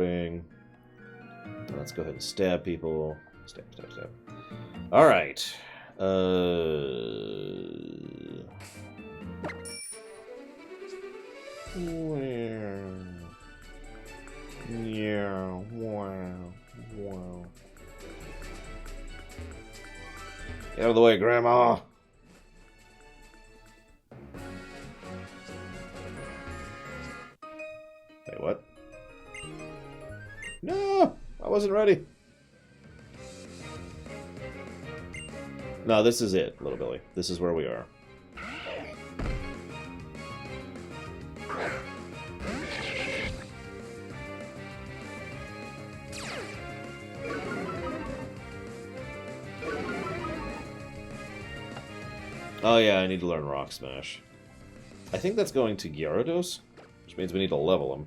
teleporting. Let's go ahead and stab people. Stab, stab, stab. Alright. Yeah, wow, wow. Get out of the way, Grandma! Wait, what? No! I wasn't ready. No, this is it, Little Billy. This is where we are. Oh yeah, I need to learn Rock Smash. I think that's going to Gyarados, which means we need to level him.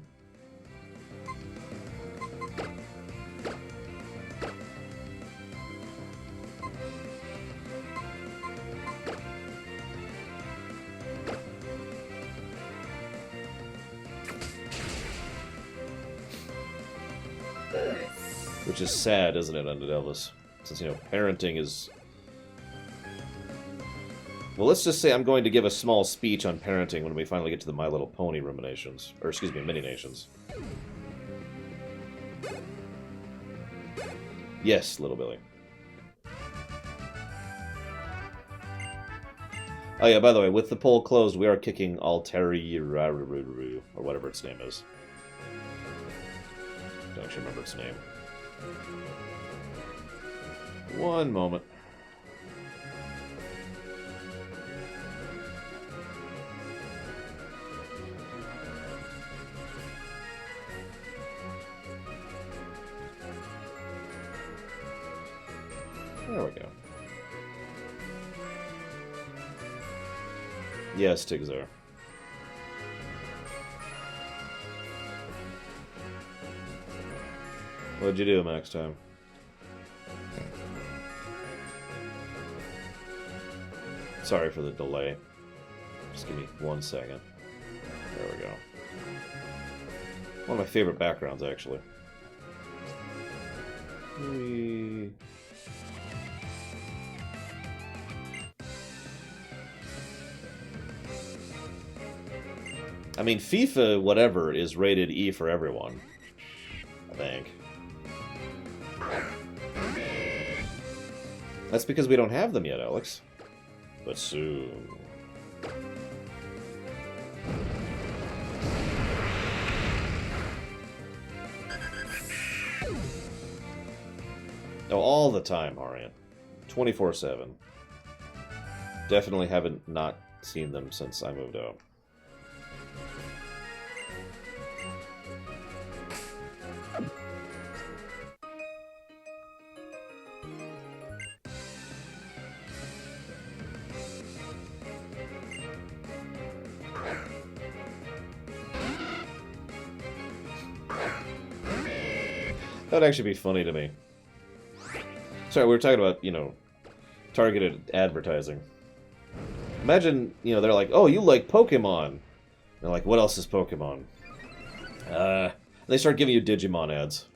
Which is sad, isn't it, Undead Elvis? Since, you know, parenting is... Well, let's just say I'm going to give a small speech on parenting when we finally get to the My Little Pony Ruminations. Or, excuse me, Mini-Nations. Yes, Little Billy. Oh yeah, by the way, with the poll closed, we are kicking Alteri Raruru, or whatever its name is. Don't actually remember its name. One moment. There we go. Yes, Tigzar. What'd you do, Max Time? Sorry for the delay. Just give me 1 second. There we go. One of my favorite backgrounds, actually. I mean, FIFA whatever is rated E for everyone, I think. That's because we don't have them yet, Alex. But soon. Oh, all the time, Harian. 24/7. Definitely haven't not seen them since I moved out. That would actually be funny to me. Sorry, we were talking about, you know, targeted advertising. Imagine, you know, they're like, oh, you like Pokemon. And they're like, what else is Pokemon? They start giving you Digimon ads.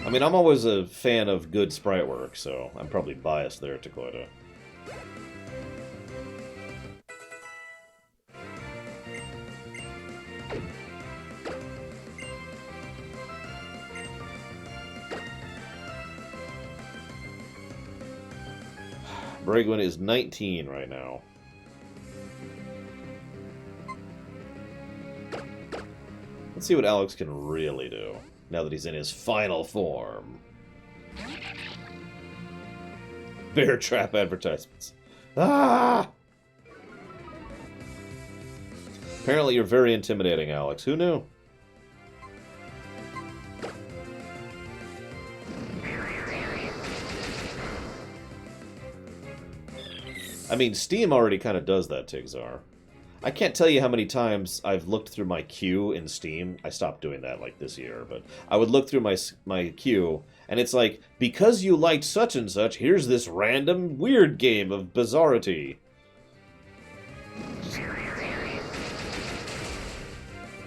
I mean, I'm always a fan of good sprite work, so I'm probably biased there, Dakota. Bragwin is 19 right now. Let's see what Alex can really do, now that he's in his final form. Bear trap advertisements. Ah! Apparently you're very intimidating, Alex. Who knew? I mean, Steam already kind of does that, Tigzar. I can't tell you how many times I've looked through my queue in Steam. I stopped doing that, like, this year, but I would look through my queue, and it's like, because you liked such and such, here's this random weird game of bizarrity.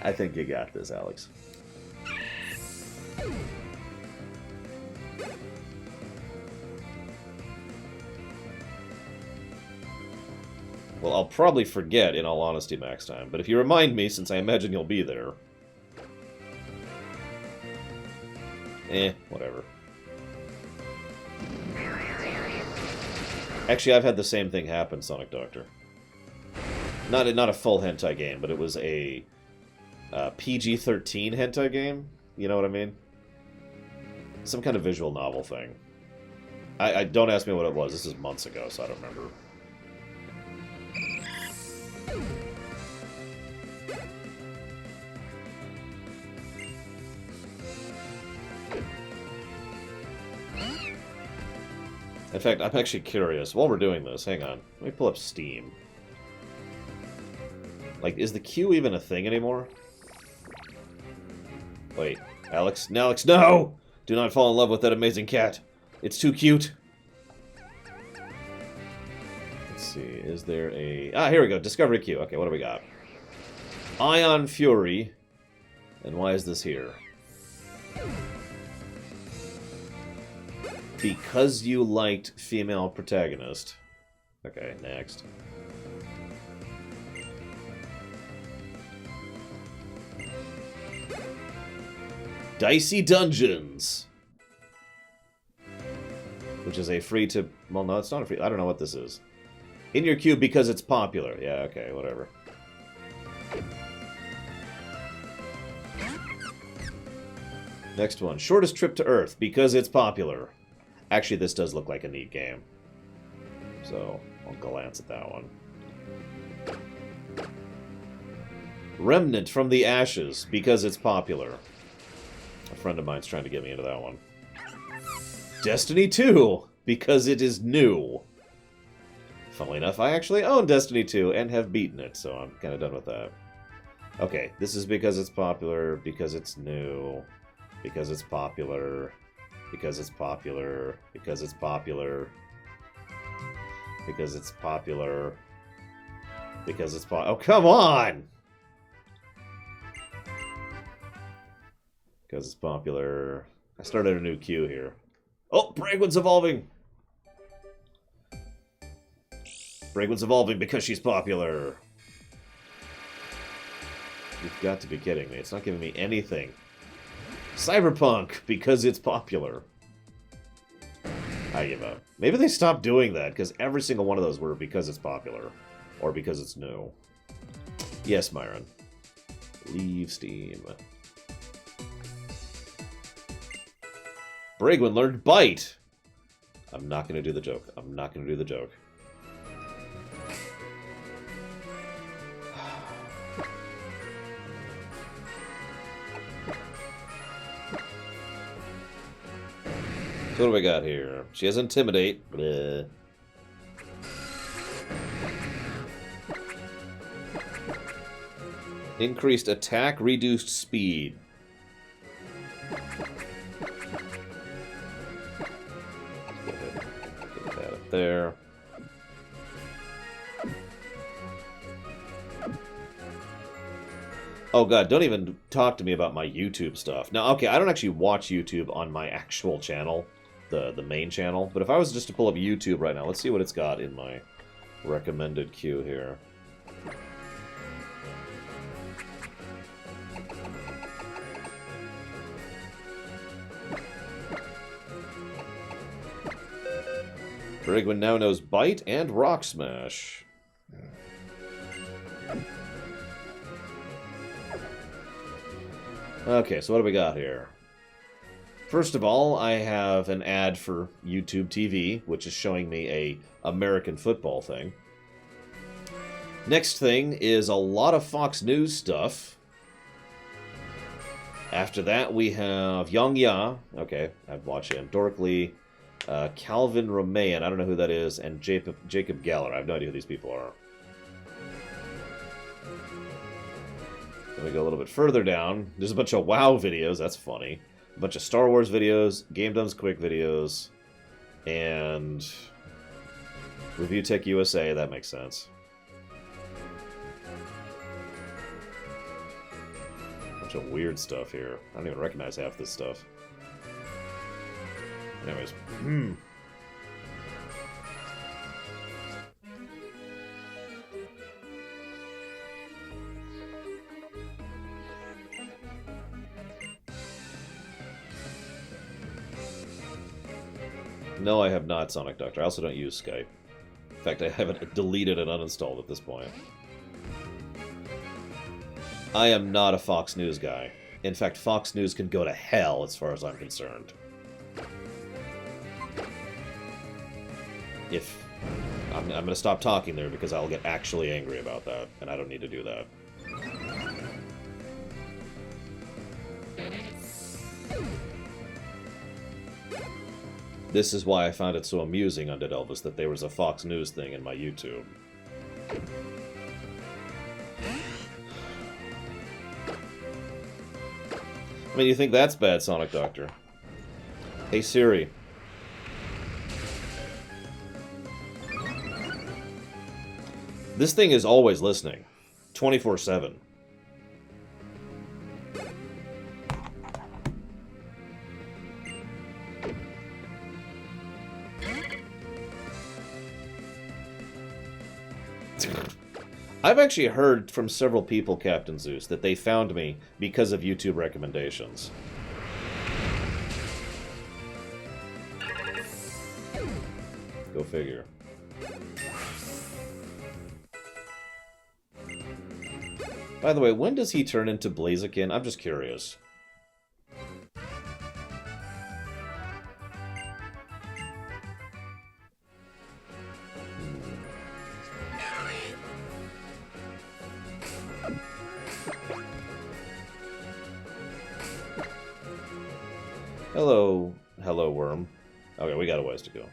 I think you got this, Alex. Well, I'll probably forget, in all honesty, Max Time. But if you remind me, since I imagine you'll be there... whatever. Actually, I've had the same thing happen, Sonic Doctor. Not a full hentai game, but it was a PG-13 hentai game. You know what I mean? Some kind of visual novel thing. I don't ask me what it was. This is months ago, so I don't remember. In fact, I'm actually curious. While we're doing this, hang on. Let me pull up Steam. Like, is the queue even a thing anymore? Wait, Alex? Alex, no! Do not fall in love with that amazing cat. It's too cute. Let's see, is there a... Ah, here we go. Discovery queue. Okay, what do we got? Ion Fury. And why is this here? Because you liked female protagonist. Okay, next. Dicey Dungeons. Which is a free to... Well, no, it's not a free... I don't know what this is. In your queue because it's popular. Yeah, okay, whatever. Next one. Shortest Trip to Earth because it's popular. Actually, this does look like a neat game. So, I'll glance at that one. Remnant from the Ashes, because it's popular. A friend of mine's trying to get me into that one. Destiny 2, because it is new. Funnily enough, I actually own Destiny 2 and have beaten it, so I'm kind of done with that. Okay, this is because it's popular, because it's new, because it's popular... Because it's popular. Because it's popular. Because it's popular. Because it's oh, come on! Because it's popular. I started a new queue here. Oh, Bragwin's evolving! Bragwin's evolving because she's popular. You've got to be kidding me. It's not giving me anything. Cyberpunk, because it's popular. I give up. Maybe they stopped doing that, because every single one of those were because it's popular. Or because it's new. Yes, Myron. Leave Steam. Bragwin learned Bite! I'm not going to do the joke. I'm not going to do the joke. So what do we got here? She has Intimidate. Bleh. Increased attack, reduced speed. Get that up there. Oh god, don't even talk to me about my YouTube stuff. Now, okay, I don't actually watch YouTube on my actual channel. The main channel, but if I was just to pull up YouTube right now, let's see what it's got in my recommended queue here. Bragwin now knows Bite and Rock Smash. Okay, so what do we got here? First of all, I have an ad for YouTube TV, which is showing me a American football thing. Next thing is a lot of Fox News stuff. After that, we have Yang Ya. Okay, I've watched him. Dorkly, Calvin Romain, I don't know who that is, and Jacob Galler. I have no idea who these people are. Then we go a little bit further down. There's a bunch of WoW videos. That's funny. A bunch of Star Wars videos, Game Dumb's Quick videos, and Review Tech USA. That makes sense. bunch of weird stuff here. I don't even recognize half this stuff. Anyways. No, I have not, Sonic Doctor. I also don't use Skype. In fact, I haven't deleted and uninstalled at this point. I am not a Fox News guy. In fact, Fox News can go to hell as far as I'm concerned. If... I'm going to stop talking there because I'll get actually angry about that, and I don't need to do that. This is why I found it so amusing on Dead Elvis that there was a Fox News thing in my YouTube. I mean, you think that's bad, Sonic Doctor? Hey Siri. This thing is always listening. 24/7. I've actually heard from several people, Captain Zeus, that they found me because of YouTube recommendations. Go figure. By the way, when does he turn into Blaziken? I'm just curious. Hello, worm. Okay, we got a ways to go.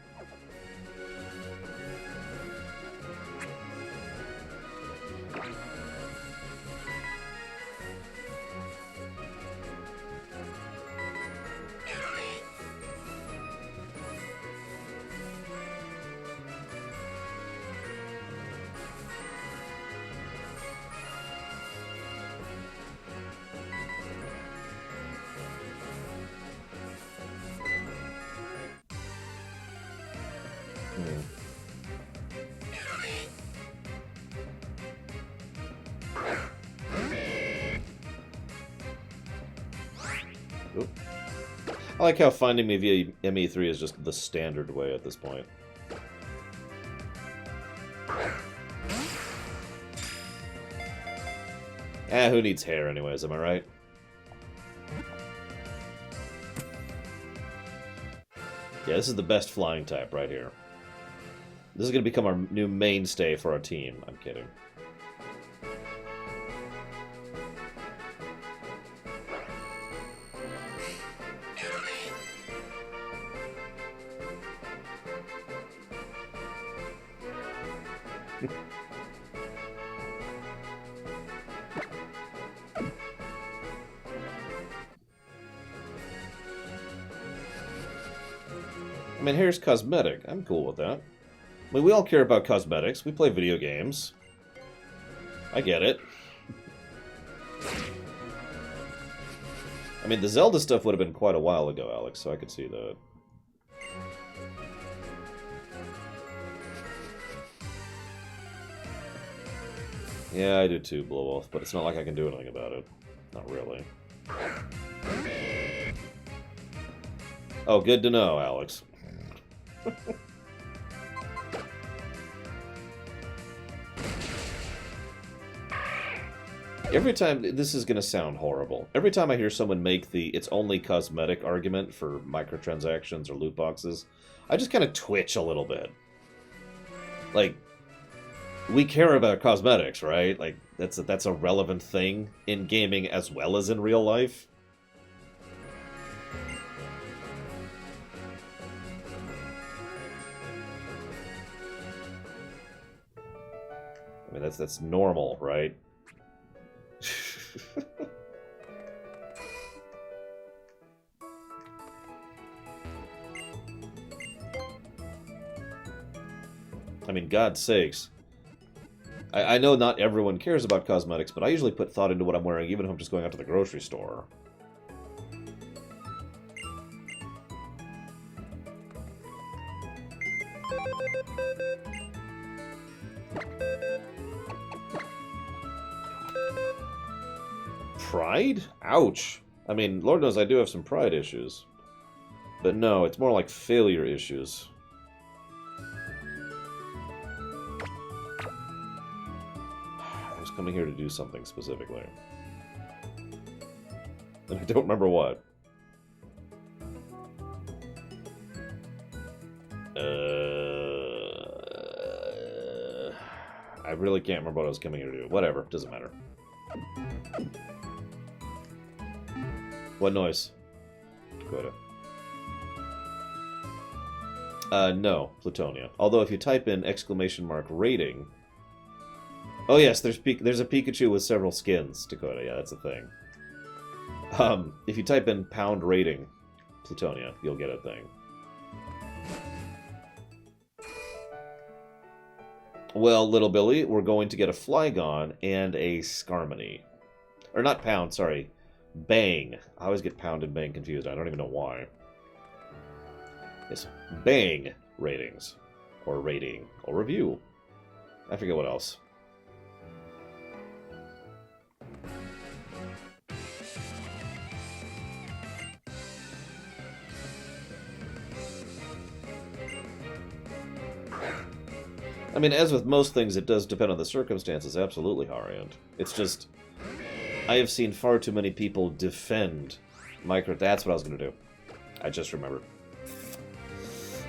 I like how finding me via ME3 is just the standard way at this point. Who needs hair anyways, am I right? Yeah, this is the best flying type right here. This is going to become our new mainstay for our team. I'm kidding. I mean, hair's cosmetic. I'm cool with that. I mean, we all care about cosmetics. We play video games. I get it. I mean, the Zelda stuff would have been quite a while ago, Alex, so I could see that. Yeah, I do too, Blow Wolf, but it's not like I can do anything about it. Not really. Oh, good to know, Alex. Every time, this is going to sound horrible. Every time I hear someone make the it's only cosmetic argument for microtransactions or loot boxes, I just kind of twitch a little bit. Like, we care about cosmetics, right? Like, that's a relevant thing in gaming as well as in real life. I mean, that's normal, right? I mean, God's sakes. I know not everyone cares about cosmetics, but I usually put thought into what I'm wearing, even if I'm just going out to the grocery store. Pride? Ouch. I mean, Lord knows I do have some pride issues. But no, it's more like failure issues. I was coming here to do something specifically. And I don't remember what. I really can't remember what I was coming here to do. Whatever, doesn't matter. What noise? Dakota. No, Plutonia. Although if you type in ! rating... Oh yes, there's a Pikachu with several skins, Dakota. Yeah, that's a thing. If you type in # rating Plutonia, you'll get a thing. Well, little Billy, we're going to get a Flygon and a Skarmory. Or not pound, sorry. Bang. I always get pound and bang confused. I don't even know why. Yes, bang ratings. Or rating. Or review. I forget what else. I mean, as with most things, it does depend on the circumstances, absolutely, Hariant. It's just... I have seen far too many people defend micro... That's what I was going to do. I just remembered.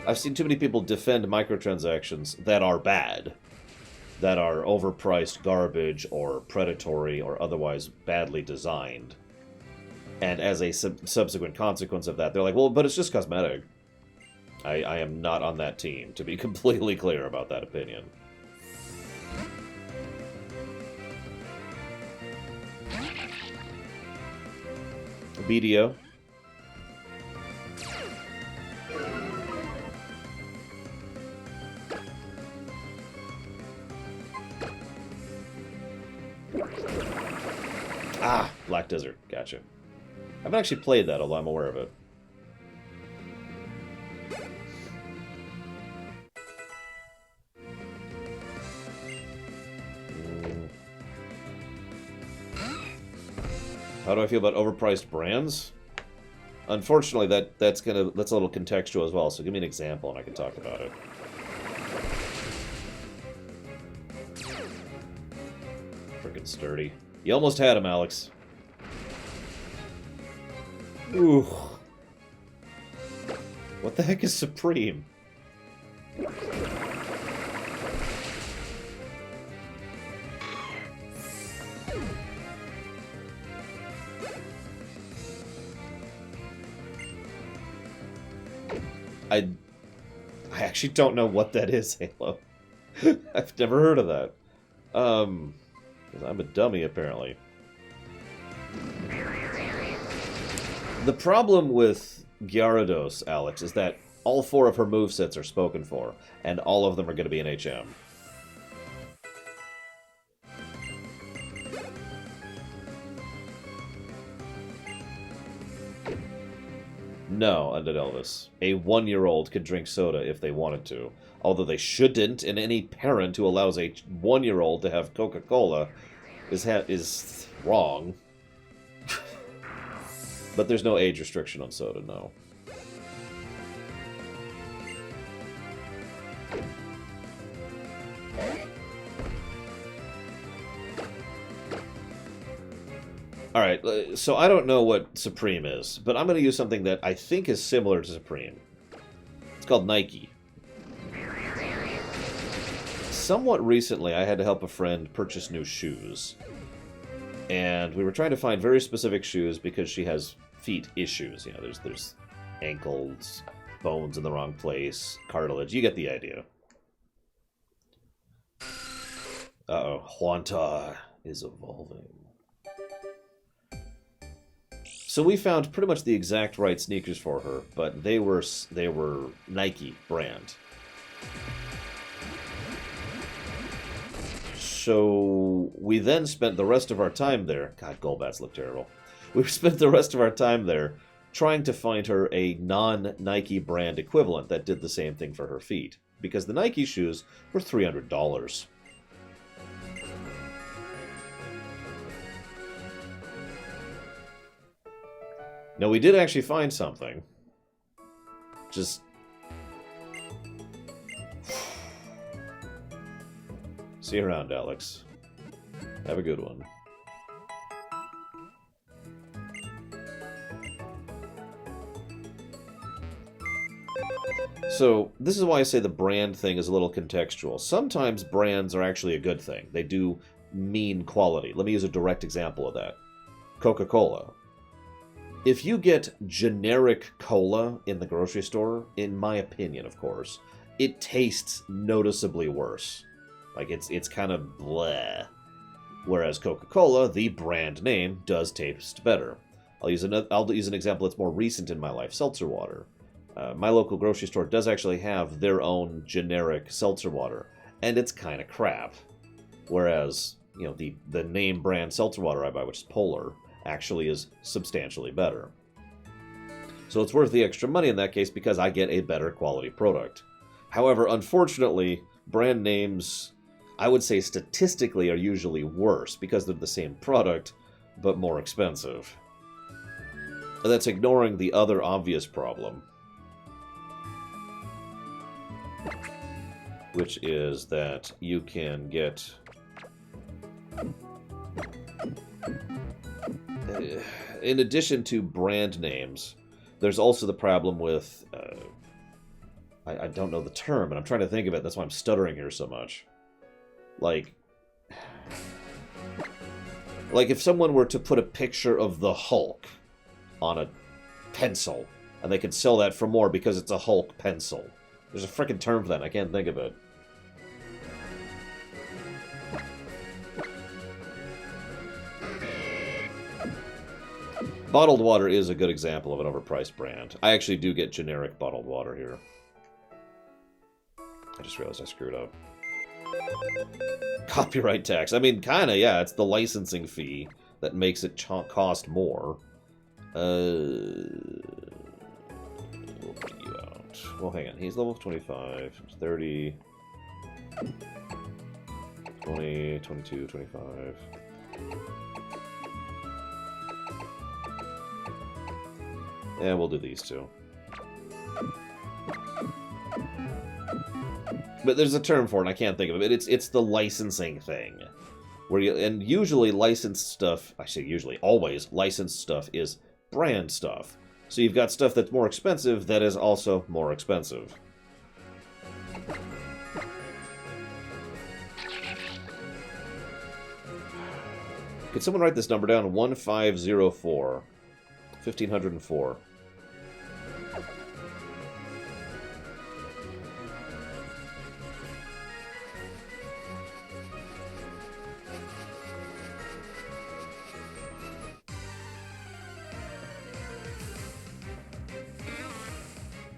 I've seen too many people defend microtransactions that are bad. That are overpriced garbage, or predatory, or otherwise badly designed. And as a subsequent consequence of that, they're like, well, but it's just cosmetic. I am not on that team, to be completely clear about that opinion. BDO. Ah, Black Desert. Gotcha. I haven't actually played that, although I'm aware of it. How do I feel about overpriced brands? Unfortunately, that's a little contextual as well. So give me an example, and I can talk about it. Freaking sturdy. You almost had him, Alex. Ooh. What the heck is Supreme? I actually don't know what that is, Halo. I've never heard of that. 'Cause I'm a dummy, apparently. The problem with Gyarados, Alex, is that all 4 of her movesets are spoken for, and all of them are going to be in HM. No, Undead Elvis. A 1-year-old could drink soda if they wanted to. Although they shouldn't, and any parent who allows a 1-year-old to have Coca-Cola is wrong. But there's no age restriction on soda, no. Alright, so I don't know what Supreme is, but I'm going to use something that I think is similar to Supreme. It's called Nike. Somewhat recently, I had to help a friend purchase new shoes. And we were trying to find very specific shoes because she has feet issues. You know, there's ankles, bones in the wrong place, cartilage. You get the idea. Uh-oh, Huanta is evolving. So we found pretty much the exact right sneakers for her, but they were Nike brand. So we then spent the rest of our time there. God, Golbats look terrible. We spent the rest of our time there trying to find her a non-Nike brand equivalent that did the same thing for her feet, because the Nike shoes were $300. Now, we did actually find something. Just... See you around, Alex. Have a good one. So, this is why I say the brand thing is a little contextual. Sometimes brands are actually a good thing. They do mean quality. Let me use a direct example of that. Coca-Cola. If you get generic cola in the grocery store, in my opinion, of course, it tastes noticeably worse. Like, it's kind of bleh. Whereas Coca-Cola, the brand name, does taste better. I'll use an example that's more recent in my life, seltzer water. My local grocery store does actually have their own generic seltzer water, and it's kind of crap. Whereas, you know, the name brand seltzer water I buy, which is Polar, actually is substantially better. So it's worth the extra money in that case because I get a better quality product. However, unfortunately, brand names, I would say statistically, are usually worse because they're the same product, but more expensive. And that's ignoring the other obvious problem, which is that you can get... in addition to brand names, there's also the problem with... I don't know the term, and I'm trying to think of it. That's why I'm stuttering here so much. Like if someone were to put a picture of the Hulk on a pencil, and they could sell that for more because it's a Hulk pencil. There's a frickin' term for that, and I can't think of it. Bottled water is a good example of an overpriced brand. I actually do get generic bottled water here. I just realized I screwed up. Copyright tax. I mean, kinda, yeah. It's the licensing fee that makes it cost more. We'll put you out. Well, hang on. He's level 25. 30. 20, 22, 25. Yeah, we'll do these two. But there's a term for it, and I can't think of it. It's the licensing thing. And usually licensed stuff, I say usually, always, licensed stuff is brand stuff. So you've got stuff that's more expensive that is also more expensive. Could someone write this number down? 1504. 1504.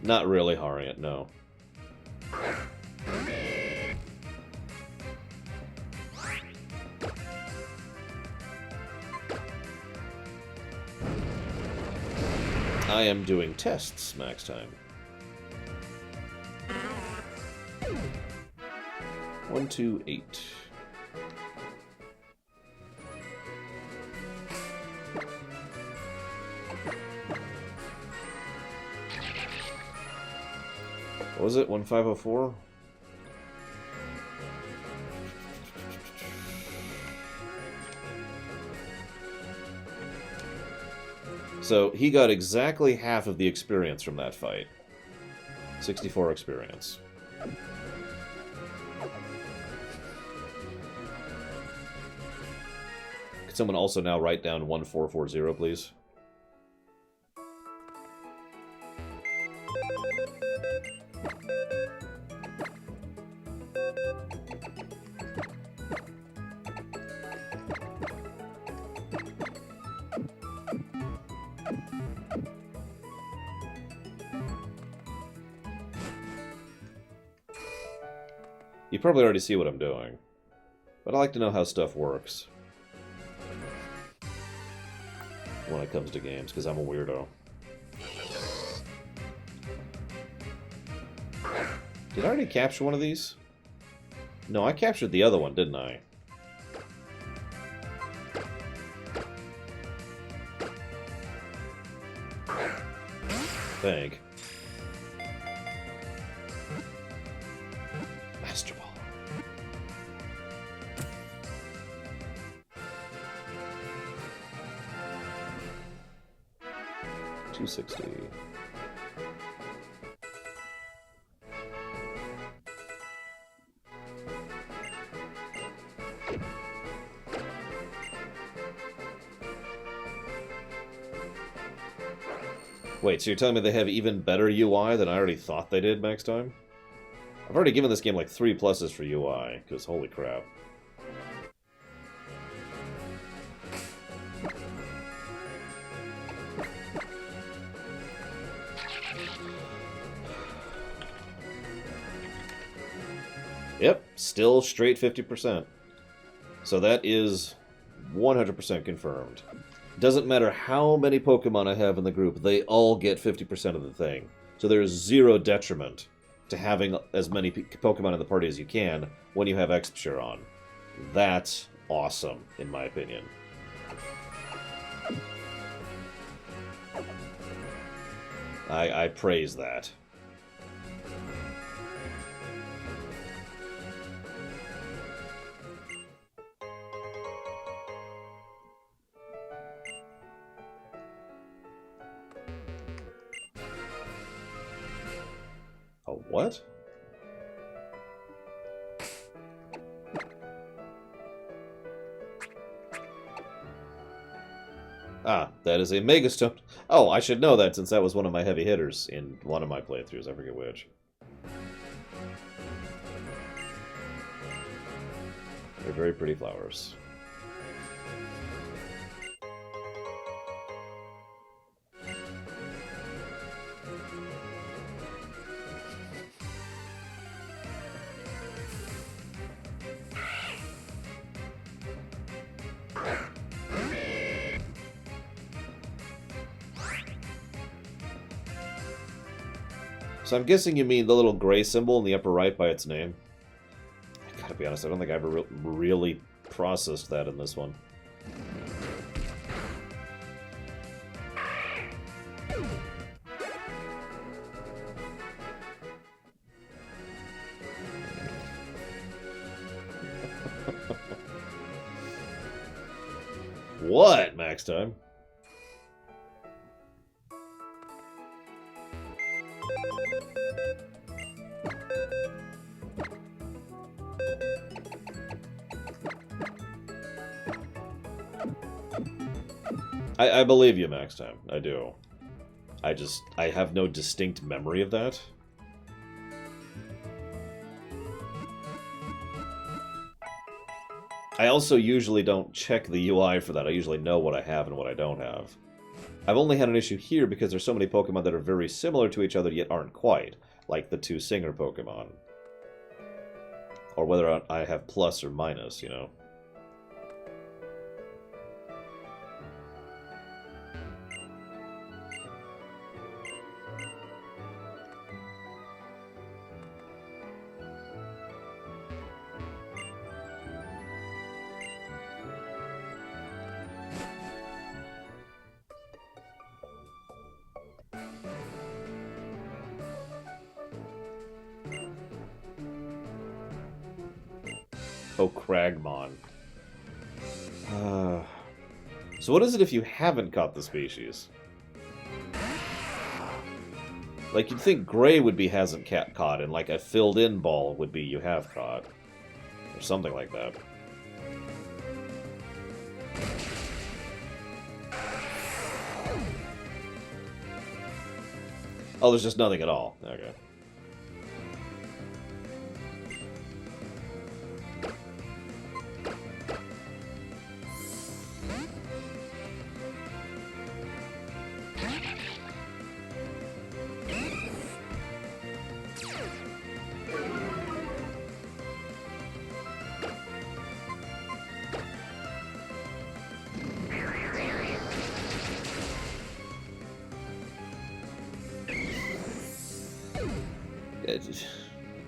Not really Harriet, no. I am doing tests max time. 1, 2, 8. What was it? 1504? So he got exactly half of the experience from that fight. 64 experience. Could someone also now write down 1440, please? You probably already see what I'm doing. But I like to know how stuff works when it comes to games, because I'm a weirdo. Did I already capture one of these? No, I captured the other one, didn't I? Think. Master Ball. $260. Wait, so you're telling me they have even better UI than I already thought they did next time? I've already given this game like 3 pluses for UI, because holy crap. Yep, still straight 50%. So that is 100% confirmed. Doesn't matter how many Pokemon I have in the group, they all get 50% of the thing. So there's zero detriment to having as many Pokemon in the party as you can when you have Expshare on. That's awesome, in my opinion. I praise that. A what? Ah, that is a Megastone. Oh, I should know that since that was one of my heavy hitters in one of my playthroughs. I forget which. They're very pretty flowers. So I'm guessing you mean the little gray symbol in the upper right by its name. I gotta be honest, I don't think I ever really processed that in this one. What, Max Time? I believe you, Max Time. I do. I have no distinct memory of that. I also usually don't check the UI for that. I usually know what I have and what I don't have. I've only had an issue here because there's so many Pokemon that are very similar to each other yet aren't quite, like the 2 Singer Pokemon. Or whether I have plus or minus, you know. Oh, Cragmon. So what is it if you haven't caught the species? Like, you'd think Gray would be hasn't caught, and like a filled-in ball would be you have caught. Or something like that. Oh, there's just nothing at all. Okay.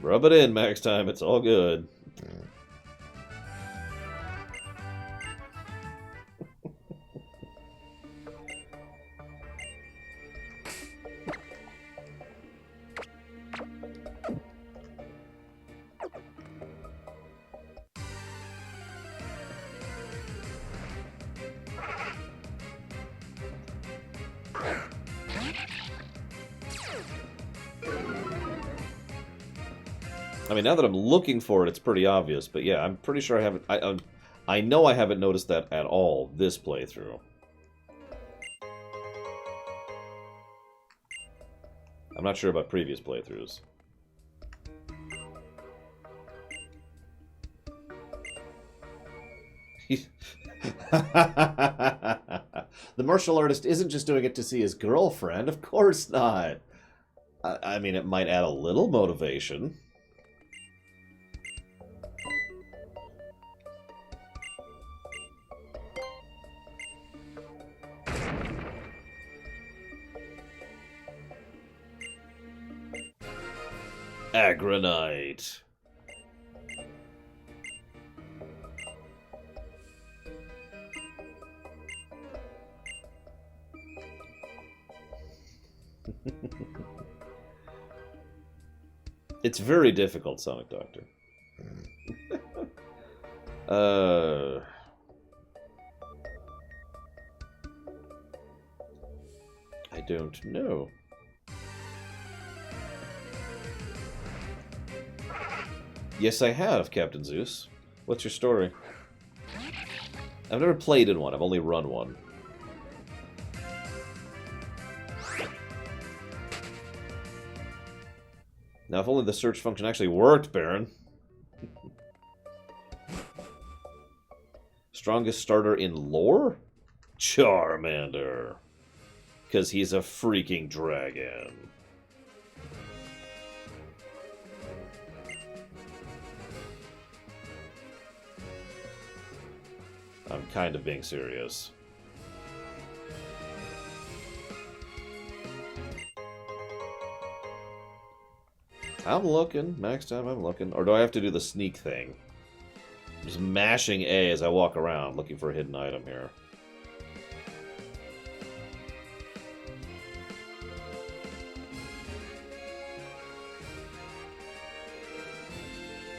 Rub it in, Max Time. It's all good. I mean, now that I'm looking for it, it's pretty obvious. But yeah, I'm pretty sure I haven't... I know I haven't noticed that at all this playthrough. I'm not sure about previous playthroughs. The martial artist isn't just doing it to see his girlfriend. Of course not. I mean, it might add a little motivation. Agronite. It's very difficult, Sonic Doctor. I don't know. Yes, I have, Captain Zeus. What's your story? I've never played in one. I've only run one. Now, if only the search function actually worked, Baron. Strongest starter in lore? Charmander. Because he's a freaking dragon. I'm kind of being serious. I'm looking. Max time, I'm looking. Or do I have to do the sneak thing? Just mashing A as I walk around, looking for a hidden item here.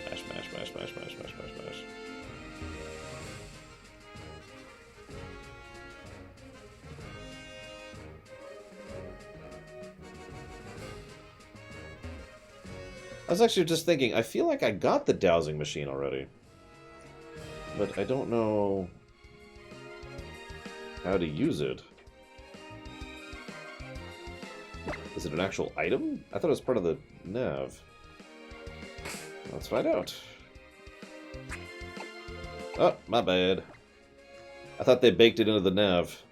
Mash, mash, mash, mash, mash, mash, mash, mash. I was actually just thinking, I feel like I got the dowsing machine already. But I don't know how to use it. Is it an actual item? I thought it was part of the nav. Let's find out. Oh, my bad. I thought they baked it into the nav.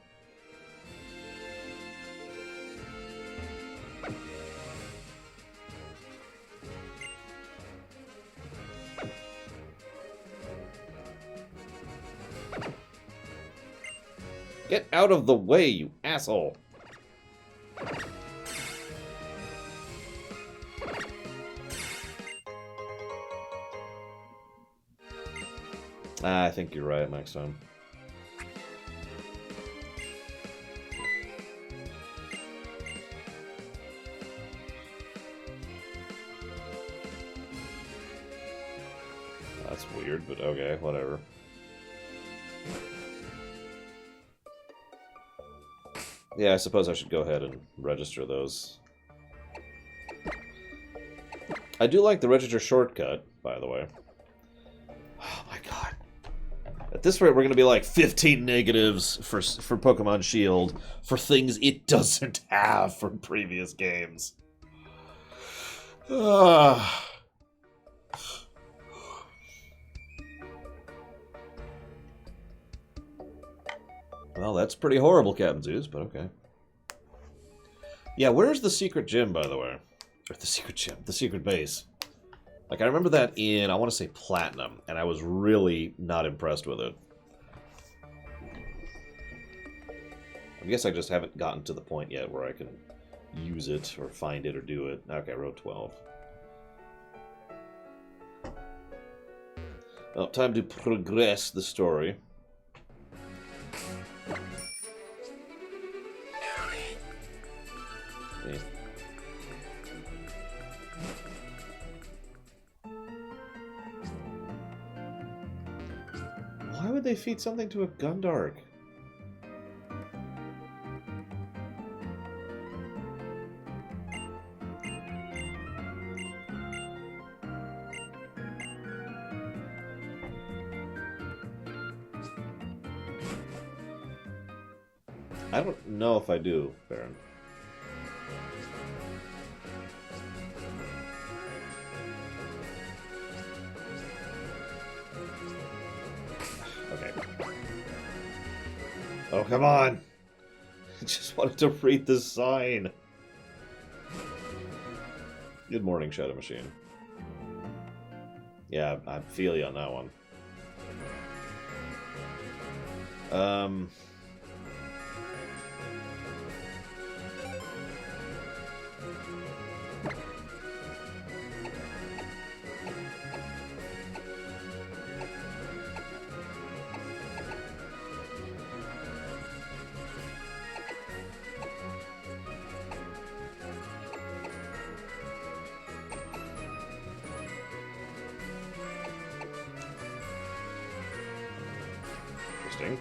Get out of the way, you asshole! I think you're right, Max Time. That's weird, but okay, whatever. Yeah, I suppose I should go ahead and register those. I do like the register shortcut, by the way. Oh my god. At this rate, we're going to be like 15 negatives for Pokemon Shield for things it doesn't have from previous games. Well, that's pretty horrible, Captain Zeus, but okay. Yeah, where's the secret gym, by the way? Or the secret gym, the secret base. Like, I remember that in, I want to say Platinum, and I was really not impressed with it. I guess I just haven't gotten to the point yet where I can use it, or find it, or do it. Okay, Road 12. Well, time to progress the story. Yeah. Why would they feed something to a Gundark? I don't know if I do, Baron. Okay. Oh, come on! I just wanted to read the sign. Good morning, Shadow Machine. Yeah, I feel you on that one. Interesting.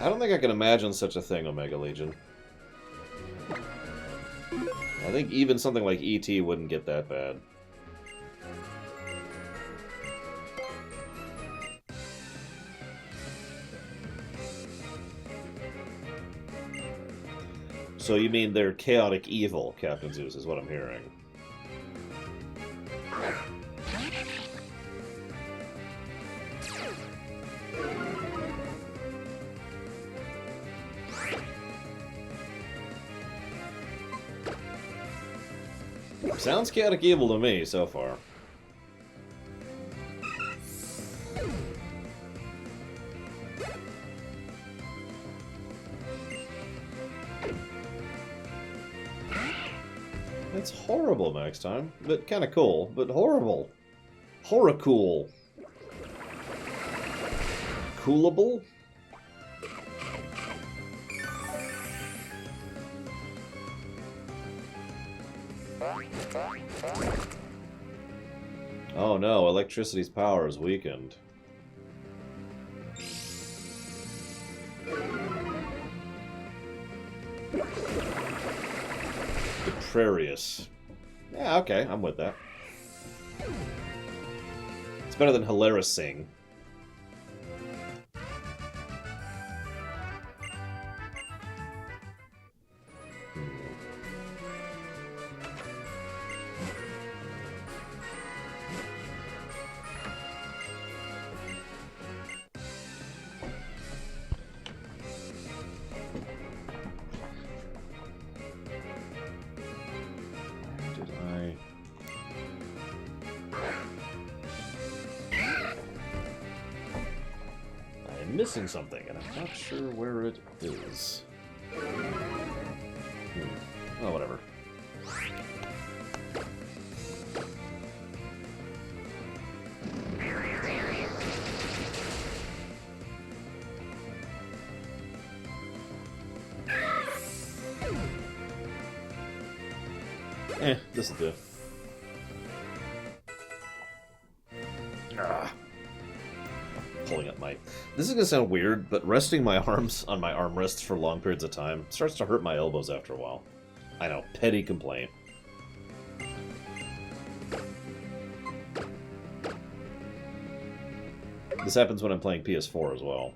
I don't think I can imagine such a thing, Omega Legion. I think even something like E.T. wouldn't get that bad. So you mean they're chaotic evil, Captain Zeus, is what I'm hearing. Sounds chaotic evil to me so far. It's horrible next time, but kind of cool, but horrible. Horricool. Coolable? Oh no, electricity's power is weakened. Deprarius. Yeah, okay, I'm with that. It's better than Hilarious Sing. Missing something, and I'm not sure where it is. Oh, whatever. This will do. Pulling up my... This is gonna sound weird, but resting my arms on my armrests for long periods of time starts to hurt my elbows after a while. I know, petty complaint. This happens when I'm playing PS4 as well.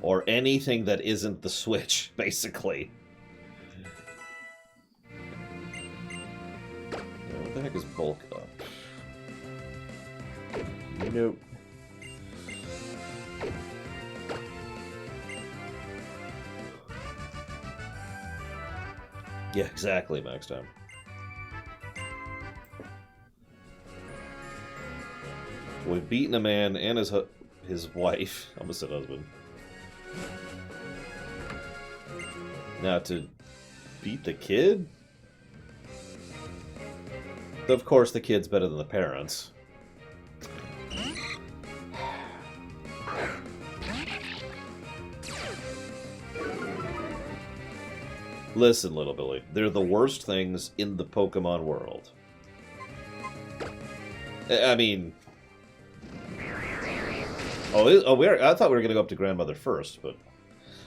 Or anything that isn't the Switch, basically. Yeah, what the heck is bulk up? Nope. Yeah, exactly, max time. We've beaten a man and his wife. I almost said husband. Now to beat the kid? Of course, the kid's better than the parents. Listen, little Billy, they're the worst things in the Pokemon world. I mean... I thought we were going to go up to Grandmother first, but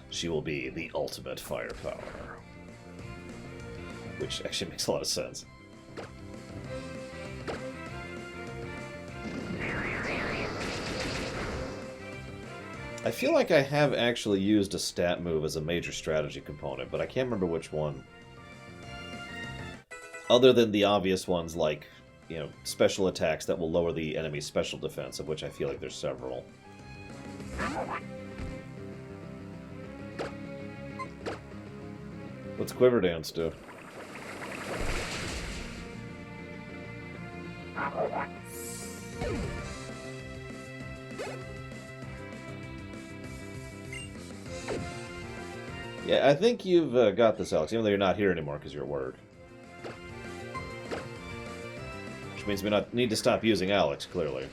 she will be the ultimate firepower. Which actually makes a lot of sense. I feel like I have actually used a stat move as a major strategy component, but I can't remember which one. Other than the obvious ones like, you know, special attacks that will lower the enemy's special defense, of which I feel like there's several. What's Quiver Dance do? Yeah, I think you've got this, Alex, even though you're not here anymore because you're at work. Which means we need to stop using Alex, clearly.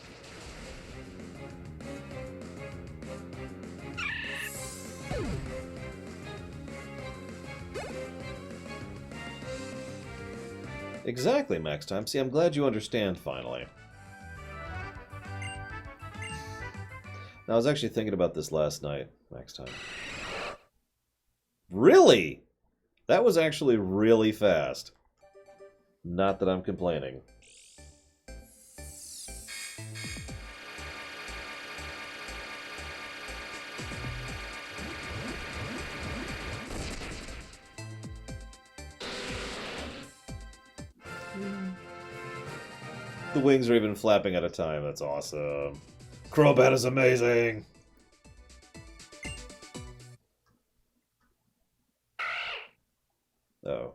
Exactly, Max Time. See, I'm glad you understand, finally. Now, I was actually thinking about this last night, Max Time. Really? That was actually really fast. Not that I'm complaining. The wings are even flapping at a time. That's awesome. Crobat is amazing. Oh.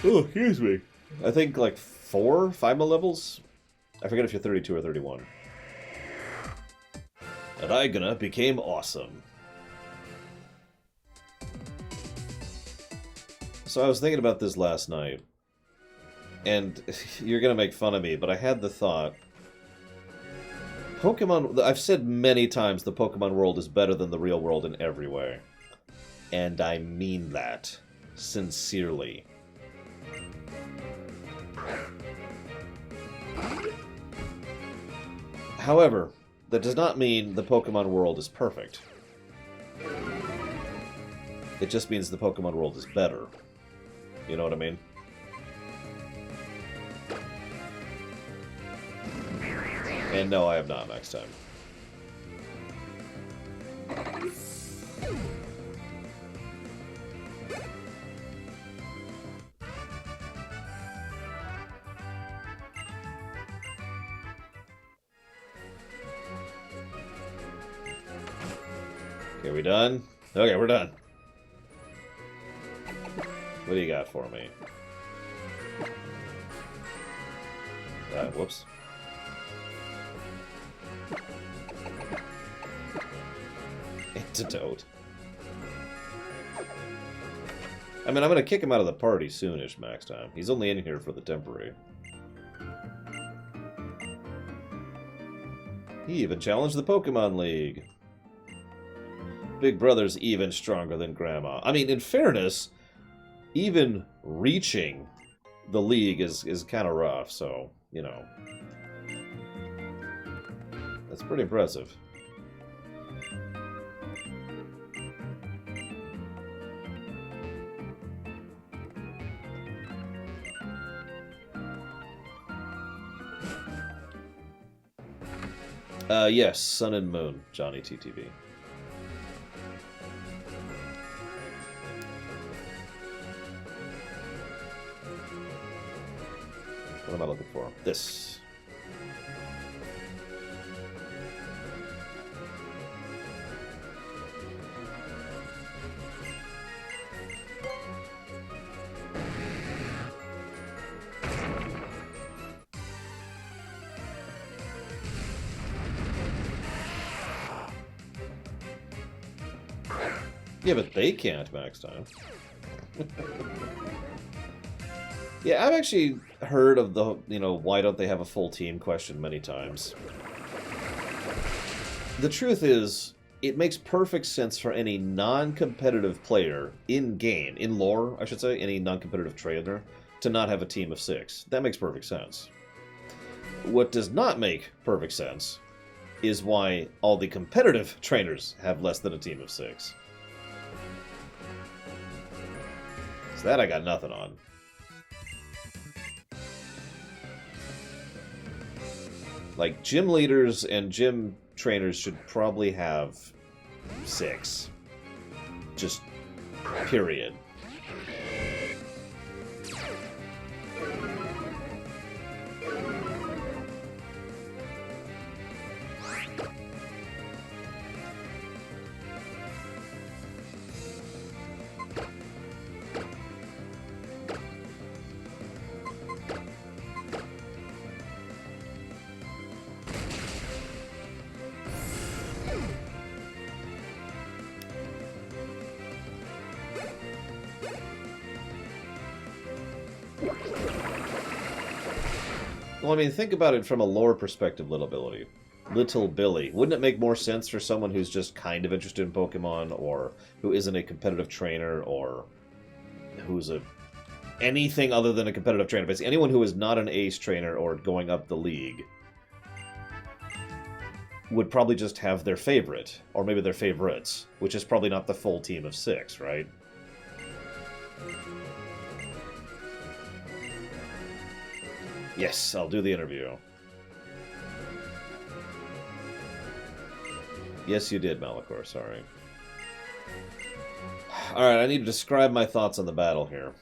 Oh, excuse me. I think like 5 levels? I forget if you're 32 or 31. And Aigana became awesome. So I was thinking about this last night. And you're gonna make fun of me, but I had the thought... Pokemon... I've said many times the Pokemon world is better than the real world in every way. And I mean that. Sincerely. However, that does not mean the Pokemon world is perfect. It just means the Pokemon world is better. You know what I mean? And no, I have not next time. Okay, we done? Okay, we're done. What do you got for me? Whoops. Antidote. I mean, I'm gonna kick him out of the party soonish, Max Time. He's only in here for the temporary. He even challenged the Pokemon League. Big Brother's even stronger than Grandma. I mean, in fairness, even reaching the League is kind of rough, so, you know. That's pretty impressive. Yes, Sun and Moon, Johnny TTV. What am I looking for? This. Yeah, but they can't max time. Yeah, I've actually heard of the, why don't they have a full team question many times. The truth is, it makes perfect sense for any non-competitive player in-game, in lore, I should say, any non-competitive trainer, to not have a team of 6. That makes perfect sense. What does not make perfect sense is why all the competitive trainers have less than a team of 6. So that I got nothing on. Like, gym leaders and gym trainers should probably have 6. Just, period. Well, I mean, think about it from a lore perspective, Little Billy. Little Billy. Wouldn't it make more sense for someone who's just kind of interested in Pokemon, or who isn't a competitive trainer, or who's anything other than a competitive trainer? Basically, anyone who is not an ace trainer or going up the league would probably just have their favorite, or maybe their favorites, which is probably not the full team of 6, right? Yes, I'll do the interview. Yes, you did, Malachor, sorry. Alright, I need to describe my thoughts on the battle here.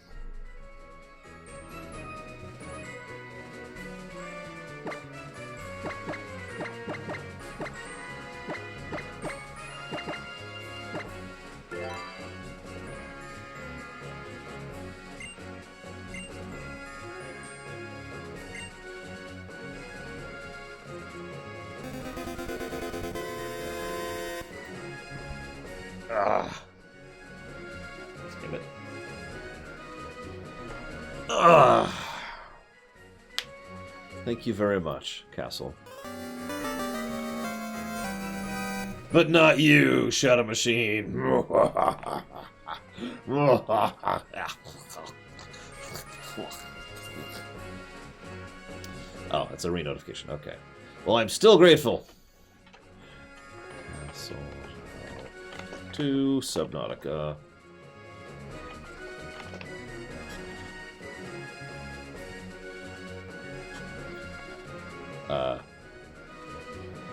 Damn it. Thank you very much, Castle. But not you, Shadow Machine. Oh, that's a re-notification. Okay. Well, I'm still grateful. So, to Subnautica.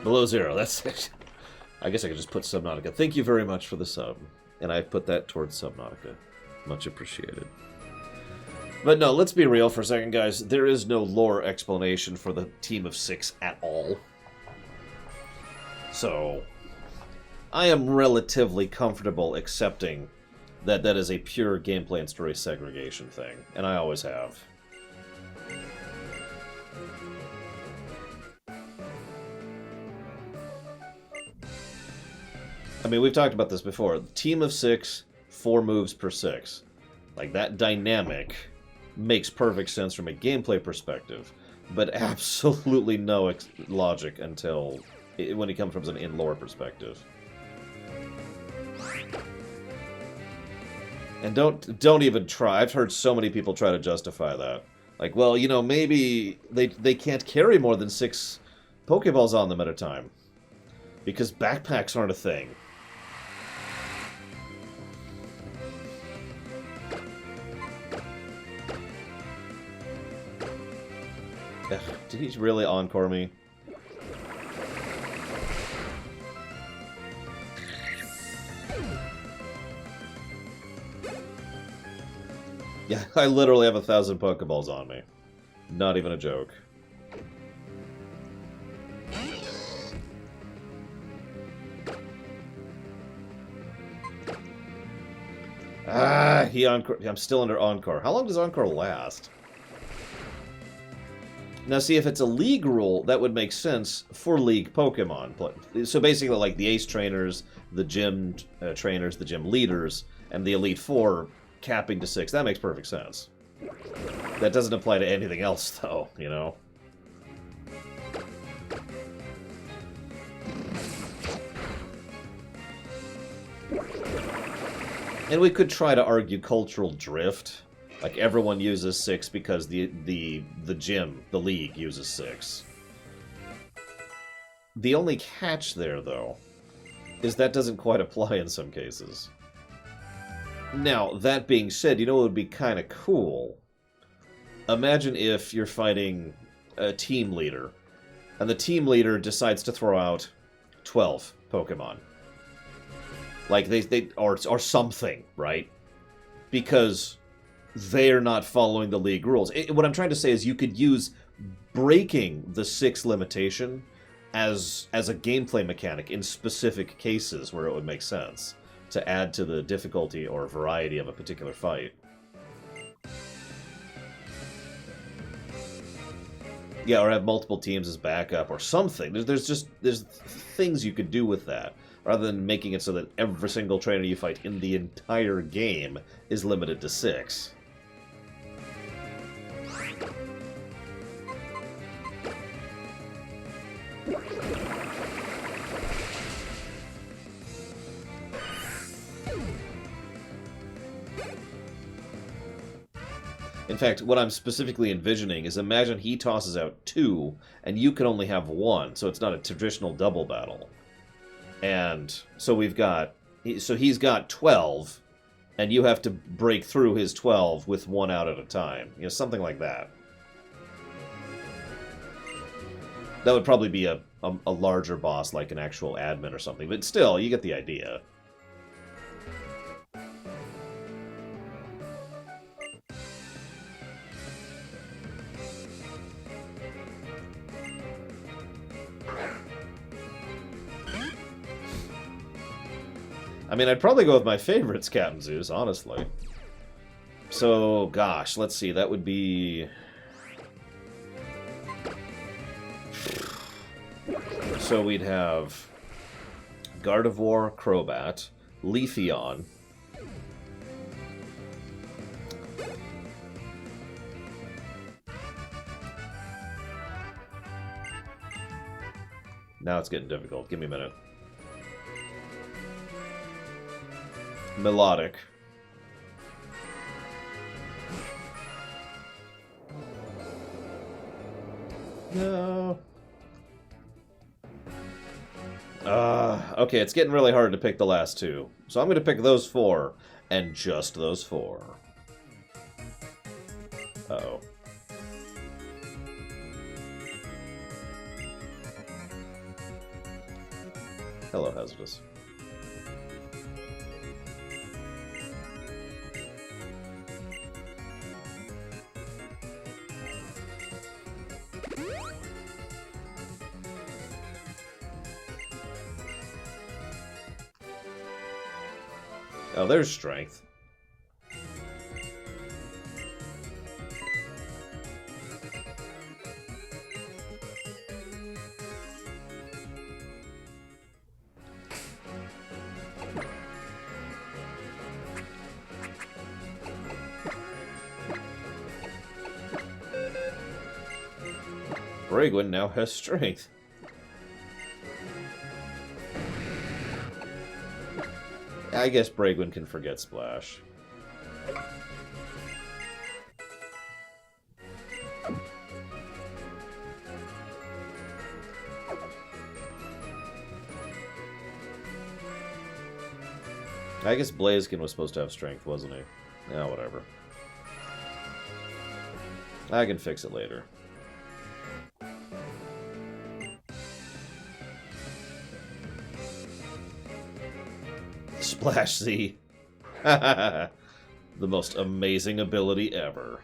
Below 0. That's it. I guess I could just put Subnautica. Thank you very much for the sub. And I put that towards Subnautica. Much appreciated. But no, let's be real for a second, guys. There is no lore explanation for the team of 6 at all. So, I am relatively comfortable accepting that that is a pure gameplay and story segregation thing. And I always have. I mean, we've talked about this before. Team of 6, 4 moves per 6. Like, that dynamic makes perfect sense from a gameplay perspective, but absolutely no logic until when it comes from an in-lore perspective. And don't even try. I've heard so many people try to justify that. Like, well, you know, maybe they can't carry more than 6 Pokeballs on them at a time. Because backpacks aren't a thing. Did he really encore me? Yeah, I literally have 1,000 Pokeballs on me. Not even a joke. Ah, he encore. I'm still under encore. How long does encore last? Now, see, if it's a league rule, that would make sense for league Pokemon. So basically, like the Ace Trainers, the Gym Trainers, the Gym Leaders, and the Elite Four capping to 6. That makes perfect sense. That doesn't apply to anything else, though, you know? And we could try to argue cultural drift. Like, everyone uses 6 because the gym, the league, uses 6. The only catch there, though, is that doesn't quite apply in some cases. Now, that being said, you know what would be kind of cool? Imagine if you're fighting a team leader, and the team leader decides to throw out 12 Pokemon. Like, or something, right? Because they're not following the league rules. What I'm trying to say is you could use breaking the 6 limitation as a gameplay mechanic in specific cases where it would make sense to add to the difficulty or variety of a particular fight. Yeah, or have multiple teams as backup or something. There's things you could do with that, rather than making it so that every single trainer you fight in the entire game is limited to 6. In fact, what I'm specifically envisioning is imagine he tosses out 2, and you can only have 1, so it's not a traditional double battle. And so he's got 12, and you have to break through his 12 with 1 out at a time. You know, something like that. That would probably be a larger boss, like an actual admin or something, but still, you get the idea. I mean, I'd probably go with my favorites, Captain Zeus, honestly. So, gosh, let's see, that would be... So we'd have Gardevoir, Crobat, Leafeon, now it's getting difficult. Give me a minute. Melodic. No. Okay, it's getting really hard to pick the last 2. So I'm going to pick those 4, and just those 4. Uh-oh. Hello, Hazardous. Oh, there's strength. Braygwin now has strength. I guess Braygwin can forget Splash. I guess Blaziken was supposed to have strength, wasn't he? Yeah, whatever. I can fix it later. Splash Z. The most amazing ability ever.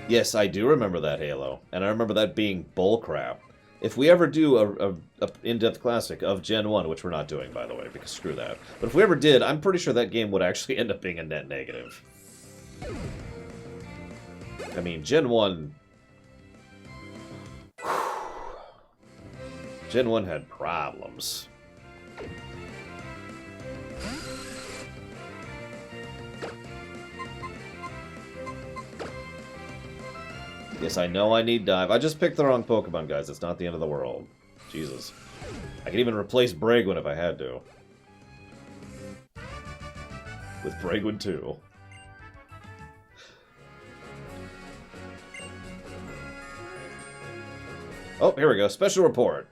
Yes, I do remember that, Halo. And I remember that being bullcrap. If we ever do a in-depth classic of Gen 1, which we're not doing, by the way, because screw that. But if we ever did, I'm pretty sure that game would actually end up being a net negative. I mean, Gen 1... Gen 1 had problems. Yes, I know I need dive. I just picked the wrong Pokemon, guys. It's not the end of the world. Jesus. I could even replace Braygwin if I had to. With Braygwin 2. Oh, here we go. Special report.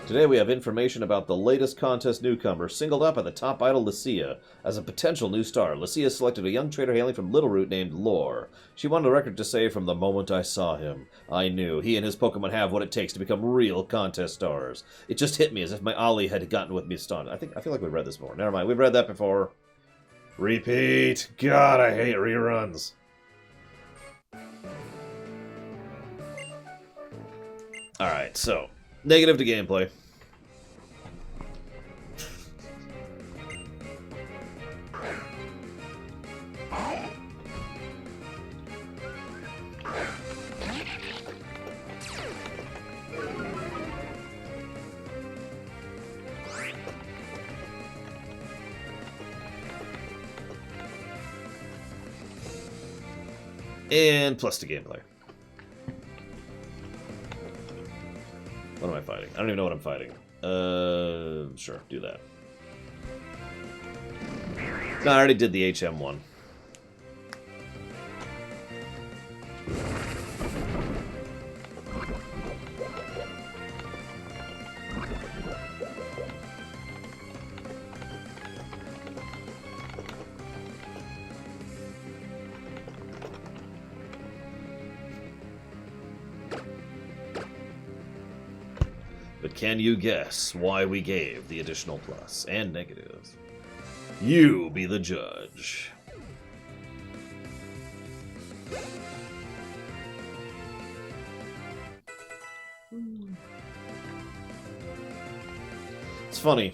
Today we have information about the latest contest newcomer, singled out by the top idol Lucia as a potential new star. Lucia selected a young trader hailing from Littleroot named Lore. She wanted a record to say, from the moment I saw him, I knew he and his Pokemon have what it takes to become real contest stars. It just hit me as if my Ollie had gotten with me stunned. I feel like we've read this before. Never mind, we've read that before. Repeat. God, I hate reruns. Alright, so... Negative to gameplay. And plus to gameplay. What am I fighting? I don't even know what I'm fighting. Sure, do that. No, I already did the HM one. But can you guess why we gave the additional plus and negatives? You be the judge. It's funny.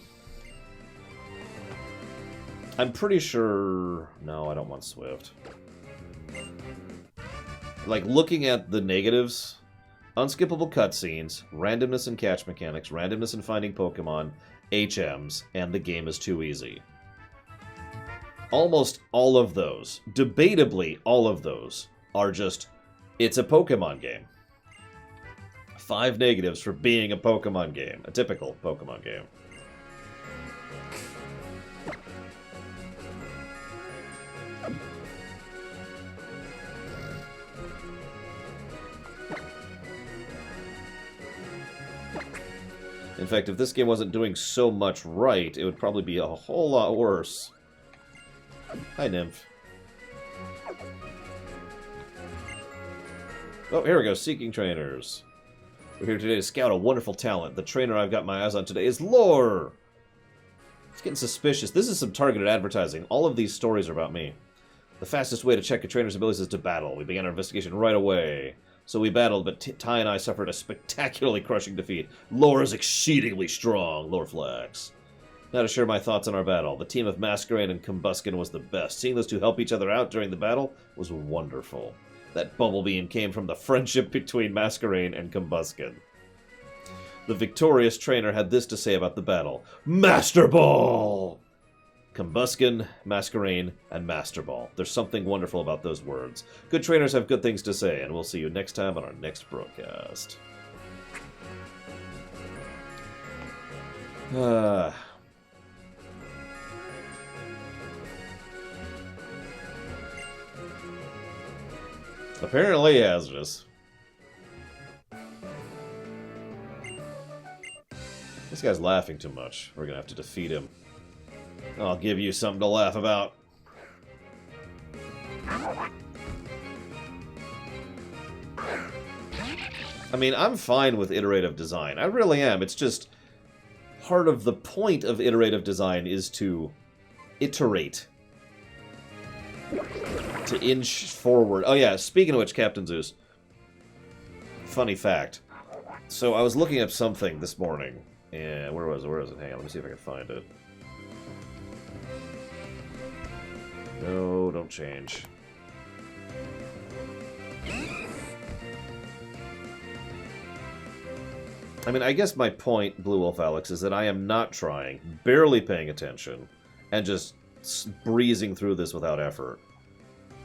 I'm pretty sure... No, I don't want Swift. Like, looking at the negatives... Unskippable cutscenes, randomness in catch mechanics, randomness in finding Pokemon, HMs, and the game is too easy. Almost all of those, debatably all of those, are just, it's a Pokemon game. 5 negatives for being a Pokemon game, a typical Pokemon game. In fact, if this game wasn't doing so much right, it would probably be a whole lot worse. Hi, Nymph. Oh, here we go. Seeking trainers. We're here today to scout a wonderful talent. The trainer I've got my eyes on today is Lore! It's getting suspicious. This is some targeted advertising. All of these stories are about me. The fastest way to check a trainer's abilities is to battle. We began our investigation right away. So we battled, but Ty and I suffered a spectacularly crushing defeat. Lore is exceedingly strong, Lore Flex. Now to share my thoughts on our battle. The team of Masquerain and Combusken was the best. Seeing those two help each other out during the battle was wonderful. That bubble beam came from the friendship between Masquerain and Combusken. The victorious trainer had this to say about the battle. Master Ball! Combusken, Masquerain, and Master Ball. There's something wonderful about those words. Good trainers have good things to say, and we'll see you next time on our next broadcast. Apparently hazardous. This guy's laughing too much. We're gonna have to defeat him. I'll give you something to laugh about. I mean, I'm fine with iterative design. I really am. It's just part of the point of iterative design is to iterate. To inch forward. Oh yeah, speaking of which, Captain Zeus. Funny fact. So I was looking up something this morning, and where was it? Hang on, let me see if I can find it. No, don't change. I mean, I guess my point, Blue Wolf Alex, is that I am not trying, barely paying attention, and just breezing through this without effort.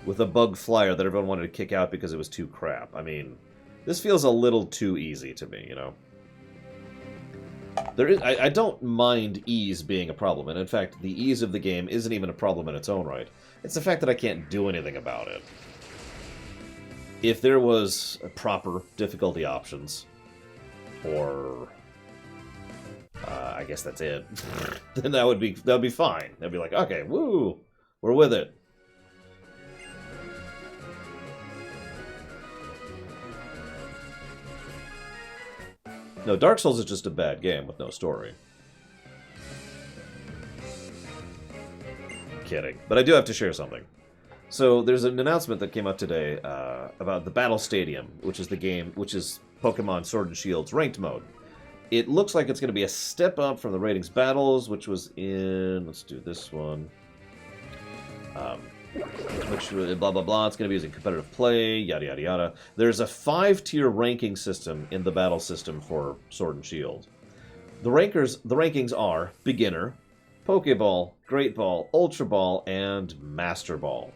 With a bug flyer that everyone wanted to kick out because it was too crap. I mean, this feels a little too easy to me, you know? I don't mind ease being a problem, and in fact, the ease of the game isn't even a problem in its own right. It's the fact that I can't do anything about it. If there was proper difficulty options, or I guess that's it, then that would be fine. That'd be like, okay, woo, we're with it. No, Dark Souls is just a bad game with no story. Kidding. But I do have to share something. So there's an announcement that came out today about the Battle Stadium, which is Pokemon Sword and Shield's ranked mode. It looks like it's going to be a step up from the ratings battles, which was in... Let's do this one. Which, blah, blah, blah. It's going to be using competitive play, yada, yada, yada. There's a 5-tier ranking system in the battle system for Sword and Shield. The rankings are Beginner, Pokeball, Great Ball, Ultra Ball, and Master Ball.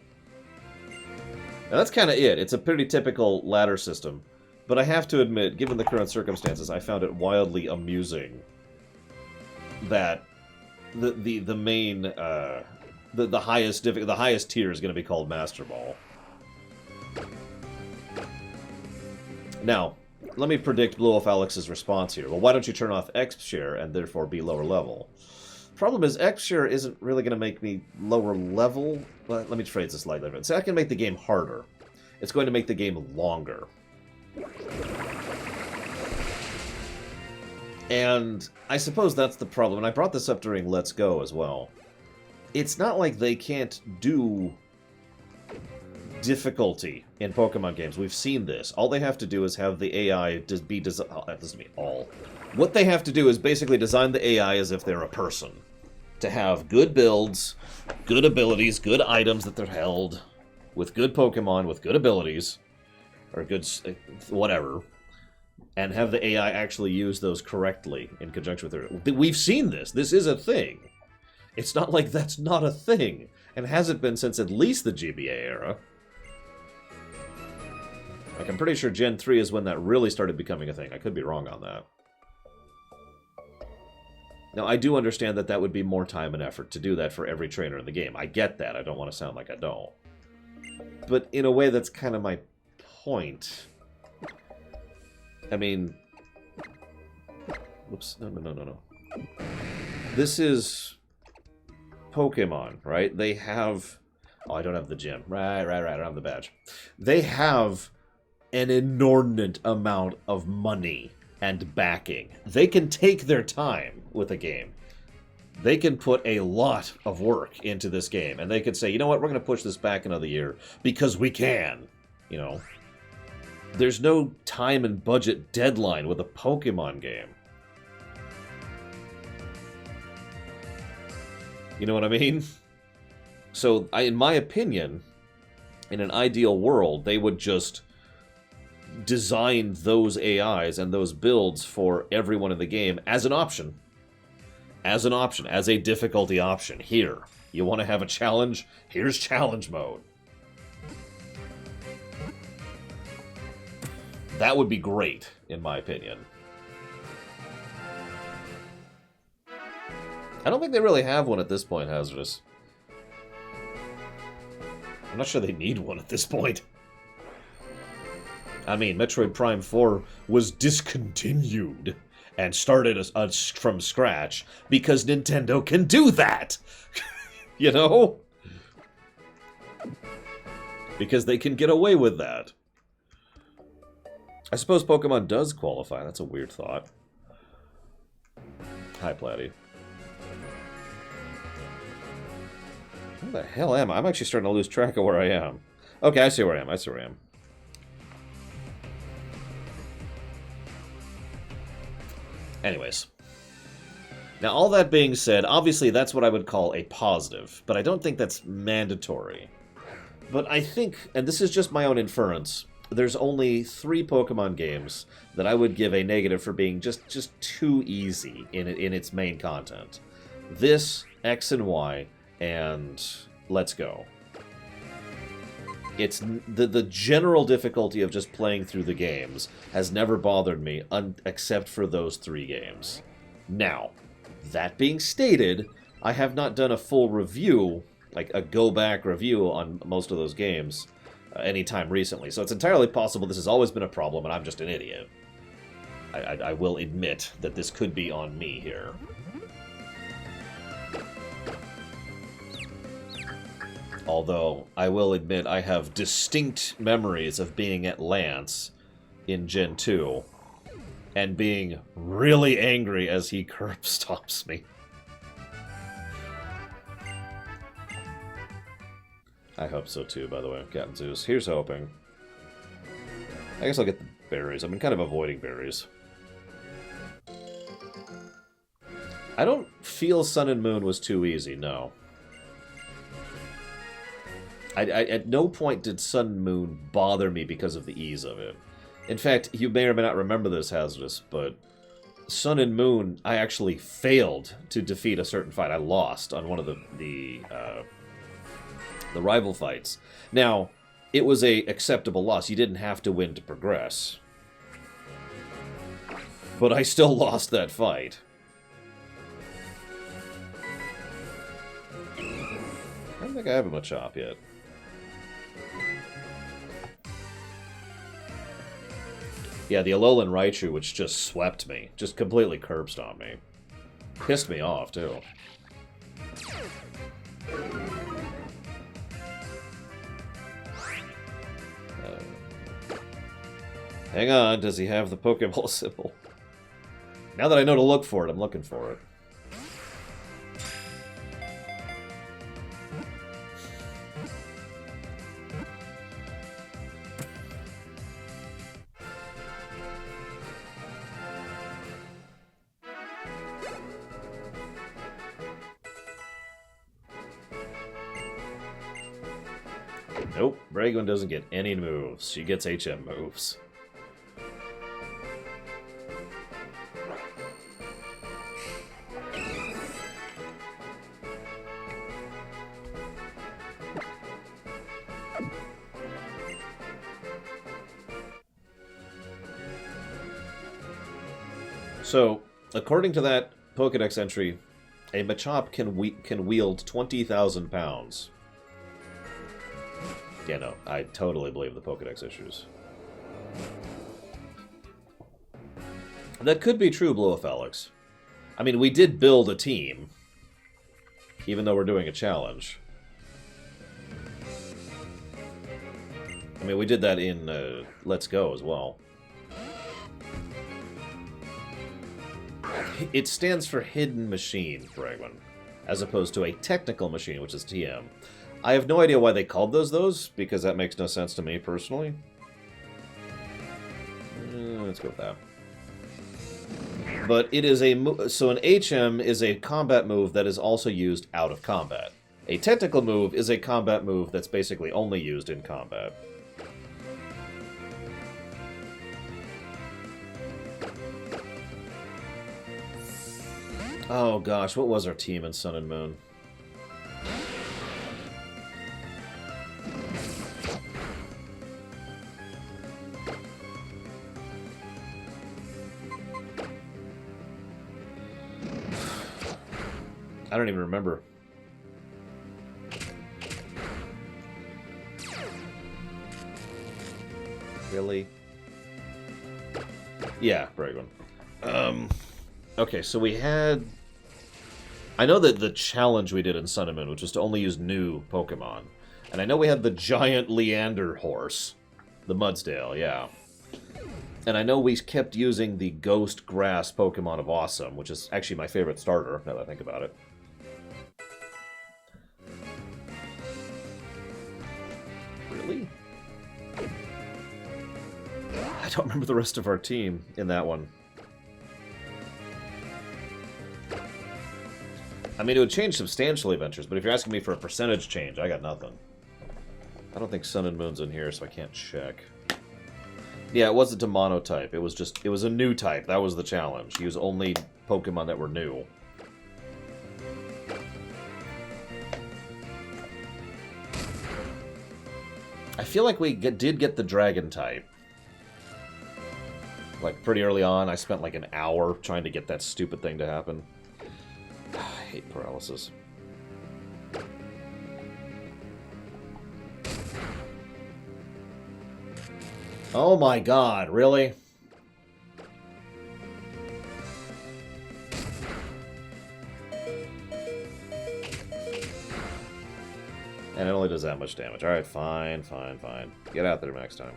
Now that's kind of it. It's a pretty typical ladder system. But I have to admit, given the current circumstances, I found it wildly amusing that the main... The highest tier is going to be called Master Ball. Now, let me predict Blue Wolf Alex's response here. Well, why don't you turn off X-Share and therefore be lower level? Problem is, X-Share isn't really going to make me lower level. Well, let me phrase this slightly different. So I can make the game harder. It's going to make the game longer. And I suppose that's the problem. And I brought this up during Let's Go as well. It's not like they can't do difficulty in Pokemon games. We've seen this. All they have to do is have the AI be designed... Listen to me, all. What they have to do is basically design the AI as if they're a person. To have good builds, good abilities, good items that they're held, with good Pokemon, with good abilities, or good... whatever. And have the AI actually use those correctly in conjunction with their... We've seen this. This is a thing. It's not like that's not a thing, and hasn't been since at least the GBA era. Like, I'm pretty sure Gen 3 is when that really started becoming a thing. I could be wrong on that. Now, I do understand that that would be more time and effort to do that for every trainer in the game. I get that. I don't want to sound like I don't. But in a way, that's kind of my point. I mean... Whoops. No. This is... Pokemon, right? They have... Oh, I don't have the gym. Right. I don't have the badge. They have an inordinate amount of money and backing. They can take their time with a game. They can put a lot of work into this game. And they could say, you know what, we're going to push this back another year because we can. You know? There's no time and budget deadline with a Pokemon game. You know what I mean? So, in my opinion, in an ideal world, they would just design those AIs and those builds for everyone in the game as an option. As an option, as a difficulty option. Here, you want to have a challenge? Here's challenge mode. That would be great, in my opinion. I don't think they really have one at this point, Hazardous. I'm not sure they need one at this point. I mean, Metroid Prime 4 was discontinued and started from scratch because Nintendo can do that! You know? Because they can get away with that. I suppose Pokemon does qualify. That's a weird thought. Hi, Platy. Where the hell am I? I'm actually starting to lose track of where I am. Okay, I see where I am. Anyways. Now, all that being said, obviously that's what I would call a positive, but I don't think that's mandatory. But I think, and this is just my own inference, there's only 3 Pokemon games that I would give a negative for being just too easy in its main content. This, X and Y, and Let's Go. It's the general difficulty of just playing through the games has never bothered me, except for those 3 games. Now, that being stated, I have not done a full review, like a go-back review on most of those games anytime recently. So it's entirely possible this has always been a problem and I'm just an idiot. I will admit that this could be on me here. Although, I will admit I have distinct memories of being at Lance in Gen 2 and being really angry as he curb stomps me. I hope so too, by the way, Captain Zeus. Here's hoping. I guess I'll get the berries. I've been kind of avoiding berries. I don't feel Sun and Moon was too easy, no. At no point did Sun and Moon bother me because of the ease of it. In fact, you may or may not remember this, Hazardous, but Sun and Moon, I actually failed to defeat a certain fight. I lost on one of the rival fights. Now, it was a acceptable loss. You didn't have to win to progress. But I still lost that fight. I don't think I have a Machop yet. Yeah, the Alolan Raichu, which just swept me. Just completely curb stomped me. Pissed me off, too. Hang on, does he have the Pokeball symbol? Now that I know to look for it, I'm looking for it. Nope, Braygwin doesn't get any moves. She gets HM moves. So, according to that Pokedex entry, a Machop can wield 20,000 pounds. Yeah, no, I totally believe the Pokedex issues. That could be true, Blueophalix. I mean, we did build a team, even though we're doing a challenge. I mean, we did that in Let's Go as well. It stands for Hidden Machine, Braygwin, as opposed to a Technical Machine, which is TM. I have no idea why they called those, because that makes no sense to me, personally. Let's go with that. But it is a... So an HM is a combat move that is also used out of combat. A technical move is a combat move that's basically only used in combat. Oh gosh, what was our team in Sun and Moon? I don't even remember. Really? Yeah, Braygwin. Okay, so we had... I know that the challenge we did in Sun and Moon, which was to only use new Pokemon. And I know we had the giant Leander horse. The Mudsdale, yeah. And I know we kept using the Ghost Grass Pokemon of Awesome, which is actually my favorite starter, now that I think about it. Really? I don't remember the rest of our team in that one. I mean, it would change substantially, Ventures, but if you're asking me for a percentage change, I got nothing. I don't think Sun and Moon's in here, so I can't check. Yeah, it wasn't a monotype. It was a new type. That was the challenge. Use only Pokemon that were new. I feel like we did get the Dragon type. Like, pretty early on, I spent like an hour trying to get that stupid thing to happen. I hate paralysis. Oh my god, really? And it only does that much damage. Alright, fine, fine, fine. Get out there next time.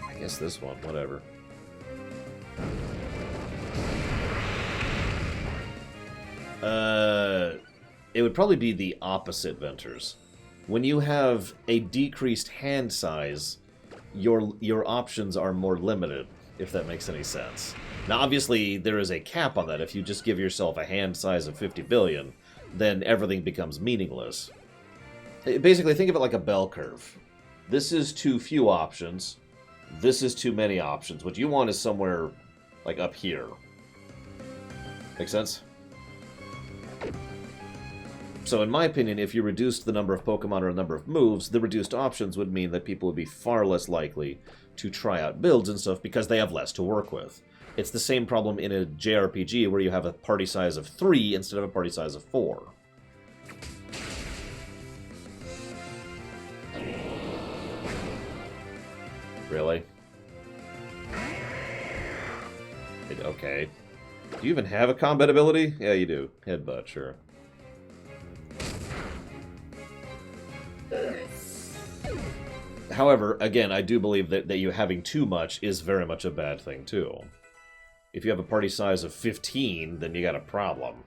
I guess this one, whatever. It would probably be the opposite, Ventures. When you have a decreased hand size, your options are more limited, if that makes any sense. Now, obviously, there is a cap on that. If you just give yourself a hand size of 50 billion, then everything becomes meaningless. Basically, think of it like a bell curve. This is too few options. This is too many options. What you want is somewhere, like, up here. Make sense? So in my opinion, if you reduced the number of Pokemon or the number of moves, the reduced options would mean that people would be far less likely to try out builds and stuff because they have less to work with. It's the same problem in a JRPG where you have a party size of 3 instead of a party size of 4. Really? Okay. Do you even have a combat ability? Yeah, you do. Headbutt, sure. However, again, I do believe that you having too much is very much a bad thing, too. If you have a party size of 15, then you got a problem.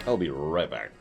I'll be right back.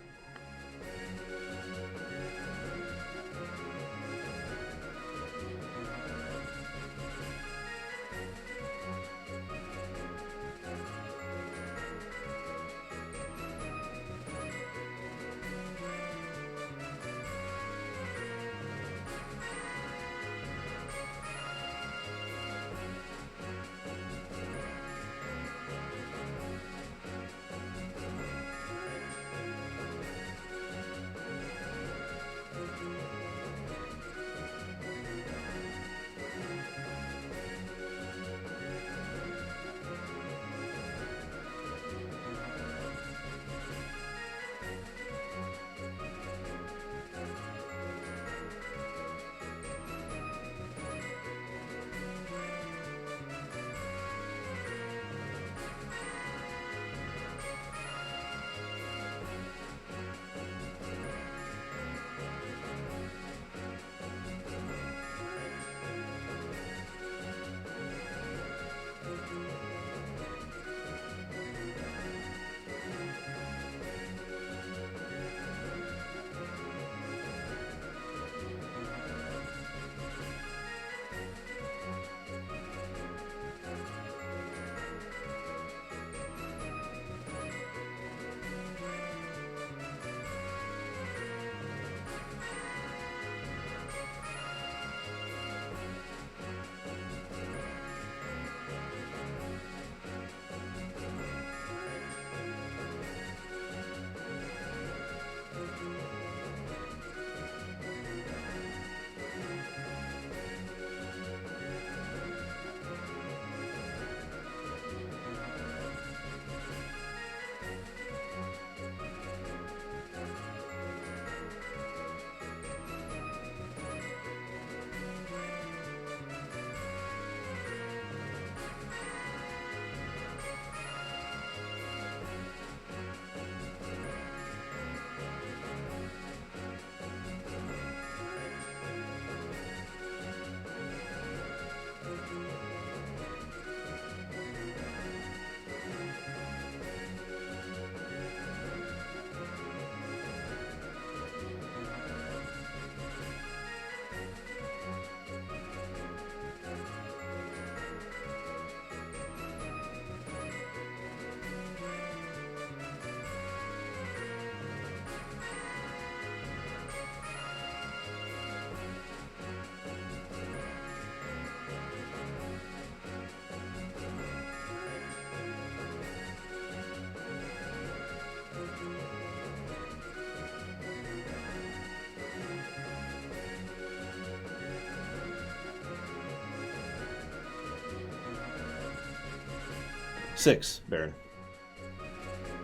6, Baron.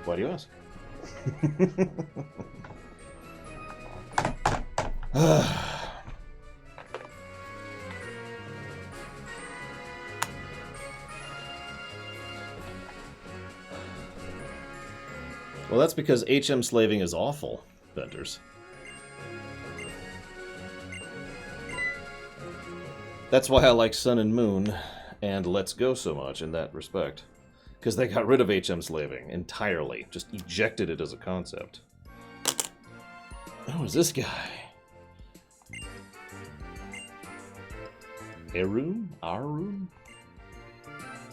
Why do you ask? Well, that's because HM slaving is awful, Vendors. That's why I like Sun and Moon and Let's Go so much in that respect. Because they got rid of HM slaving entirely. Just ejected it as a concept. Oh, is this guy? Arun? Arun?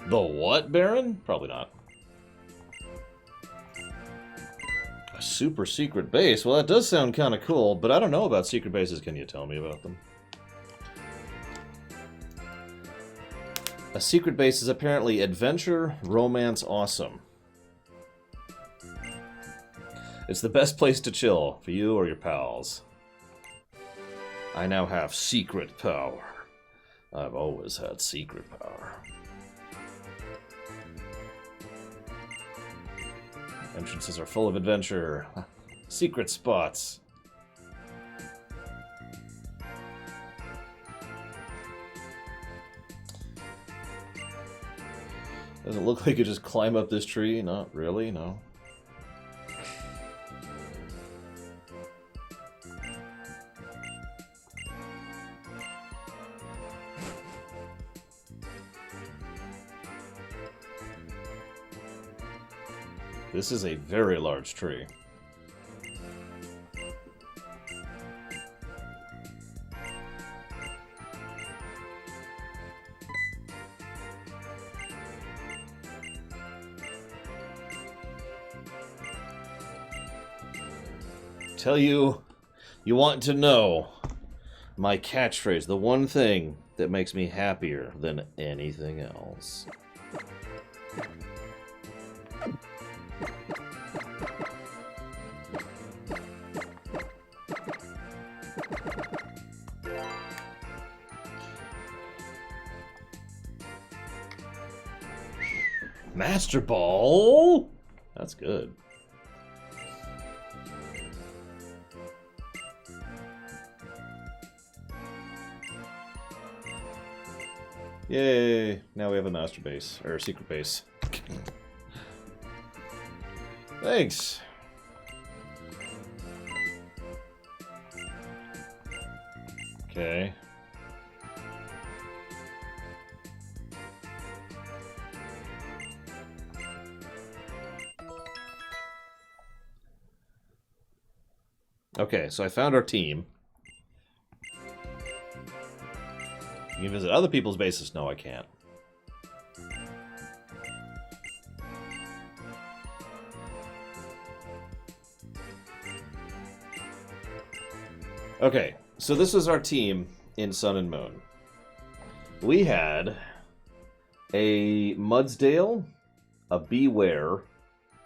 The what, Baron? Probably not. A super secret base? Well, that does sound kind of cool, but I don't know about secret bases. Can you tell me about them? A secret base is apparently adventure, romance, awesome. It's the best place to chill for you or your pals. I now have secret power. I've always had secret power. Entrances are full of adventure. Secret spots. Doesn't look like you just climb up this tree. Not really, no. This is a very large tree. Tell you want to know my catchphrase, the one thing that makes me happier than anything else. Master Ball? That's good. Yay! Now we have a master base, or a secret base. Thanks! Okay. Okay, so I found our team. Can you visit other people's bases? No, I can't. Okay, so this is our team in Sun and Moon. We had a Mudsdale, a Beware,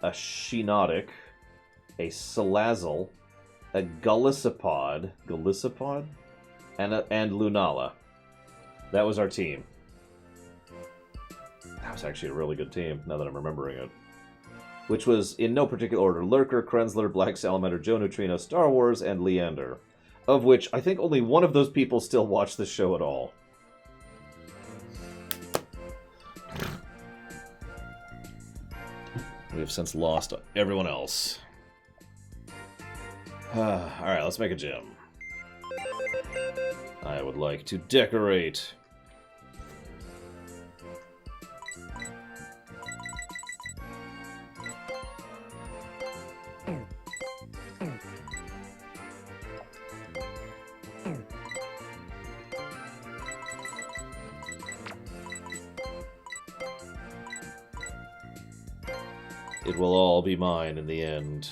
a Shinotic, a Salazzle, a Golisopod, and Lunala. That was our team. That was actually a really good team, now that I'm remembering it. Which was, in no particular order, Lurker, Krenzler, Black Salamander, Joe Neutrino, Star Wars, and Leander. Of which, I think only one of those people still watch the show at all. We have since lost everyone else. Alright, let's make a gym. I would like to decorate. It will all be mine in the end.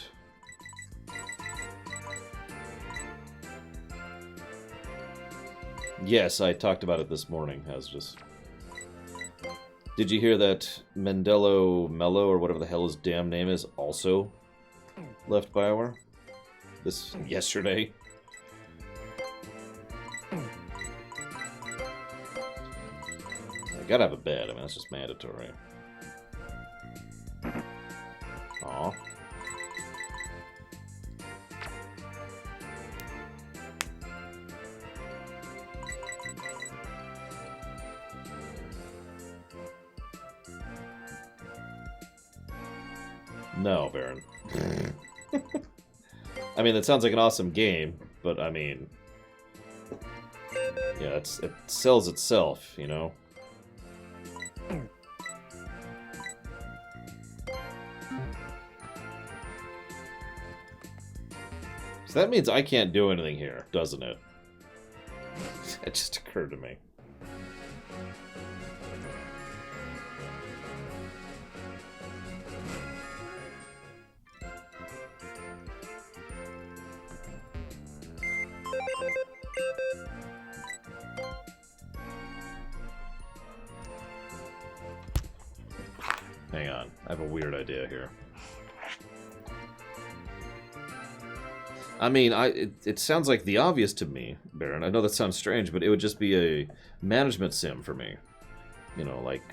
Yes, I talked about it this morning. Did you hear that Mendello Mello, or whatever the hell his damn name is, also left BioWare? Yesterday? I gotta have a bed. I mean, that's just mandatory. No, Baron. I mean, that sounds like an awesome game, but I mean... Yeah, it sells itself, you know? So that means I can't do anything here, doesn't it? It just occurred to me. Hang on, I have a weird idea here. I mean, it sounds like the obvious to me, Baron. I know that sounds strange, but it would just be a management sim for me. You know, like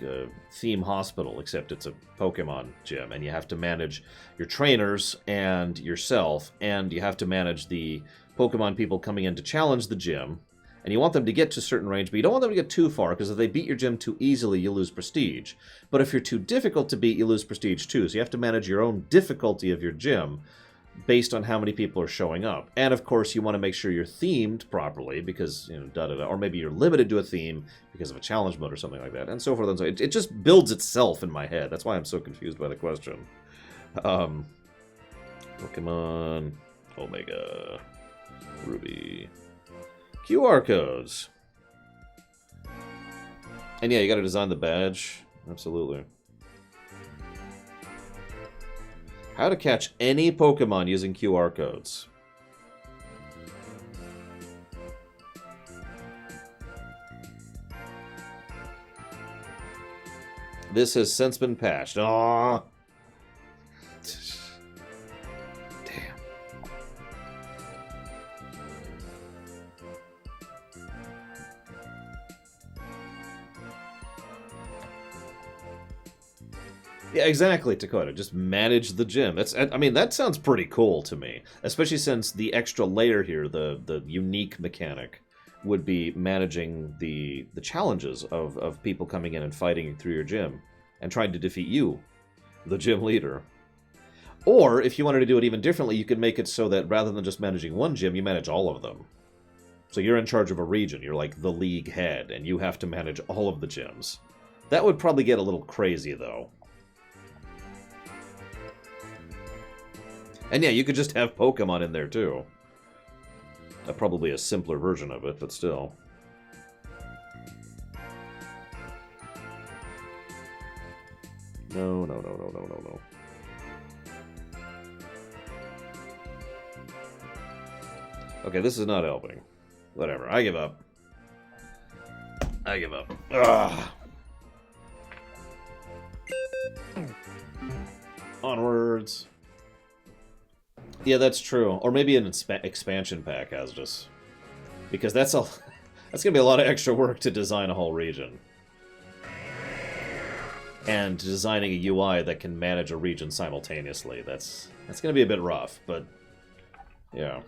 Theme Hospital, except it's a Pokemon gym, and you have to manage your trainers and yourself, and you have to manage the Pokemon people coming in to challenge the gym, and you want them to get to a certain range, but you don't want them to get too far, because if they beat your gym too easily, you lose prestige. But if you're too difficult to beat, you lose prestige too, so you have to manage your own difficulty of your gym based on how many people are showing up. And of course, you want to make sure you're themed properly, because, you know, da-da-da, or maybe you're limited to a theme because of a challenge mode or something like that, and so forth and so on. It just builds itself in my head. That's why I'm so confused by the question. Pokemon Omega Ruby QR codes. And yeah, you gotta design the badge. Absolutely. How to catch any Pokemon using QR codes. This has since been patched. Aww. Damn. Yeah, exactly, Dakota. Just manage the gym. I mean, that sounds pretty cool to me. Especially since the extra layer here, the unique mechanic, would be managing the challenges of people coming in and fighting through your gym and trying to defeat you, the gym leader. Or, if you wanted to do it even differently, you could make it so that rather than just managing one gym, you manage all of them. So you're in charge of a region. You're like the league head, and you have to manage all of the gyms. That would probably get a little crazy, though. And yeah, you could just have Pokemon in there, too. Probably a simpler version of it, but still. No, no, no, no, no, no, no. Okay, this is not helping. Whatever, I give up. I give up. Ugh. Onwards. Yeah, that's true. Or maybe an expansion pack has just... Because that's going to be a lot of extra work to design a whole region. And designing a UI that can manage a region simultaneously. That's going to be a bit rough, but... Yeah.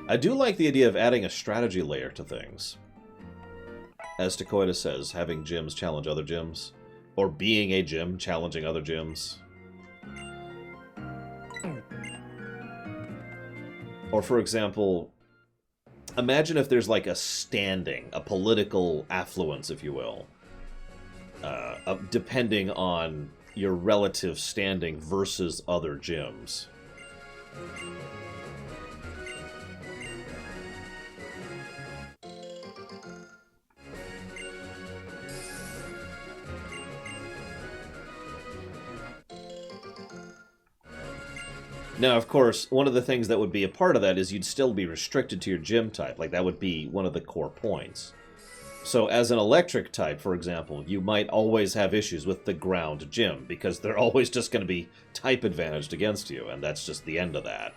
I do like the idea of adding a strategy layer to things. As Takoida says, having gyms challenge other gyms. Or being a gym, challenging other gyms. Or, for example, imagine if there's like a standing, a political affluence, if you will. Depending on your relative standing versus other gyms. Now, of course, one of the things that would be a part of that is you'd still be restricted to your gym type. Like, that would be one of the core points. So, as an electric type, for example, you might always have issues with the ground gym, because they're always just going to be type advantaged against you, and that's just the end of that.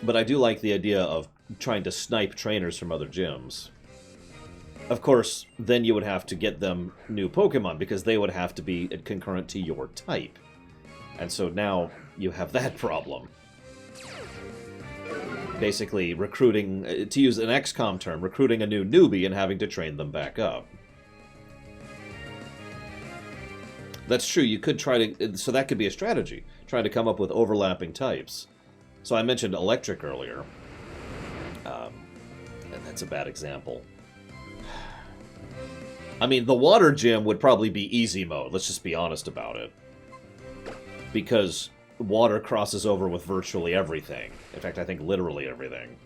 But I do like the idea of trying to snipe trainers from other gyms. Of course, then you would have to get them new Pokemon, because they would have to be concurrent to your type. And so now you have that problem. Basically recruiting, to use an XCOM term, recruiting a new newbie and having to train them back up. That's true, you could try to... So that could be a strategy, trying to come up with overlapping types. So I mentioned electric earlier. And that's a bad example. I mean, the water gym would probably be easy mode, let's just be honest about it. Because water crosses over with virtually everything. In fact, I think literally everything.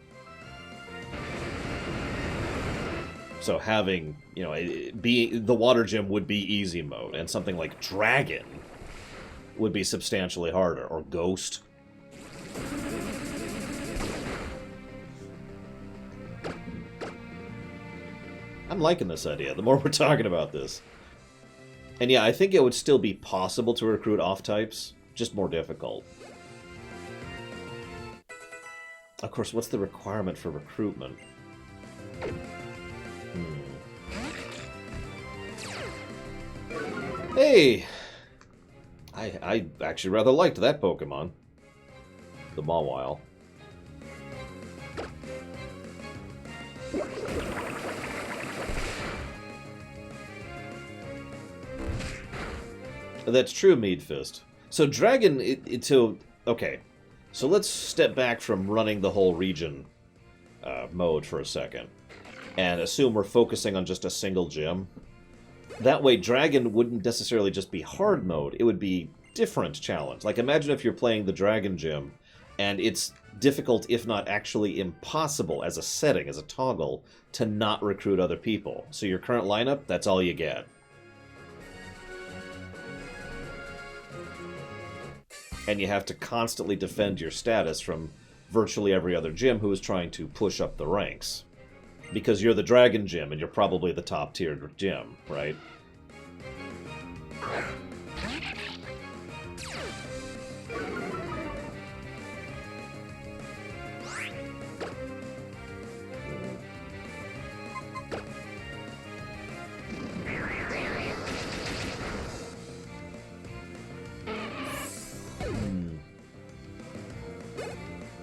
So having, you know, the water gym would be easy mode, and something like Dragon would be substantially harder, or Ghost. I'm liking this idea, the more we're talking about this. And yeah, I think it would still be possible to recruit off-types, just more difficult. Of course, what's the requirement for recruitment? Hey! I actually rather liked that Pokemon. The Mawile. That's true, Meadfist. So Dragon, okay. So let's step back from running the whole region mode for a second. And assume we're focusing on just a single gym. That way, Dragon wouldn't necessarily just be hard mode. It would be different challenge. Like, imagine if you're playing the Dragon Gym, and it's difficult, if not actually impossible, as a setting, as a toggle, to not recruit other people. So your current lineup, that's all you get. And you have to constantly defend your status from virtually every other gym who is trying to push up the ranks. Because you're the Dragon Gym, and you're probably the top-tiered gym, right?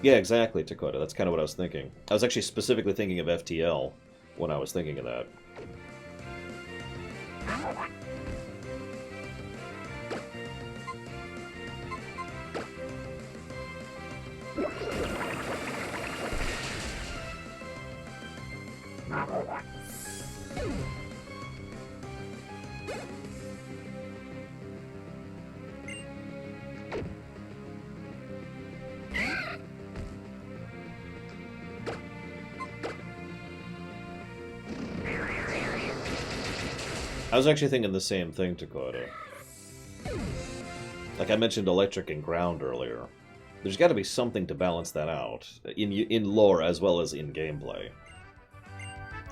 Yeah, exactly, Dakota. That's kind of what I was thinking. I was actually specifically thinking of FTL when I was thinking of that. I was actually thinking the same thing, Dakota. Like I mentioned electric and ground earlier. There's got to be something to balance that out, in lore as well as in gameplay.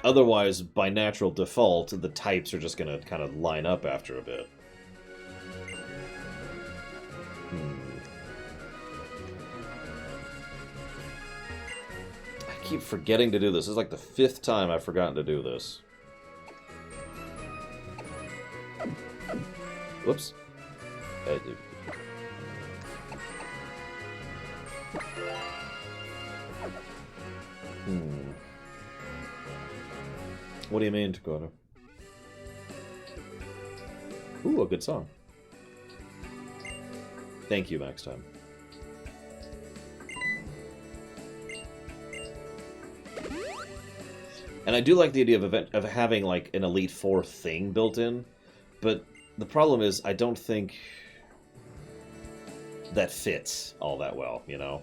Otherwise, by natural default, the types are just going to kind of line up after a bit. I keep forgetting to do this. This is like the 5th time I've forgotten to do this. Whoops. What do you mean, Dakota? Ooh, a good song. Thank you, Max Time. And I do like the idea of having like an Elite Four thing built in, but the problem is I don't think that fits all that well, you know?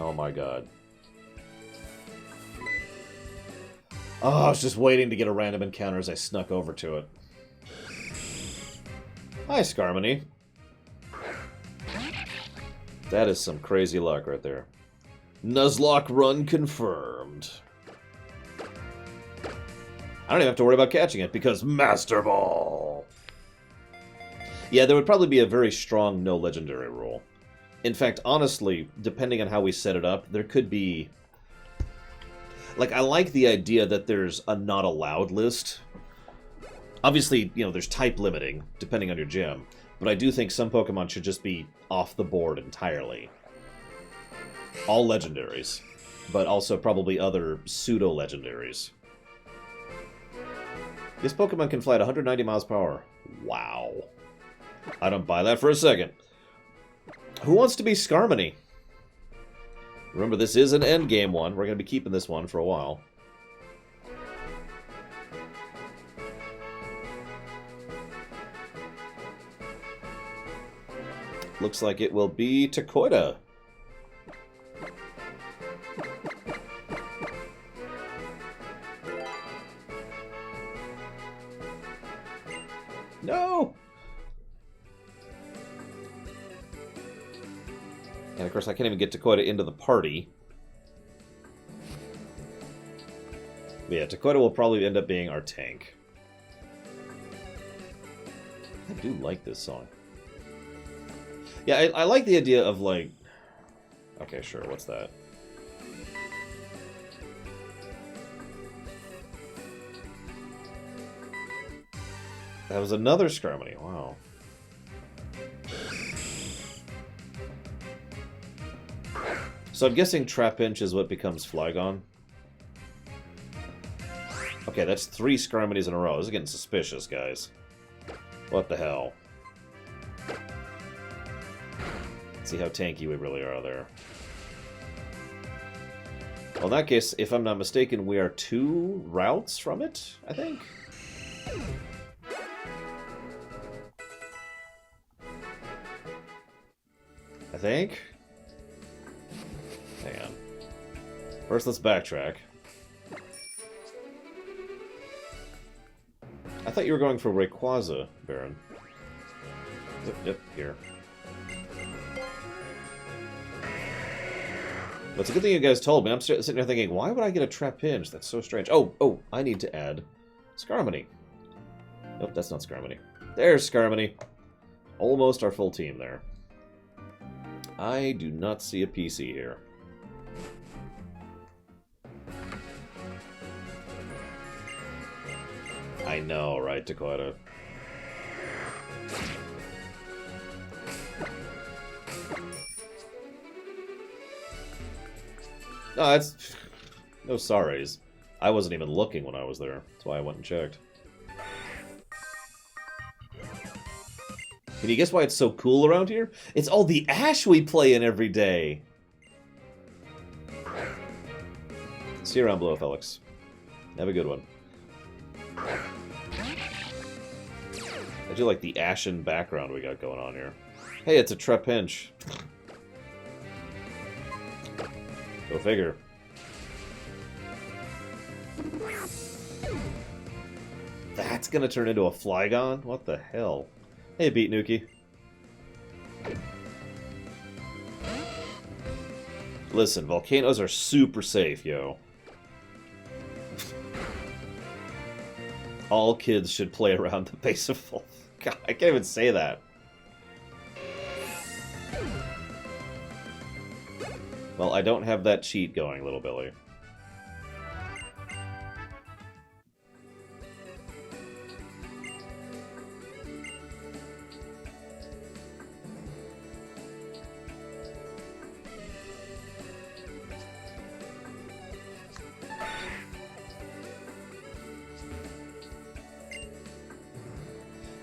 Oh my god. Oh, I was just waiting to get a random encounter as I snuck over to it. Hi, Skarmory. That is some crazy luck right there. Nuzlocke run confirmed. I don't even have to worry about catching it, because Master Ball! Yeah, there would probably be a very strong no legendary rule. In fact, honestly, depending on how we set it up, there could be... Like, I like the idea that there's a not allowed list. Obviously, you know, there's type limiting, depending on your gym. But I do think some Pokemon should just be off the board entirely. All legendaries. But also probably other pseudo-legendaries. This Pokemon can fly at 190 miles per hour. Wow. I don't buy that for a second. Who wants to be Skarmory? Remember, this is an endgame one. We're going to be keeping this one for a while. Looks like it will be Takoida. No! And of course, I can't even get Takoida into the party. But yeah, Takoida will probably end up being our tank. I do like this song. Yeah, I like the idea of, like... Okay, sure, what's that? That was another Skarmory, wow. So I'm guessing Trapinch is what becomes Flygon. Okay, that's 3 Skarmonys in a row. This is getting suspicious, guys. What the hell? Let's see how tanky we really are there. Well, in that case, if I'm not mistaken, we are 2 routes from it, I think? I think? Hang on. First, let's backtrack. I thought you were going for Rayquaza, Baron. Yep, here. But it's a good thing you guys told me. I'm sitting there thinking, why would I get a Trapinch? That's so strange. Oh, I need to add Skarmory. Nope, that's not Skarmory. There's Skarmory. Almost our full team there. I do not see a PC here. I know, right, Takoida? No, that's... No sorries. I wasn't even looking when I was there. That's why I went and checked. Can you guess why it's so cool around here? It's all the Ash we play in every day! See you around, Blowfelix. Have a good one. I do like the ashen background we got going on here. Hey, it's a Trapinch. Go figure. That's gonna turn into a Flygon? What the hell? Hey, Beat Nuki. Listen, volcanoes are super safe, yo. All kids should play around the base of... God, I can't even say that. Well, I don't have that cheat going, little Billy.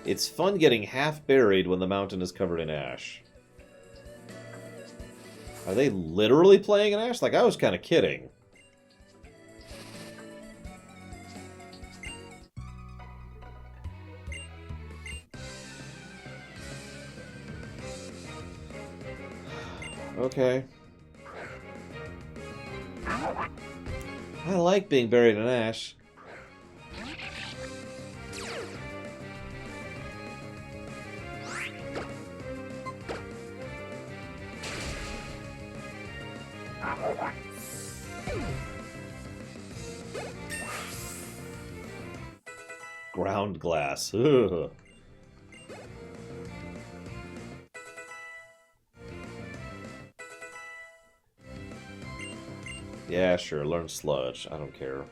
It's fun getting half buried when the mountain is covered in ash. Are they literally playing in ash? Like, I was kind of kidding. Okay. I like being buried in ash. Ground glass. Ugh. Yeah, sure. Learn Sludge. I don't care.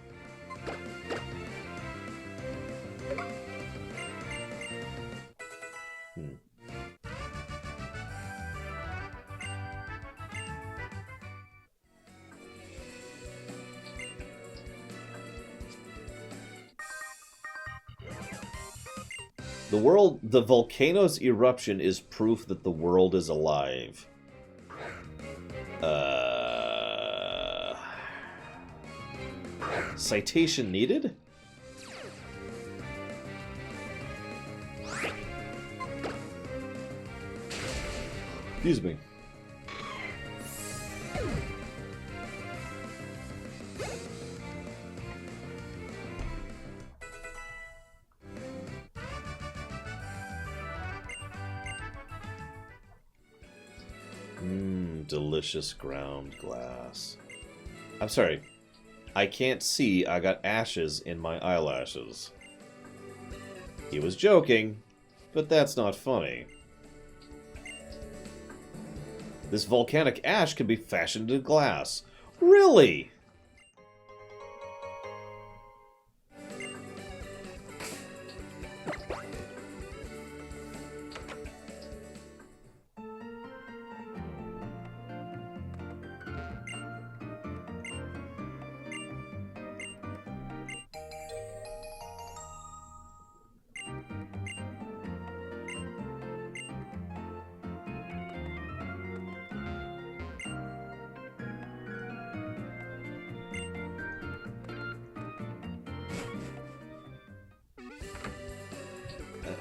The volcano's eruption is proof that the world is alive. Citation needed? Excuse me. Delicious ground glass. I'm sorry. I can't see. I got ashes in my eyelashes. He was joking, but that's not funny. This volcanic ash can be fashioned into glass. Really?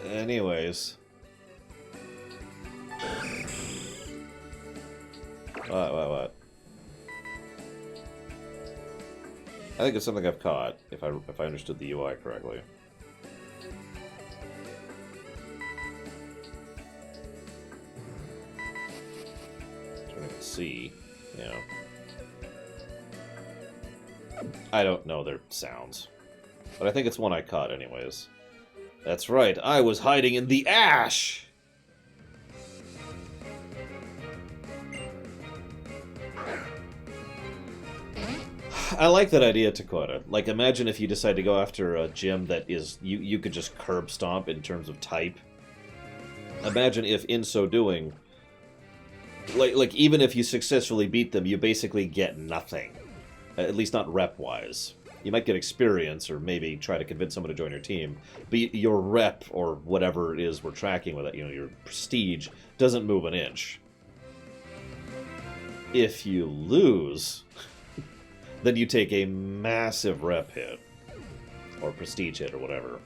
Anyways. What? I think it's something I've caught, if I understood the UI correctly. Trying to see, yeah. I don't know their sounds. But I think it's one I caught anyways. That's right, I was hiding in the ash! I like that idea, Takota. Like, imagine if you decide to go after a gym that is... You could just curb stomp in terms of type. Imagine if, in so doing... Like even if you successfully beat them, you basically get nothing. At least not rep-wise. You might get experience, or maybe try to convince someone to join your team, but your rep, or whatever it is we're tracking with it, you know, your prestige, doesn't move an inch. If you lose, then you take a massive rep hit, or prestige hit, or whatever.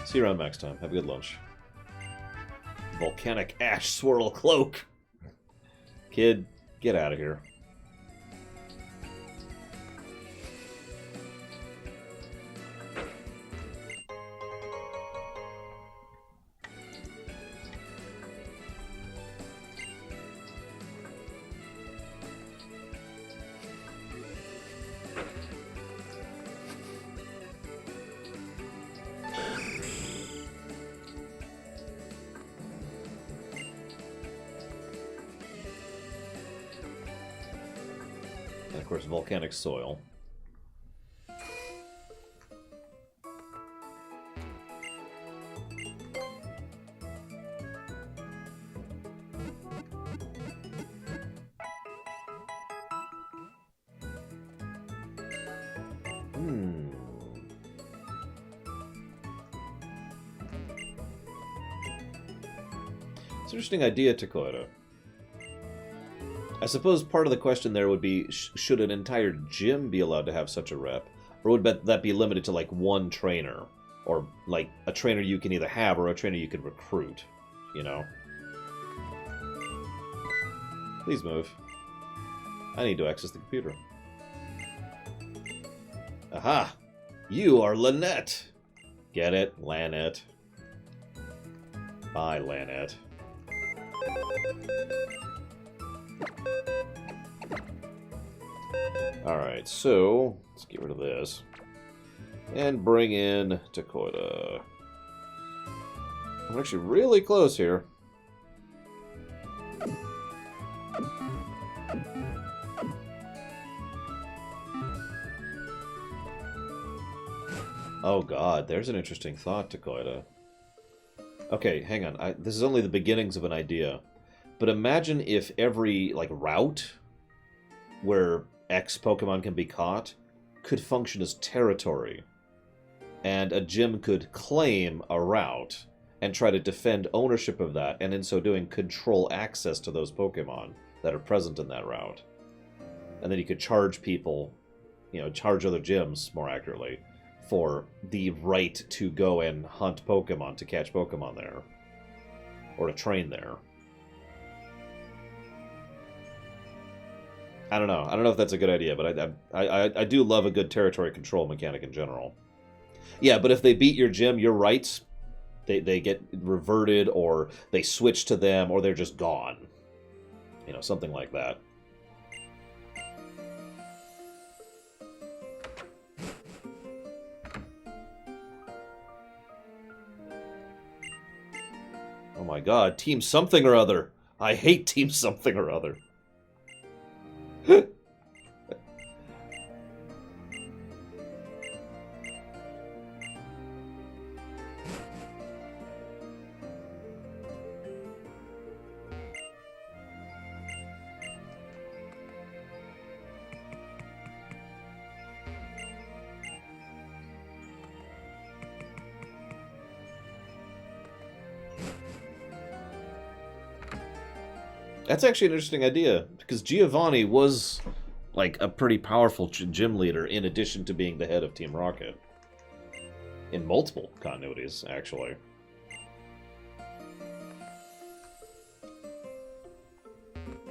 See you around next time. Have a good lunch. Volcanic ash swirl cloak! Kid, get out of here. And of course, volcanic soil. It's an interesting idea, Takota. I suppose part of the question there would be, should an entire gym be allowed to have such a rep? Or would that be limited to, like, one trainer? Or, like, a trainer you can either have or a trainer you can recruit, you know? Please move. I need to access the computer. Aha! You are Lynette! Get it? Lynette. Bye, Lynette. Alright, so let's get rid of this. And bring in Takota. I'm actually really close here. Oh god, there's an interesting thought, Takoida. Okay, hang on. This is only the beginnings of an idea. But imagine if every, like, route where X Pokemon can be caught could function as territory. And a gym could claim a route and try to defend ownership of that, and in so doing control access to those Pokemon that are present in that route. And then you could charge people, charge other gyms, more accurately, for the right to go and hunt Pokemon, to catch Pokemon there. Or to train there. I don't know. I don't know if that's a good idea, but I do love a good territory control mechanic in general. Yeah, but if they beat your gym, you're right. They get reverted, or they switch to them, or they're just gone. Something like that. Oh my god, Team Something or Other. I hate Team Something or Other. That's actually an interesting idea, because Giovanni was, like, a pretty powerful gym leader in addition to being the head of Team Rocket. In multiple continuities, actually.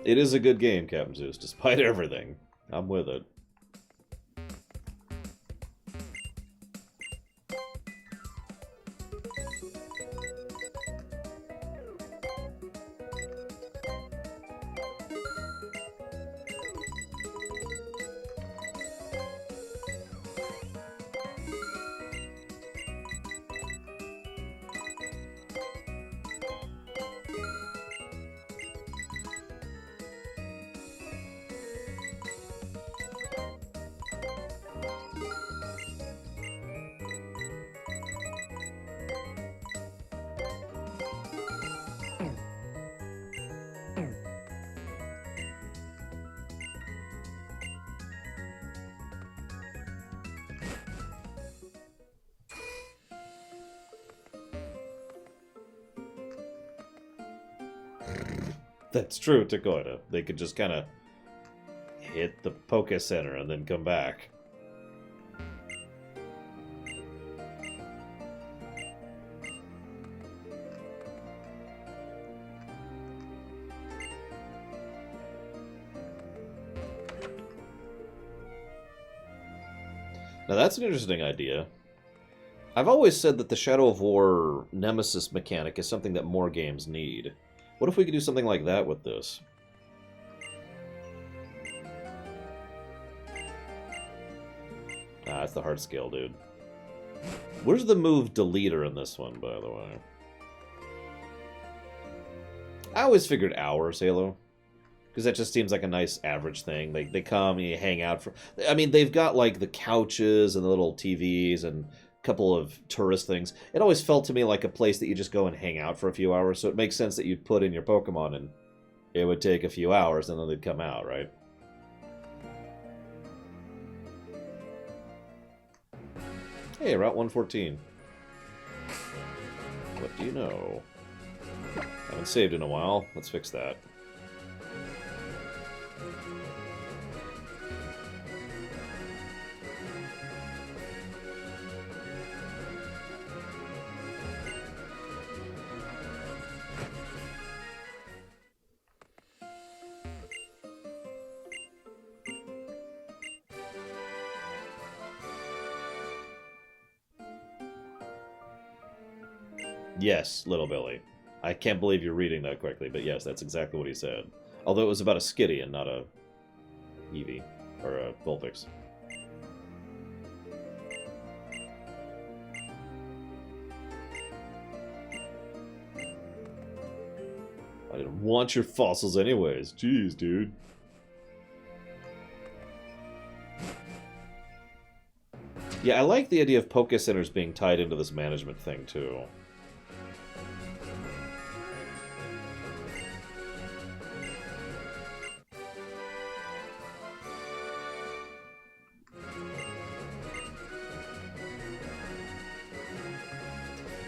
It is a good game, Captain Zeus, despite everything. I'm with it. That's true, Takoida. They could just kind of hit the Poke Center and then come back. Now that's an interesting idea. I've always said that the Shadow of War Nemesis mechanic is something that more games need. What if we could do something like that with this? Ah, it's the hard scale, dude. Where's the move Deleter in this one, by the way? I always figured hours, Halo. Because that just seems like a nice average thing. They come and you hang out for... I mean, they've got, like, the couches and the little TVs and couple of tourist things. It always felt to me like a place that you just go and hang out for a few hours, so it makes sense that you'd put in your Pokemon and it would take a few hours and then they'd come out, right? Hey, Route 114. What do you know? Haven't saved in a while. Let's fix that. Yes, Little Billy. I can't believe you're reading that quickly, but yes, that's exactly what he said. Although it was about a Skitty and not a Eevee, or a Vulpix. I didn't want your fossils anyways. Jeez, dude. Yeah, I like the idea of Poké Centers being tied into this management thing, too.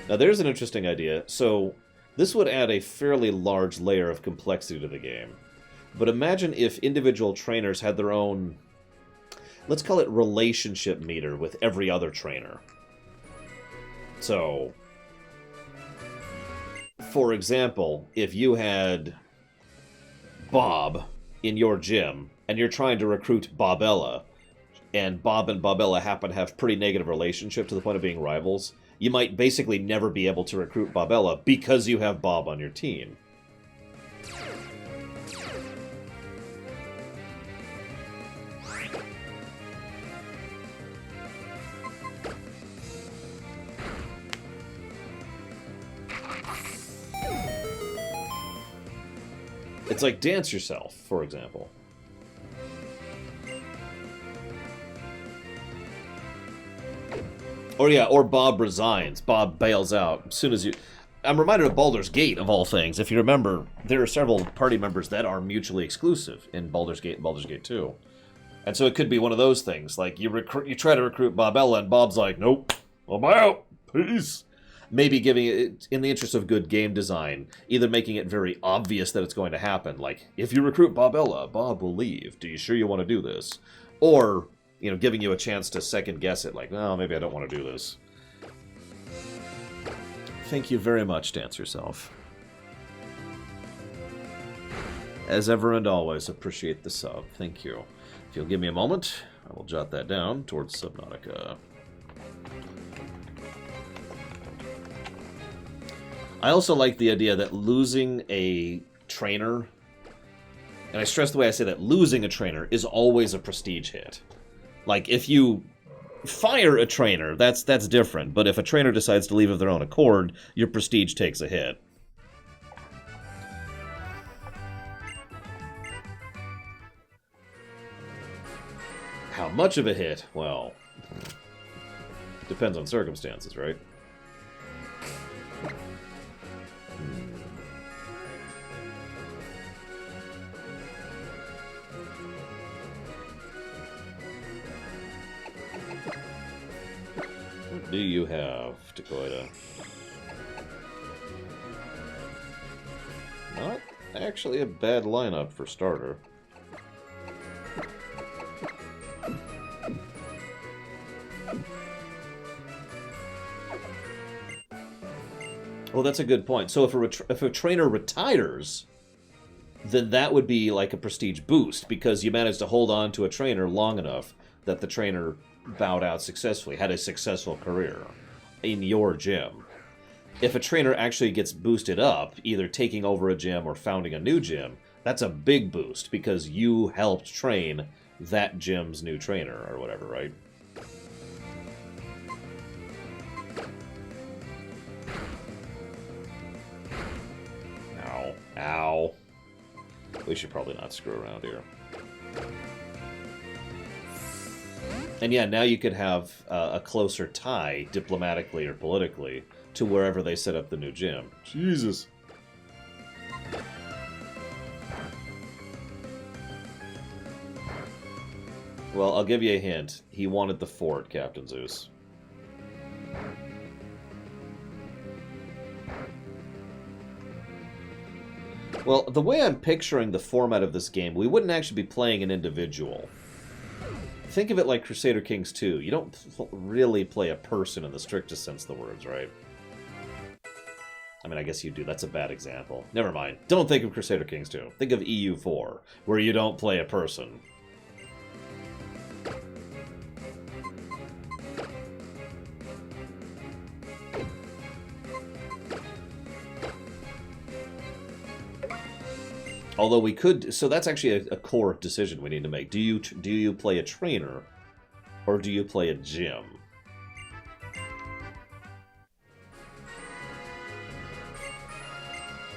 Now, there's an interesting idea. So, this would add a fairly large layer of complexity to the game. But imagine if individual trainers had their own, let's call it relationship meter with every other trainer. So, for example, if you had Bob in your gym, and you're trying to recruit Bobella, and Bob and Bobella happen to have pretty negative relationship to the point of being rivals, you might basically never be able to recruit Bobella because you have Bob on your team. It's like Dance Yourself, for example. Or yeah, or Bob resigns. Bob bails out as soon as you... I'm reminded of Baldur's Gate, of all things. If you remember, there are several party members that are mutually exclusive in Baldur's Gate and Baldur's Gate 2. And so it could be one of those things. Like, you try to recruit Bobella, and Bob's like, nope, I'm out. Peace. Maybe giving it, in the interest of good game design, either making it very obvious that it's going to happen. Like, if you recruit Bobella, Bob will leave. Do you sure you want to do this? Or, you know, giving you a chance to second guess it. Like, oh, maybe I don't want to do this. Thank you very much, Dance Yourself. As ever and always, appreciate the sub. Thank you. If you'll give me a moment, I will jot that down towards Subnautica. I also like the idea that losing a trainer, and I stress the way I say that, losing a trainer is always a prestige hit. Like, if you fire a trainer, that's different, but if a trainer decides to leave of their own accord, your prestige takes a hit. How much of a hit? Well, depends on circumstances, right? What do you have, Dakoita? Not actually a bad lineup for starter. Well, that's a good point. So if a trainer retires, then that would be like a prestige boost, because you managed to hold on to a trainer long enough that the trainer bowed out successfully, had a successful career in your gym. If a trainer actually gets boosted up, either taking over a gym or founding a new gym, that's a big boost, because you helped train that gym's new trainer, or whatever, right? Ow. Ow. We should probably not screw around here. And yeah, now you could have a closer tie, diplomatically or politically, to wherever they set up the new gym. Jesus. Well, I'll give you a hint. He wanted the fort, Captain Zeus. Well, the way I'm picturing the format of this game, we wouldn't actually be playing an individual. Think of it like Crusader Kings 2. You don't really play a person in the strictest sense of the words, right? I mean, I guess you do. That's a bad example. Never mind. Don't think of Crusader Kings 2. Think of EU4, where you don't play a person. Although we could, so that's actually a core decision we need to make. Do you play a trainer, or do you play a gym?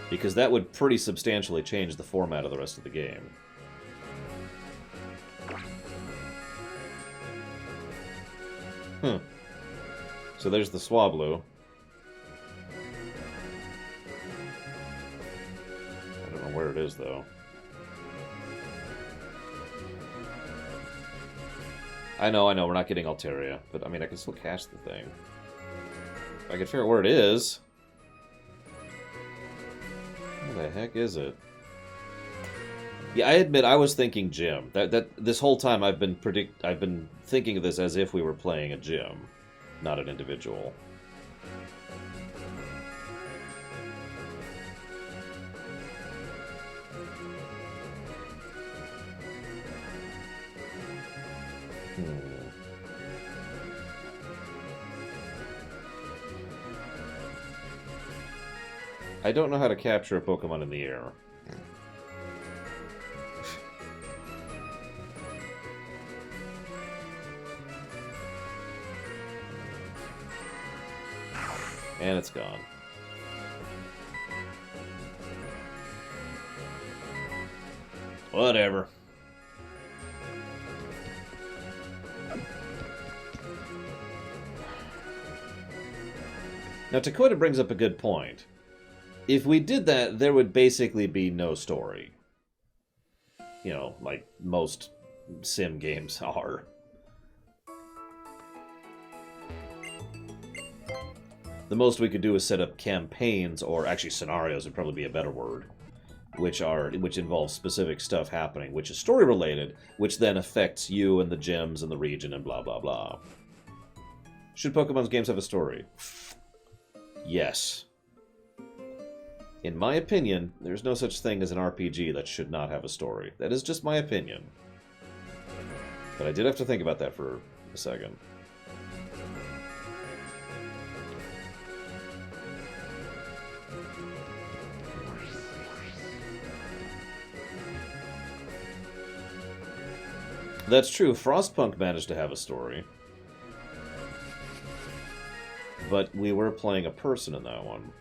Because that would pretty substantially change the format of the rest of the game. Hmm. So there's the Swablu. I don't know where it is, though. I know, we're not getting Altaria, but I mean, I can still catch the thing. I can figure out where it is. Where the heck is it? Yeah, I admit I was thinking gym. This whole time I've been thinking of this as if we were playing a gym, not an individual. I don't know how to capture a Pokemon in the air. And it's gone. Whatever. Now, Takoida brings up a good point. If we did that, there would basically be no story. You know, like most sim games are. The most we could do is set up campaigns, or actually scenarios would probably be a better word, which involve specific stuff happening, which is story related, which then affects you and the gyms and the region and blah blah blah. Should Pokemon's games have a story? Yes. In my opinion, there's no such thing as an RPG that should not have a story. That is just my opinion. But I did have to think about that for a second. That's true, Frostpunk managed to have a story. But we were playing a person in that one.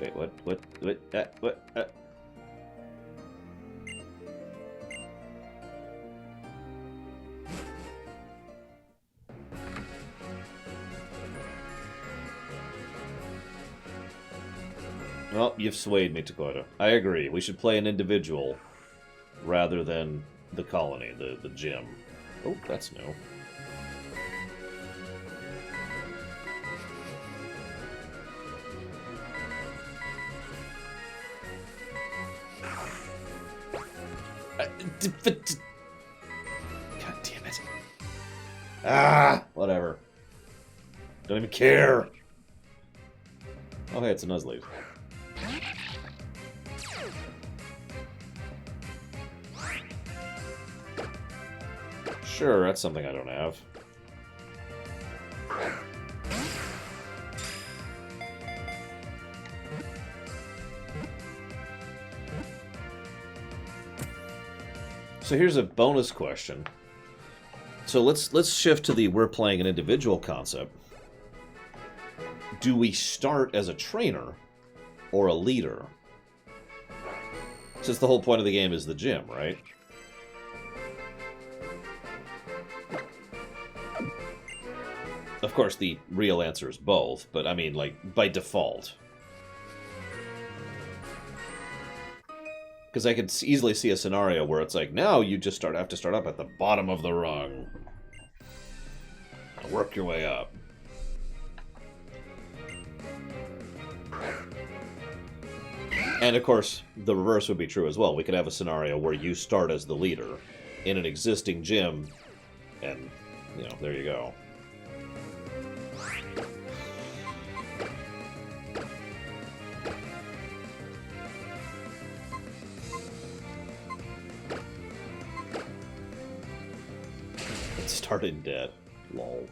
Wait, what? Well, you've swayed me, Takoida. I agree. We should play an individual rather than the colony, the gym. Oh, that's new. God damn it. Ah! Whatever. Don't even care. Oh, hey, it's a Nuzleaf. Sure, that's something I don't have. So here's a bonus question. So let's shift to the we're playing an individual concept. Do we start as a trainer or a leader? Since the whole point of the game is the gym, right? Of course, the real answer is both, but I mean, like, by default. Because I could easily see a scenario where it's like, now you just have to start up at the bottom of the rung. Work your way up. And of course, the reverse would be true as well. We could have a scenario where you start as the leader in an existing gym, and, you know, there you go. It started dead. Lol.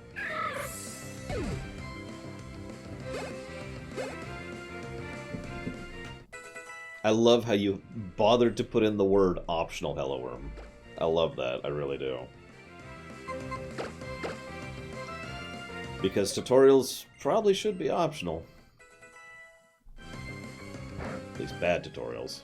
I love how you bothered to put in the word optional, Hello Worm. I love that, I really do. Because tutorials probably should be optional. At least bad tutorials.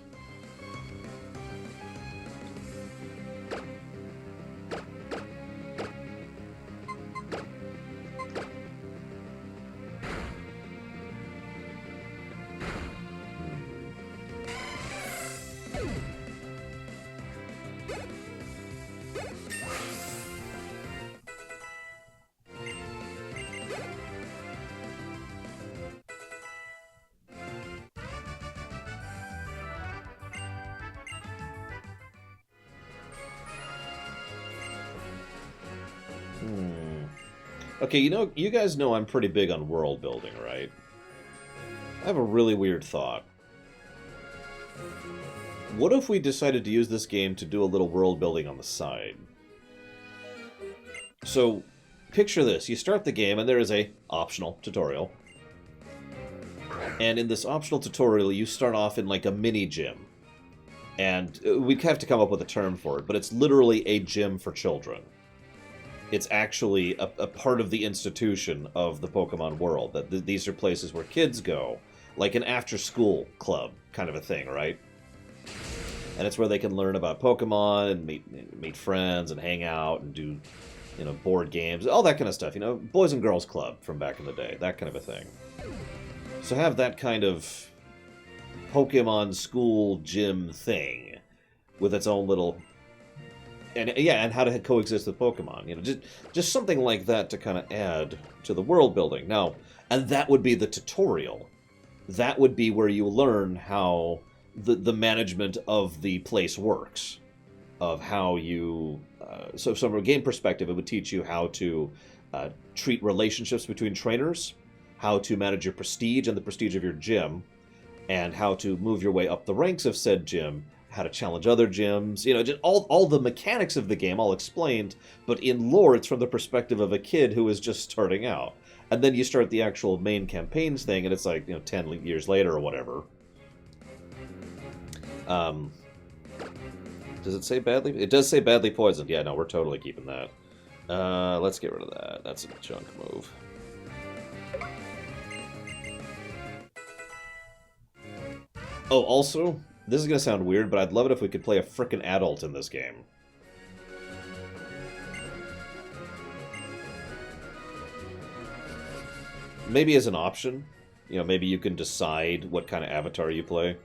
Okay, you guys know I'm pretty big on world building, right? I have a really weird thought. What if we decided to use this game to do a little world building on the side? So, picture this. You start the game and there is a optional tutorial. And in this optional tutorial, you start off in like a mini gym. And we have to come up with a term for it, but it's literally a gym for children. It's actually a part of the institution of the Pokemon world. That these are places where kids go, like an after-school club kind of a thing, right? And it's where they can learn about Pokemon and meet friends and hang out and do, board games, all that kind of stuff. Boys and Girls Club from back in the day, that kind of a thing. So have that kind of Pokemon school gym thing with its own little... And how to coexist with Pokemon. Just something like that to kind of add to the world building. Now, and that would be the tutorial. That would be where you learn how the management of the place works. Of how you... so from a game perspective, it would teach you how to treat relationships between trainers, how to manage your prestige and the prestige of your gym, and how to move your way up the ranks of said gym, how to challenge other gyms, just all the mechanics of the game all explained, but in lore it's from the perspective of a kid who is just starting out. And then you start the actual main campaigns thing, and it's like, 10 years later or whatever. Does it say badly? It does say badly poisoned. Yeah, no, we're totally keeping that. Let's get rid of that. That's a junk move. Oh, also... This is going to sound weird, but I'd love it if we could play a frickin' adult in this game. Maybe as an option. Maybe you can decide what kind of avatar you play.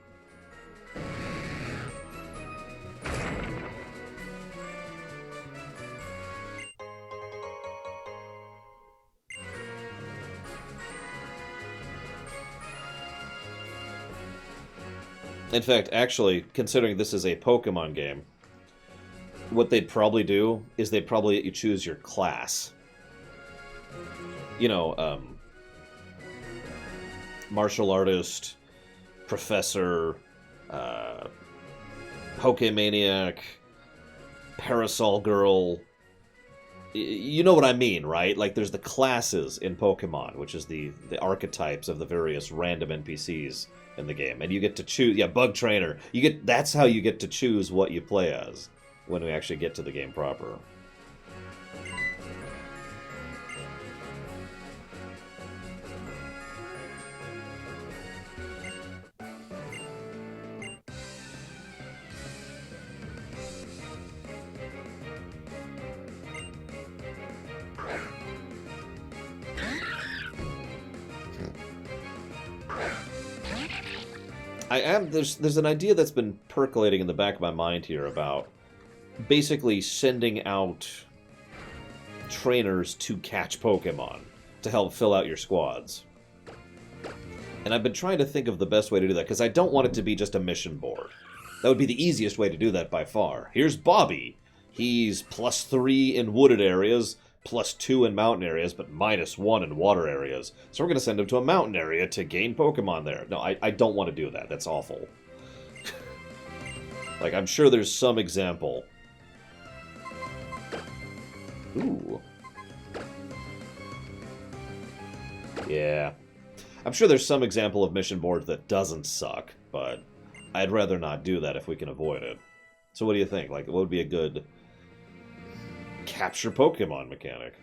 In fact, actually, considering this is a Pokemon game, what they'd probably do is they'd probably let you choose your class. Martial artist, professor, Pokemaniac, Parasol Girl. You know what I mean, right? Like, there's the classes in Pokemon, which is the archetypes of the various random NPCs in the game, and you get to choose. Yeah, Bug Trainer. That's how you get to choose what you play as when we actually get to the game proper. There's an idea that's been percolating in the back of my mind here about basically sending out trainers to catch Pokemon to help fill out your squads. And I've been trying to think of the best way to do that, because I don't want it to be just a mission board. That would be the easiest way to do that by far. Here's Bobby. He's +3 in wooded areas, +2 in mountain areas, but -1 in water areas. So we're going to send him to a mountain area to gain Pokemon there. No, I don't want to do that. That's awful. Like, I'm sure there's some example. Ooh. Yeah. I'm sure there's some example of mission board that doesn't suck, but I'd rather not do that if we can avoid it. So what do you think? Like, what would be a good capture Pokemon mechanic?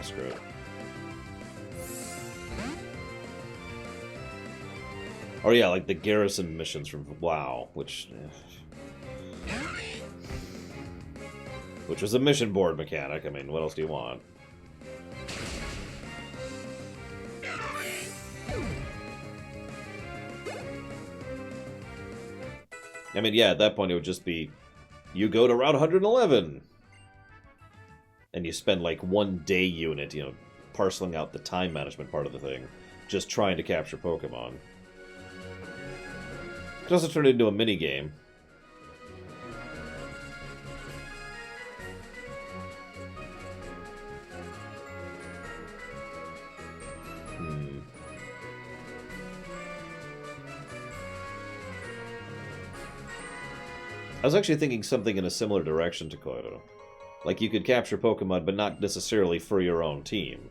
Screw it. Or yeah, like the garrison missions from WoW, which was a mission board mechanic. I mean, what else do you want? I mean, yeah, at that point it would just be, you go to Route 111. And you spend like 1 day unit, you know, parceling out the time management part of the thing, just trying to capture Pokemon. It could also turn it into a mini game. I was actually thinking something in a similar direction to Koido. Like, you could capture Pokemon, but not necessarily for your own team.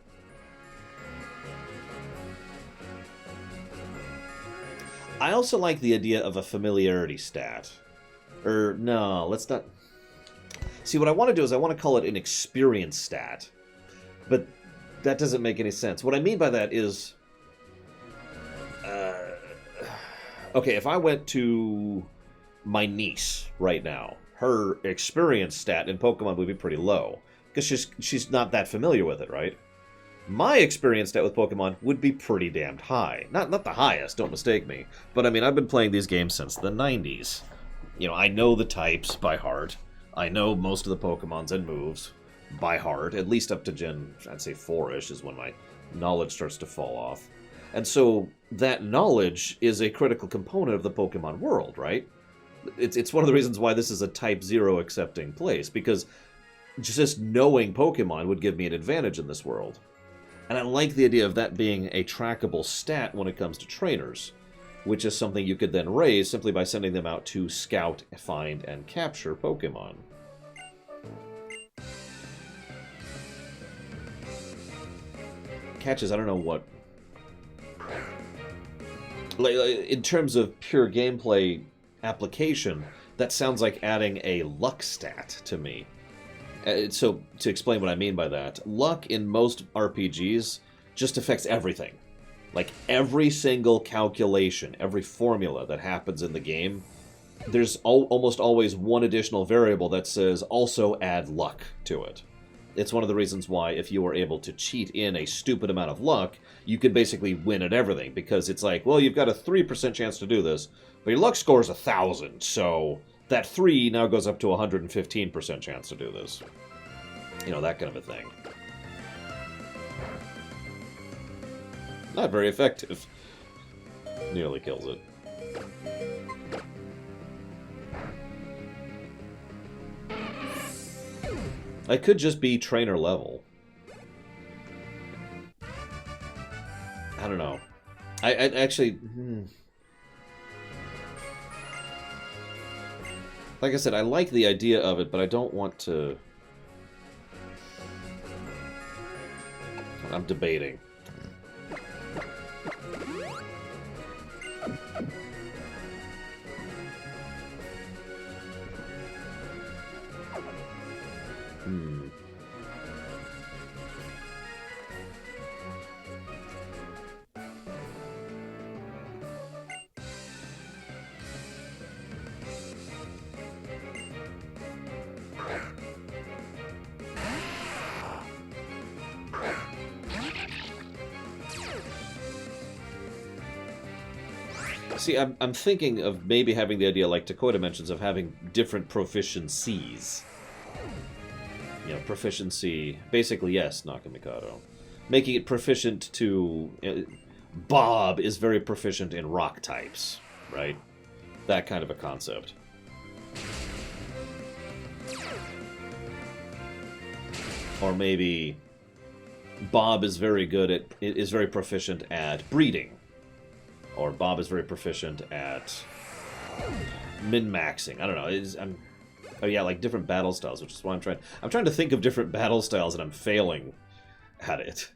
I also like the idea of a familiarity stat. No, let's not... See, what I want to do is I want to call it an experience stat. But that doesn't make any sense. What I mean by that is... okay, if I went to my niece right now, her experience stat in Pokemon would be pretty low, because she's not that familiar with it, right? My experience stat with Pokemon would be pretty damned high. Not the highest, don't mistake me, but I mean, I've been playing these games since the 90s. You know, I know the types by heart. I know most of the Pokemons and moves by heart, at least up to Gen, I'd say 4-ish is when my knowledge starts to fall off. And so that knowledge is a critical component of the Pokemon world, right? It's one of the reasons why this is a Type 0 accepting place, because just knowing Pokemon would give me an advantage in this world. And I like the idea of that being a trackable stat when it comes to trainers, which is something you could then raise simply by sending them out to scout, find, and capture Pokemon. Catches, I don't know what... Like, in terms of pure gameplay application, that sounds like adding a luck stat to me. So, to explain what I mean by that, luck in most RPGs just affects everything. Like, every single calculation, every formula that happens in the game, there's almost always one additional variable that says, also add luck to it. It's one of the reasons why, if you were able to cheat in a stupid amount of luck, you could basically win at everything, because it's like, well, you've got a 3% chance to do this, but your luck score is 1,000, so that 3 now goes up to a 115% chance to do this. You know, that kind of a thing. Not very effective. Nearly kills it. I could just be trainer level. I don't know. I actually... Like I said, I like the idea of it, but I don't want to... I'm debating. See, I'm thinking of maybe having the idea, like Takoida mentions, of having different proficiencies. You know, proficiency... Basically, yes, Nakamikado. Making it proficient to... Bob is very proficient in rock types, right? That kind of a concept. Or maybe... Bob is very good at... is very proficient at breeding. Or Bob is very proficient at min-maxing. I don't know. Oh yeah, like different battle styles, which is why I'm trying to think of different battle styles, and I'm failing at it.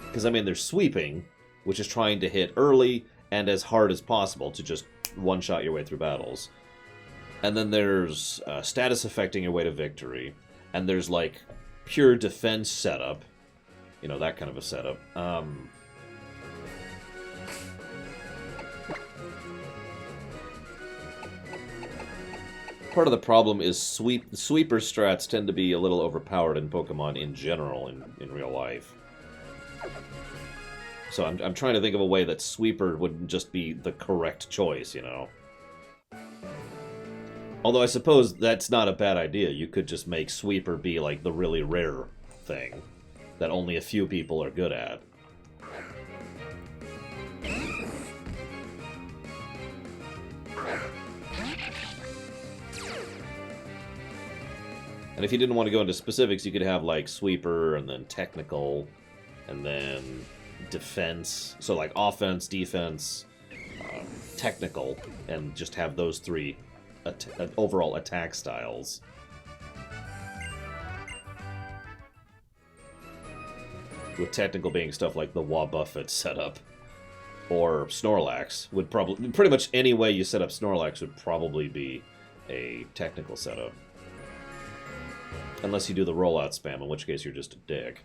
Because, I mean, there's sweeping, which is trying to hit early and as hard as possible to just one-shot your way through battles. And then there's status affecting your way to victory. And there's, like, pure defense setup. You know, that kind of a setup. Part of the problem is sweeper strats tend to be a little overpowered in Pokemon in general, in real life. So I'm trying to think of a way that sweeper wouldn't just be the correct choice, you know? Although I suppose that's not a bad idea. You could just make sweeper be like the really rare thing that only a few people are good at. And if you didn't want to go into specifics, you could have like sweeper and then technical and then defense. So like offense, defense, technical, and just have those three overall attack styles. With technical being stuff like the Wobbuffet setup. Or Snorlax would probably... Pretty much any way you set up Snorlax would probably be a technical setup. Unless you do the rollout spam, in which case you're just a dick.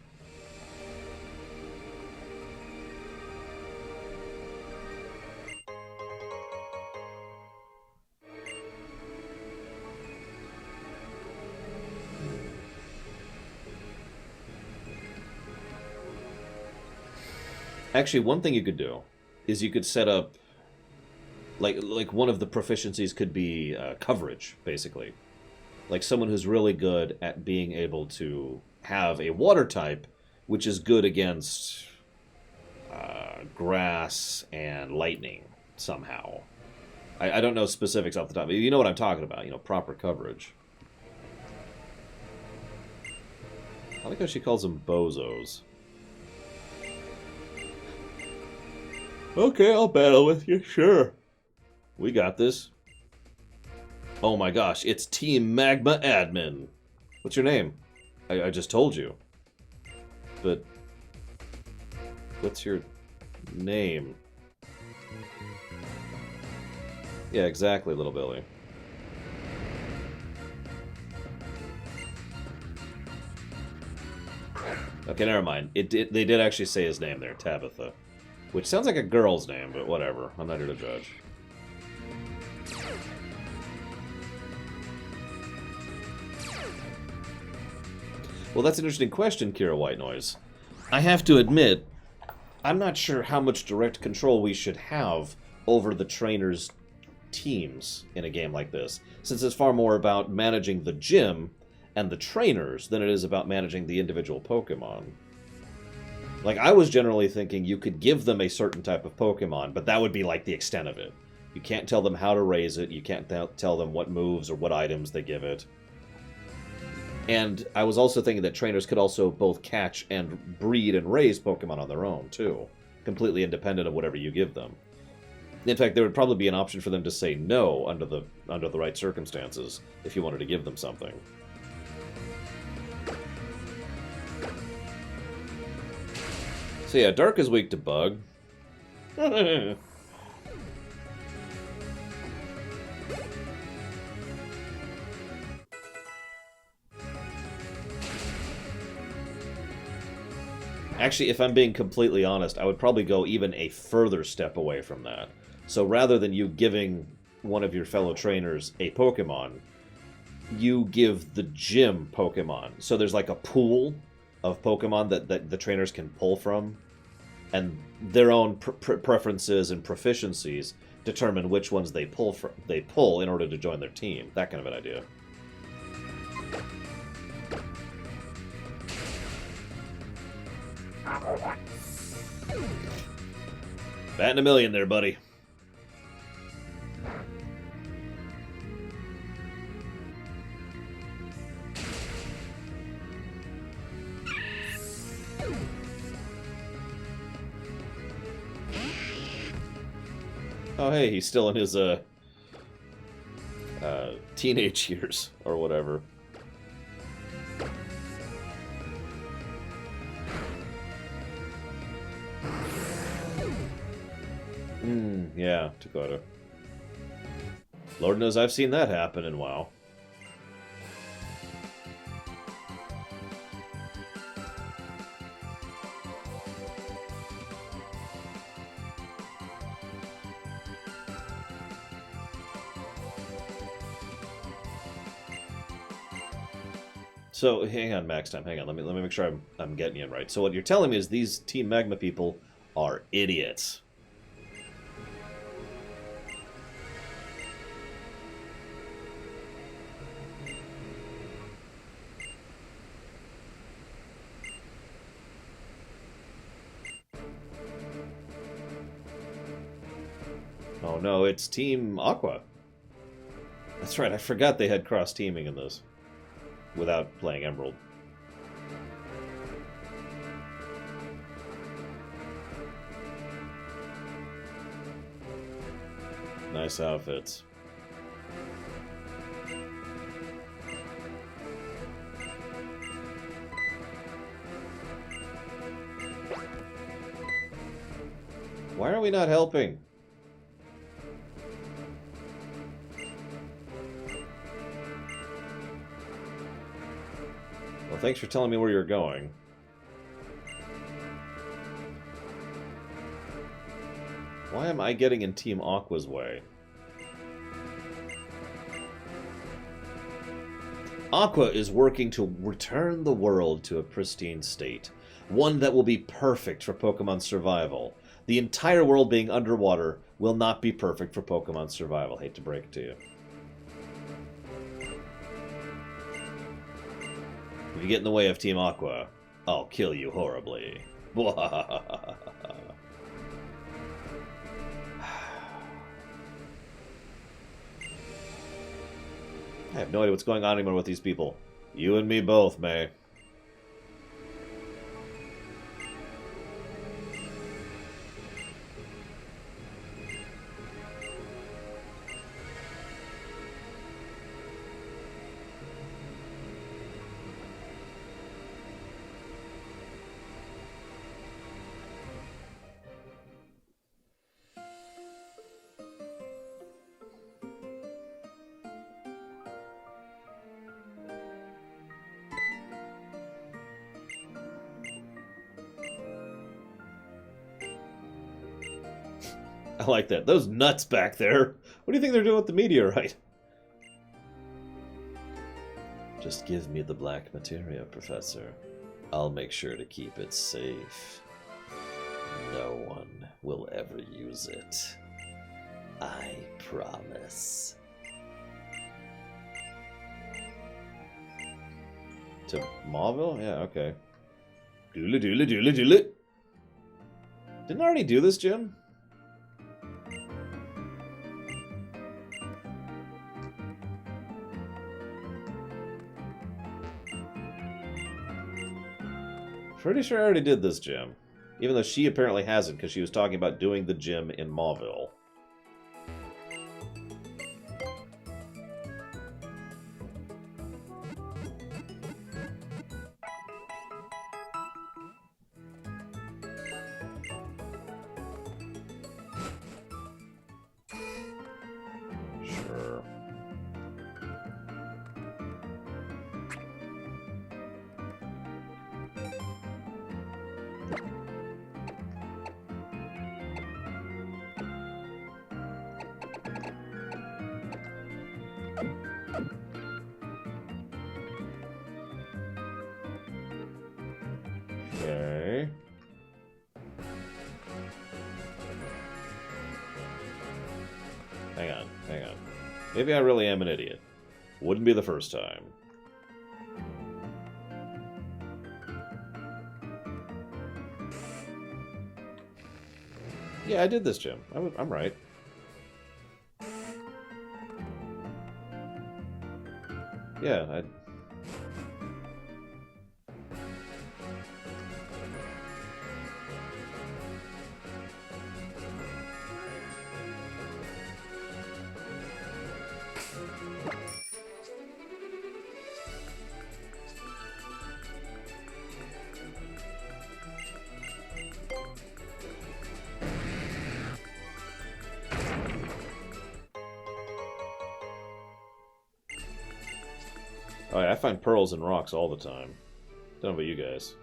Actually, one thing you could do is you could set up... Like one of the proficiencies could be coverage, basically. Like someone who's really good at being able to have a water type, which is good against grass and lightning, somehow. I don't know specifics off the top, but you know what I'm talking about, you know, proper coverage. I like how she calls them bozos. Okay, I'll battle with you, sure. We got this. Oh my gosh, it's Team Magma Admin. What's your name? I just told you. But... what's your name? Yeah, exactly, Little Billy. Okay, never mind. They did actually say his name there, Tabitha. Which sounds like a girl's name, but whatever. I'm not here to judge. Well, that's an interesting question, Kira White Noise. I have to admit, I'm not sure how much direct control we should have over the trainers' teams in a game like this, since it's far more about managing the gym and the trainers than it is about managing the individual Pokemon. Like, I was generally thinking you could give them a certain type of Pokemon, but that would be like the extent of it. You can't tell them how to raise it, you can't tell them what moves or what items they give it. And I was also thinking that trainers could also both catch and breed and raise Pokemon on their own, too. Completely independent of whatever you give them. In fact, there would probably be an option for them to say no under the right circumstances, if you wanted to give them something. So yeah, Dark is weak to Bug. Actually, if I'm being completely honest, I would probably go even a further step away from that. So rather than you giving one of your fellow trainers a Pokemon, you give the gym Pokemon. So there's like a pool of Pokemon that the trainers can pull from, and their own preferences and proficiencies determine which ones they pull in order to join their team. That kind of an idea. Batting a million there, buddy. Oh, hey, he's still in his, teenage years, or whatever. Yeah, Dakota. Lord knows I've seen that happen in WoW. So, hang on, Max Time, hang on. Let me make sure I'm getting you right. So what you're telling me is these Team Magma people are idiots. Oh no, it's Team Aqua. That's right, I forgot they had cross-teaming in this. Without playing Emerald. Nice outfits. Why are we not helping? Well, thanks for telling me where you're going. Why am I getting in Team Aqua's way? Aqua is working to return the world to a pristine state. One that will be perfect for Pokemon survival. The entire world being underwater will not be perfect for Pokemon survival. Hate to break it to you. If you get in the way of Team Aqua, I'll kill you horribly. I have no idea what's going on anymore with these people. You and me both, May. I like that. Those nuts back there. What do you think they're doing with the meteorite? Just give me the black materia, Professor. I'll make sure to keep it safe. No one will ever use it. I promise. To Mauville? Yeah, okay. Doodle doodle doodle doodle. Didn't I already do this, Jim? Pretty sure I already did this gym. Even though she apparently hasn't, because she was talking about doing the gym in Mauville. Sure. Okay. Hang on, hang on. Maybe I really am an idiot. Wouldn't be the first time. Yeah, I did this, Jim. I'm right. Yeah, I... Oh, yeah, I find pearls and rocks all the time. Don't know about you guys.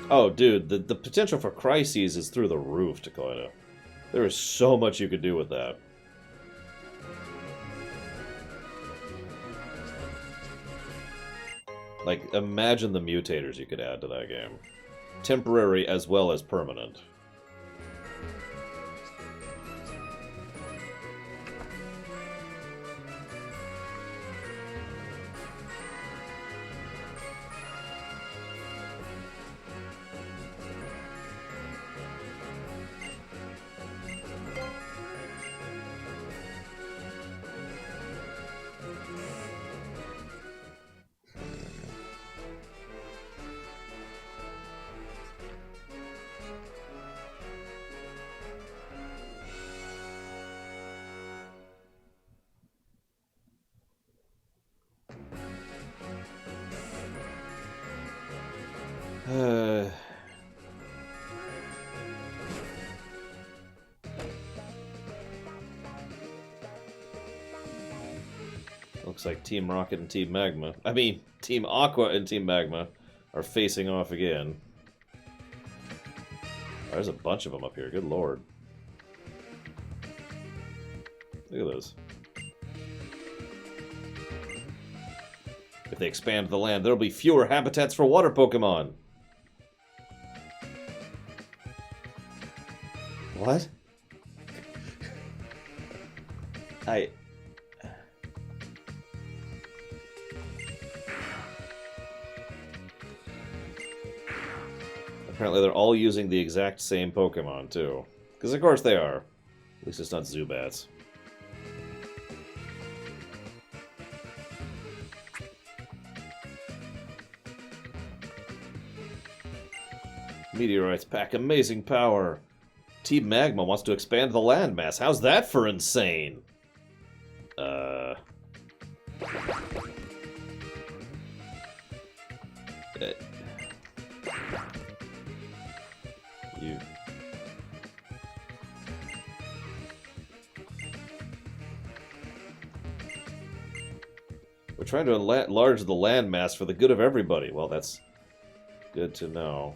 Oh, dude, the potential for crises is through the roof, Dakota. There is so much you could do with that. Like, imagine the mutators you could add to that game. Temporary as well as permanent. Looks like Team Rocket and Team Magma. I mean, Team Aqua and Team Magma are facing off again. Oh, there's a bunch of them up here. Good lord. Look at this. If they expand the land, there'll be fewer habitats for water Pokemon. What? Apparently they're all using the exact same Pokemon, too. Because of course they are. At least it's not Zubats. Meteorites pack amazing power. Team Magma wants to expand the landmass. How's that for insane? You... We're trying to enlarge the landmass for the good of everybody. Well, that's good to know.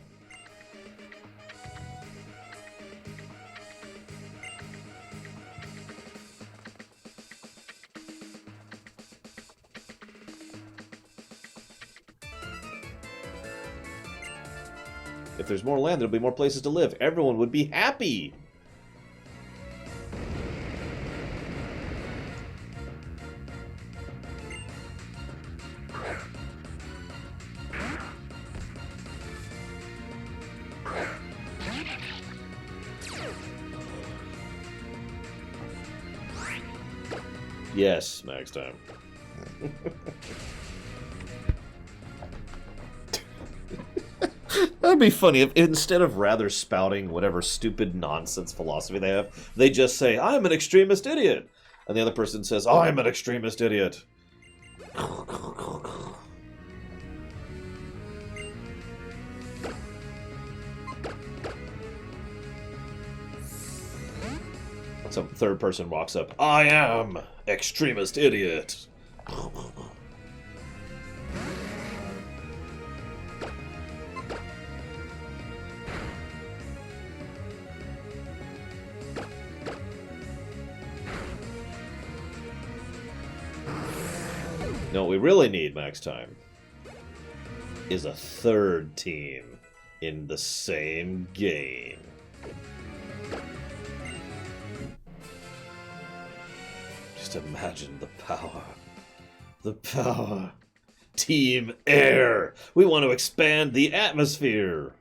If there's more land, there'll be more places to live. Everyone would be happy. Yes, next time. That'd be funny if instead of rather spouting whatever stupid nonsense philosophy they have, they just say, I'm an extremist idiot. And the other person says, I'm an extremist idiot. Some third person walks up, I am extremist idiot. No, what we really need next time is a third team in the same game. Just imagine the power. The power. Team Air! We want to expand the atmosphere!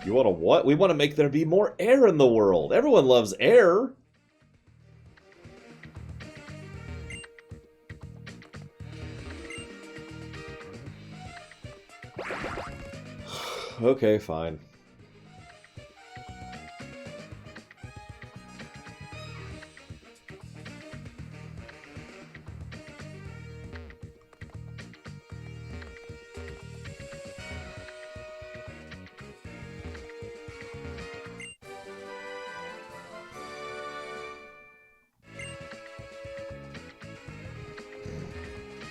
You want to what? We want to make there be more air in the world. Everyone loves air. Okay, fine.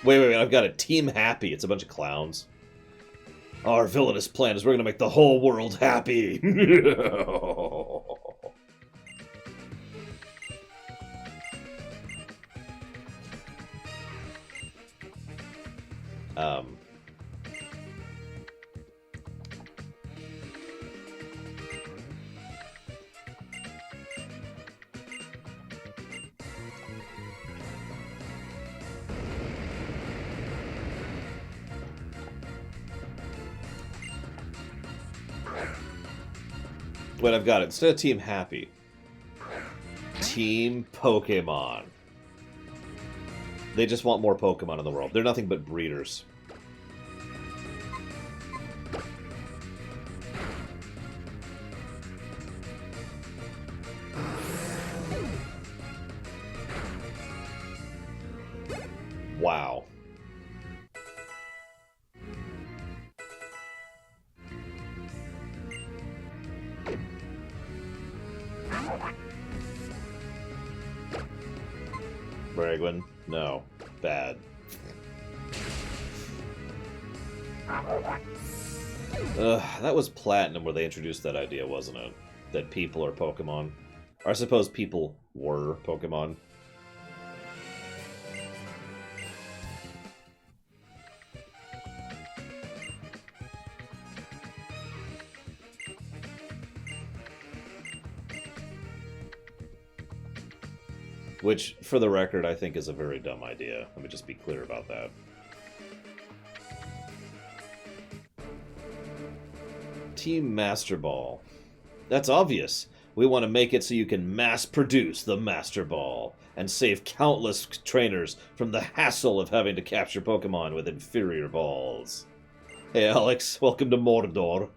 Wait, I've got a Team Happy. It's a bunch of clowns. Our villainous plan is we're gonna make the whole world happy. um... Wait, I've got it. Instead of Team Happy, Team Pokemon. They just want more Pokemon in the world. They're nothing but breeders. Wow. Bragwin? No. Bad. That was Platinum where they introduced that idea, wasn't it? That people are Pokemon. Or I suppose people were Pokemon. Which, for the record, I think is a very dumb idea. Let me just be clear about that. Team Master Ball. That's obvious. We want to make it so you can mass-produce the Master Ball and save countless trainers from the hassle of having to capture Pokemon with inferior balls. Hey, Alex. Welcome to Mordor.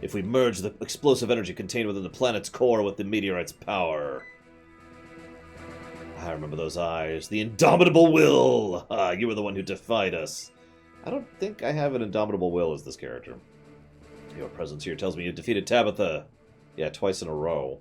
If we merge the explosive energy contained within the planet's core with the meteorite's power... I remember those eyes. The indomitable will! Ah, you were the one who defied us. I don't think I have an indomitable will as this character. Your presence here tells me you defeated Tabitha. Yeah, twice in a row.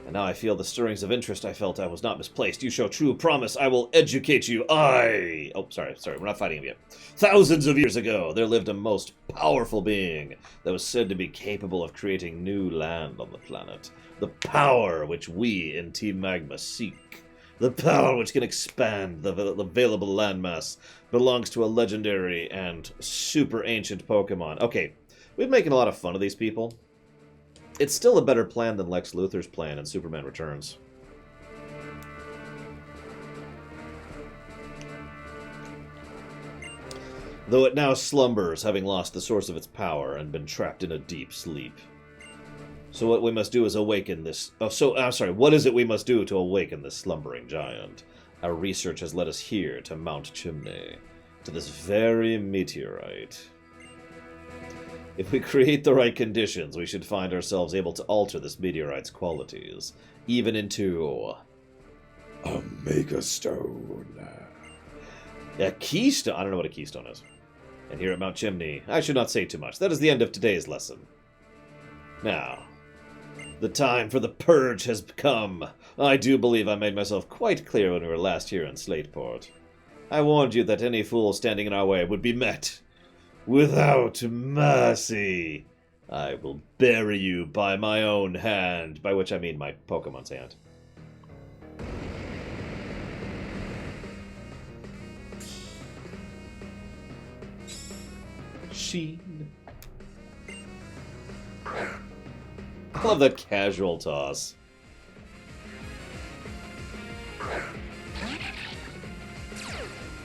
And now I feel the stirrings of interest I felt I was not misplaced. You show true promise. I will educate you. Oh, sorry. We're not fighting him yet. Thousands of years ago, there lived a most powerful being that was said to be capable of creating new land on the planet. The power which we in Team Magma seek. The power which can expand the available landmass belongs to a legendary and super ancient Pokemon. Okay, we've been making a lot of fun of these people. It's still a better plan than Lex Luthor's plan in Superman Returns. Though it now slumbers, having lost the source of its power and been trapped in a deep sleep. So what we must do is awaken this... what is it we must do to awaken this slumbering giant? Our research has led us here to Mount Chimney, to this very meteorite. If we create the right conditions, we should find ourselves able to alter this meteorite's qualities, even into... a Megastone. A keystone? I don't know what a keystone is. And here at Mount Chimney, I should not say too much. That is the end of today's lesson. Now... the time for the purge has come. I do believe I made myself quite clear when we were last here in Slateport. I warned you that any fool standing in our way would be met without mercy. I will bury you by my own hand, by which I mean my Pokemon's hand. Sheen. I love that casual toss.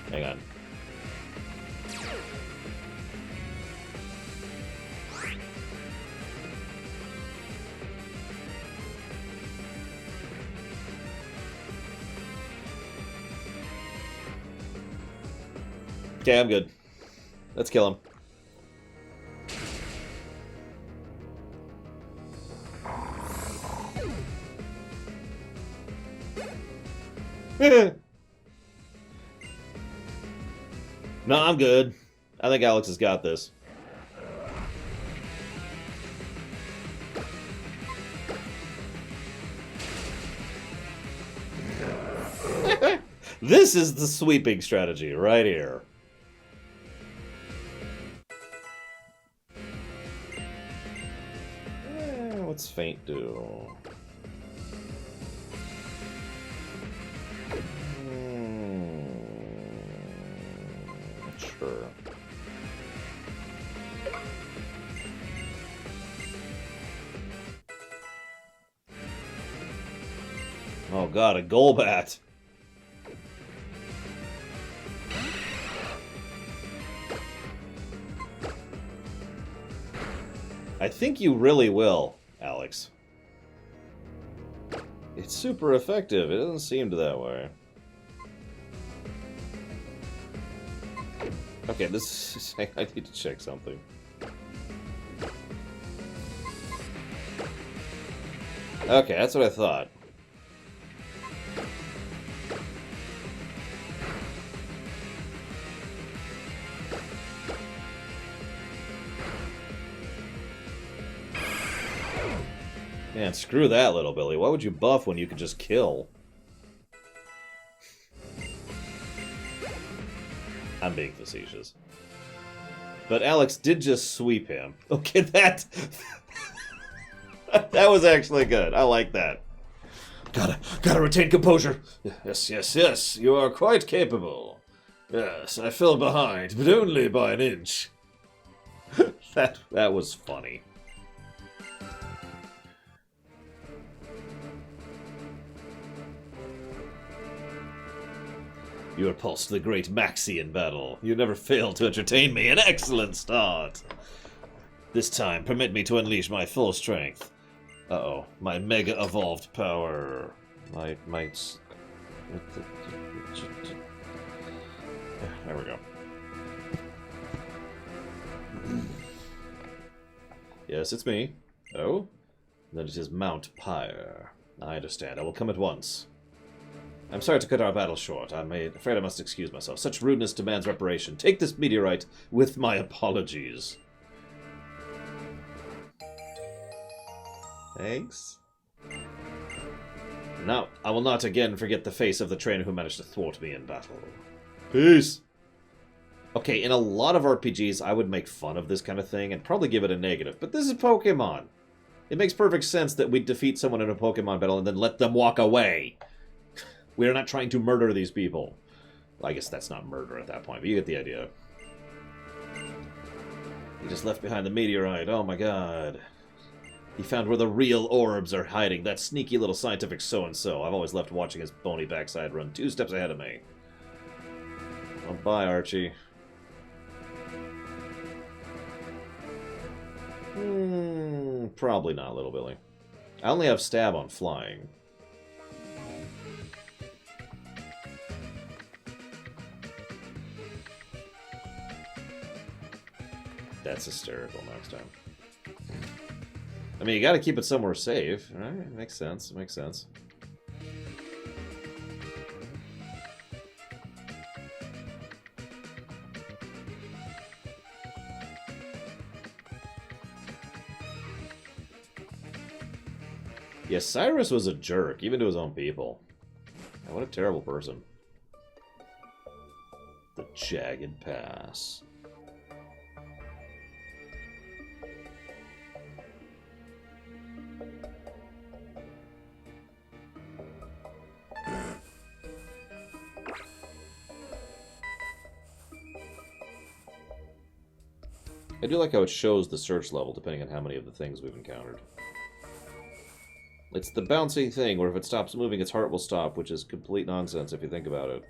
Hang on. Okay, I'm good. Let's kill him. No, I'm good. I think Alex has got this. This is the sweeping strategy right here. What's Feint do? Sure. Oh god, a Golbat! I think you really will, Alex. It's super effective. It doesn't seem that way. Okay, this is... I need to check something. Okay, that's what I thought. Man, screw that, little Billy. Why would you buff when you could just kill? I'm being facetious. But Alex did just sweep him. Okay, that... that was actually good. I like that. Gotta retain composure. Yes. You are quite capable. Yes, I fell behind, but only by an inch. That was funny. You repulsed the great Maxi in battle. You never failed to entertain me. An excellent start. This time, permit me to unleash my full strength. Uh-oh. My mega evolved power. There we go. Yes, it's me. Oh? Then it is Mount Pyre. I understand. I will come at once. I'm sorry to cut our battle short. I'm afraid I must excuse myself. Such rudeness demands reparation. Take this meteorite with my apologies. Thanks. Now, I will not again forget the face of the trainer who managed to thwart me in battle. Peace! Okay, in a lot of RPGs, I would make fun of this kind of thing and probably give it a negative, but this is Pokemon. It makes perfect sense that we defeat someone in a Pokemon battle and then let them walk away. We are not trying to murder these people. Well, I guess that's not murder at that point, but you get the idea. He just left behind the meteorite. Oh my god. He found where the real orbs are hiding. That sneaky little scientific so-and-so. I've always left watching his bony backside run 2 steps ahead of me. Well, bye, Archie. Probably not, little Billy. I only have stab on flying. That's hysterical next time. I mean, you gotta keep it somewhere safe, right? Makes sense, makes sense. Yeah, Cyrus was a jerk, even to his own people. Yeah, what a terrible person. The Jagged Pass. I do like how it shows the search level depending on how many of the things we've encountered. It's the bouncy thing where if it stops moving, its heart will stop, which is complete nonsense if you think about it.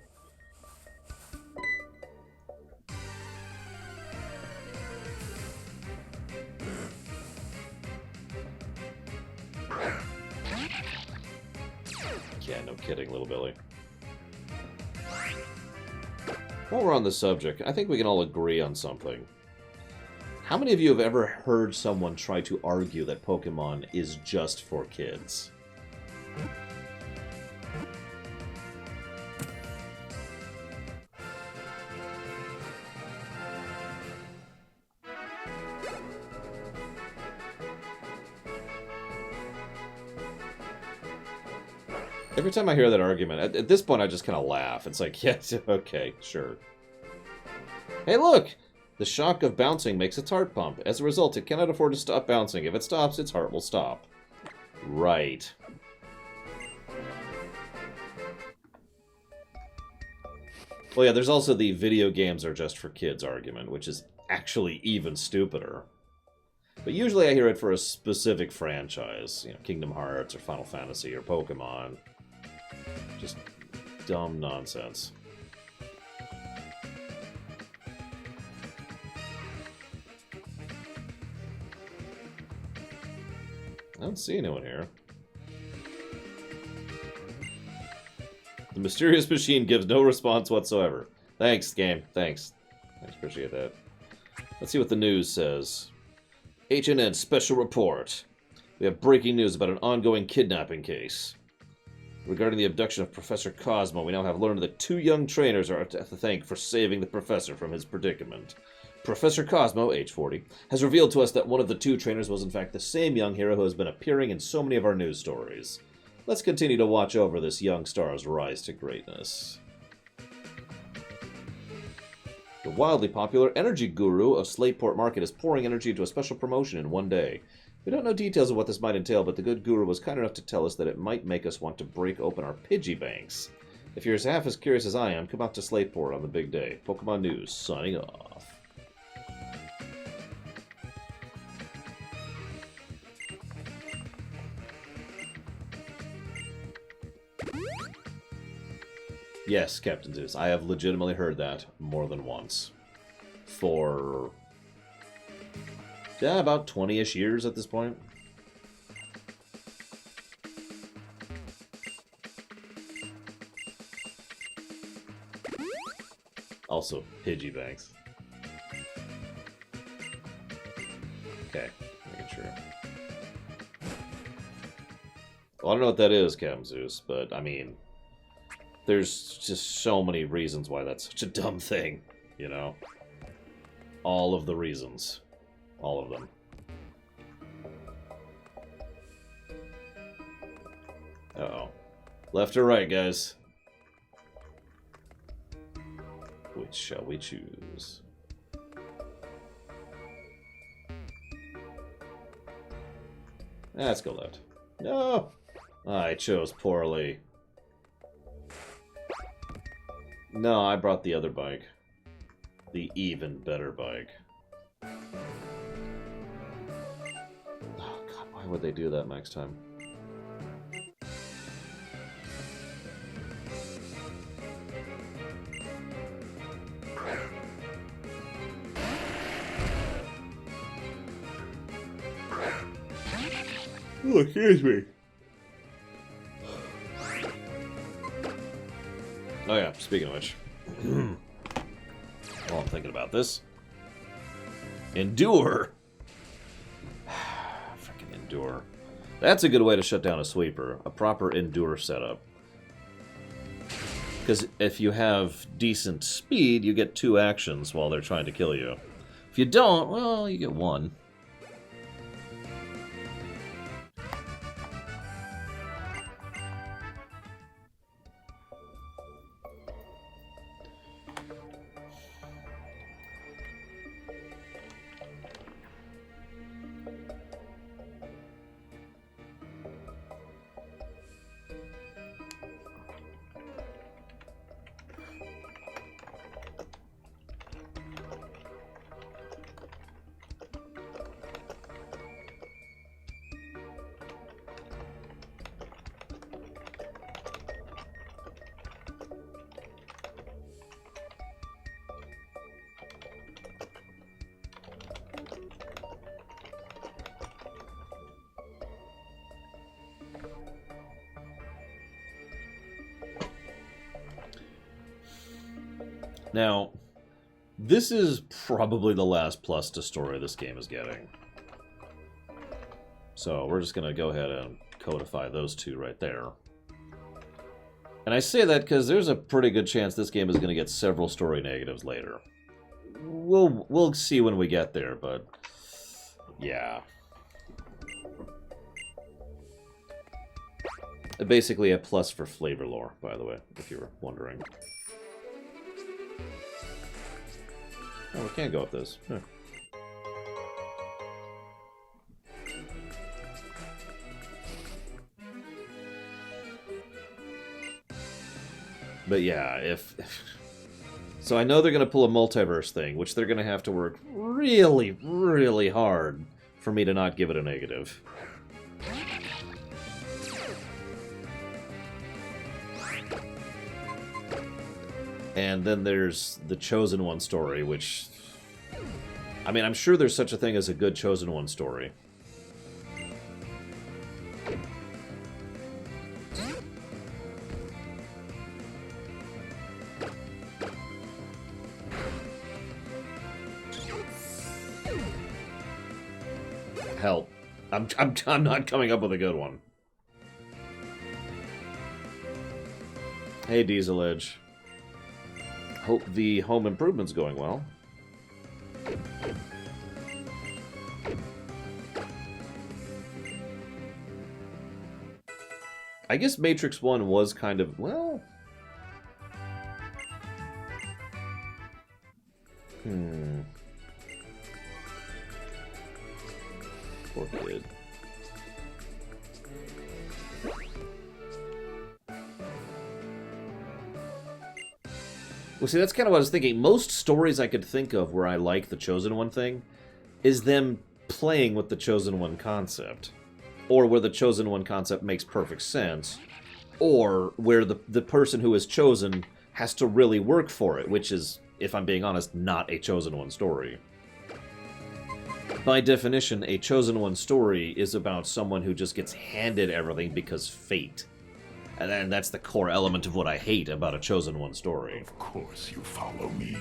Yeah, no kidding, little Billy. While we're on the subject, I think we can all agree on something. How many of you have ever heard someone try to argue that Pokemon is just for kids? Every time I hear that argument, at this point I just kind of laugh. It's like, yes, okay, sure. Hey, look! The shock of bouncing makes its heart pump. As a result, it cannot afford to stop bouncing. If it stops, its heart will stop. Right. Well, yeah, there's also the video games are just for kids argument, which is actually even stupider. But usually I hear it for a specific franchise. You know, Kingdom Hearts or Final Fantasy or Pokemon. Just dumb nonsense. I don't see anyone here. The mysterious machine gives no response whatsoever. Thanks, game. Thanks. Thanks, appreciate that. Let's see what the news says. HNN special report. We have breaking news about an ongoing kidnapping case. Regarding the abduction of Professor Cosmo, we now have learned that 2 young trainers are to thank for saving the professor from his predicament. Professor Cosmo, age 40, has revealed to us that one of the 2 trainers was in fact the same young hero who has been appearing in so many of our news stories. Let's continue to watch over this young star's rise to greatness. The wildly popular energy guru of Slateport Market is pouring energy into a special promotion in one day. We don't know details of what this might entail, but the good guru was kind enough to tell us that it might make us want to break open our Pidgey banks. If you're half as curious as I am, come out to Slateport on the big day. Pokemon News, signing off. Yes, Captain Zeus, I have legitimately heard that more than once. For... yeah, about 20-ish years at this point. Also, Pidgey banks. Okay, making sure. Well, I don't know what that is, Captain Zeus, but, I mean... there's just so many reasons why that's such a dumb thing, you know? All of the reasons. All of them. Uh-oh. Left or right, guys? Which shall we choose? Let's go left. No! I chose poorly. No, I brought the other bike. The even better bike. Oh god, why would they do that next time? Oh, excuse me. Oh yeah, speaking of which. While I'm thinking about this. Endure! Freaking Endure. That's a good way to shut down a sweeper. A proper Endure setup. Because if you have decent speed, you get 2 actions while they're trying to kill you. If you don't, well, you get 1. Now, this is probably the last plus to story this game is getting. So we're just going to go ahead and codify those 2 right there. And I say that because there's a pretty good chance this game is going to get several story negatives later. We'll see when we get there, but yeah. Basically a plus for flavor lore, by the way, if you were wondering. Oh, we can't go with this. Huh. But yeah, if... So I know they're going to pull a multiverse thing, which they're going to have to work really, really hard for me to not give it a negative. And then there's the Chosen One story, which... I mean, I'm sure there's such a thing as a good Chosen One story. Help. I'm not coming up with a good one. Hey, Diesel Edge. Hope the home improvement's going well. I guess Matrix 1 was kind of, well... Poor kid. Well, see, that's kind of what I was thinking. Most stories I could think of where I like the Chosen One thing is them playing with the Chosen One concept. Or where the Chosen One concept makes perfect sense. Or where the person who is chosen has to really work for it, which is, if I'm being honest, not a Chosen One story. By definition, a Chosen One story is about someone who just gets handed everything because fate. And then that's the core element of what I hate about a Chosen One story. Of course you follow me.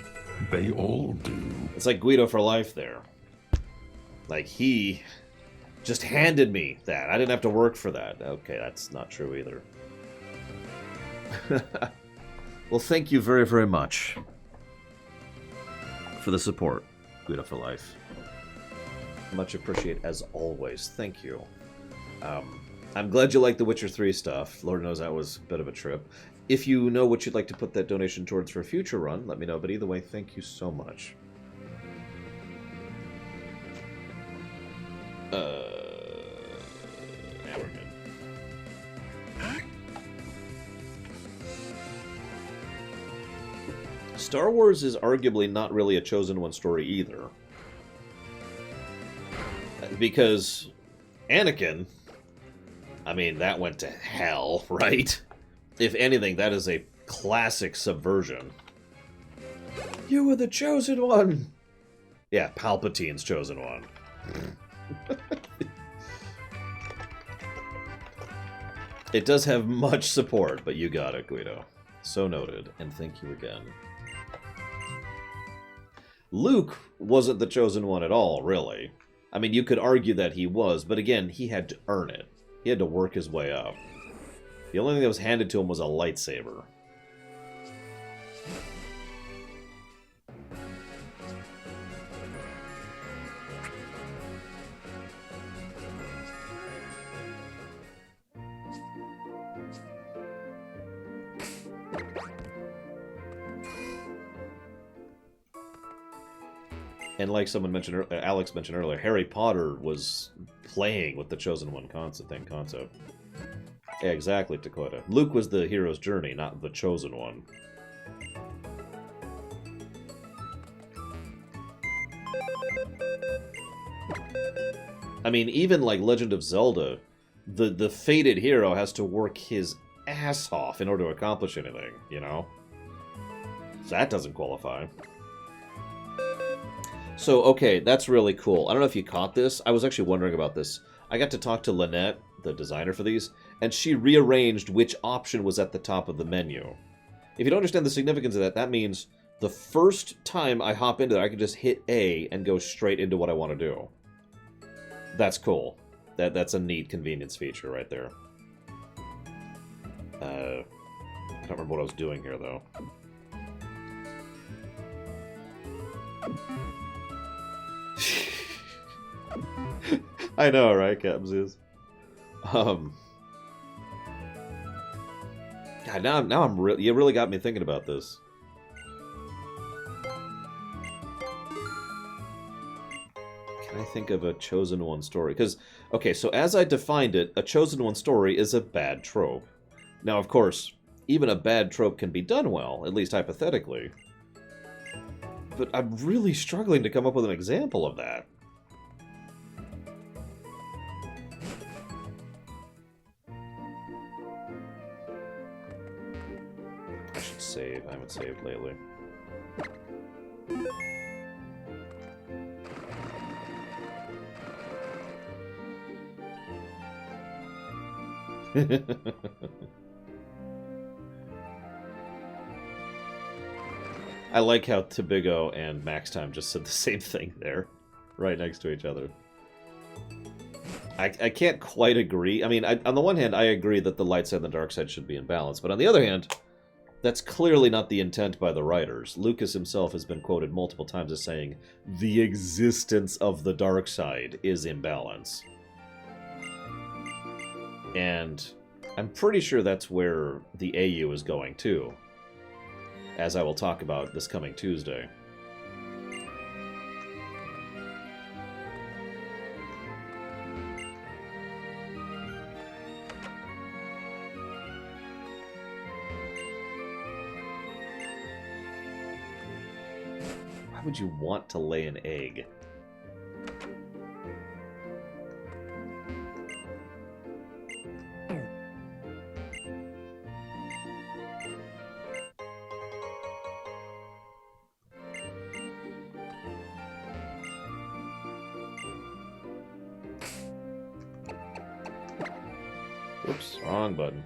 They all do. It's like Guido for life there. Like, he just handed me that. I didn't have to work for that. Okay, that's not true either. Well, thank you very, very much for the support, Guido for life. Much appreciate as always. Thank you. I'm glad you like the Witcher 3 stuff. Lord knows that was a bit of a trip. If you know what you'd like to put that donation towards for a future run, let me know. But either way, thank you so much. Yeah, we're good. Star Wars is arguably not really a Chosen One story either. Because Anakin, I mean, that went to hell, right? If anything, that is a classic subversion. You were the Chosen One! Yeah, Palpatine's Chosen One. It does have much support, but you got it, Guido. So noted, and thank you again. Luke wasn't the Chosen One at all, really. I mean, you could argue that he was, but again, he had to earn it. He had to work his way up. The only thing that was handed to him was a lightsaber. And like someone mentioned, Alex mentioned earlier, Harry Potter was playing with the Chosen One concept. Yeah, exactly, Dakota. Luke was the hero's journey, not the Chosen One. I mean, even like Legend of Zelda, the fated hero has to work his ass off in order to accomplish anything, you know? So that doesn't qualify. So, okay, that's really cool. I don't know if you caught this. I was actually wondering about this. I got to talk to Lynette, the designer for these, and she rearranged which option was at the top of the menu. If you don't understand the significance of that, that means the first time I hop into there, I can just hit A and go straight into what I want to do. That's cool. That's a neat convenience feature right there. I don't remember what I was doing here, though. I know, right, Captain Zeus? God, now I'm really, you really got me thinking about this. Can I think of a Chosen One story? Because, okay, so as I defined it, a Chosen One story is a bad trope. Now, of course, even a bad trope can be done well, at least hypothetically. But I'm really struggling to come up with an example of that. I should save. I haven't saved lately. I like how Tabigo and Max Time just said the same thing there, right next to each other. I can't quite agree. I mean, on the one hand, I agree that the light side and the dark side should be in balance, but on the other hand, that's clearly not the intent by the writers. Lucas himself has been quoted multiple times as saying, the existence of the dark side is imbalance. And I'm pretty sure that's where the AU is going, too. As I will talk about this coming Tuesday. Why would you want to lay an egg? Oops, wrong button.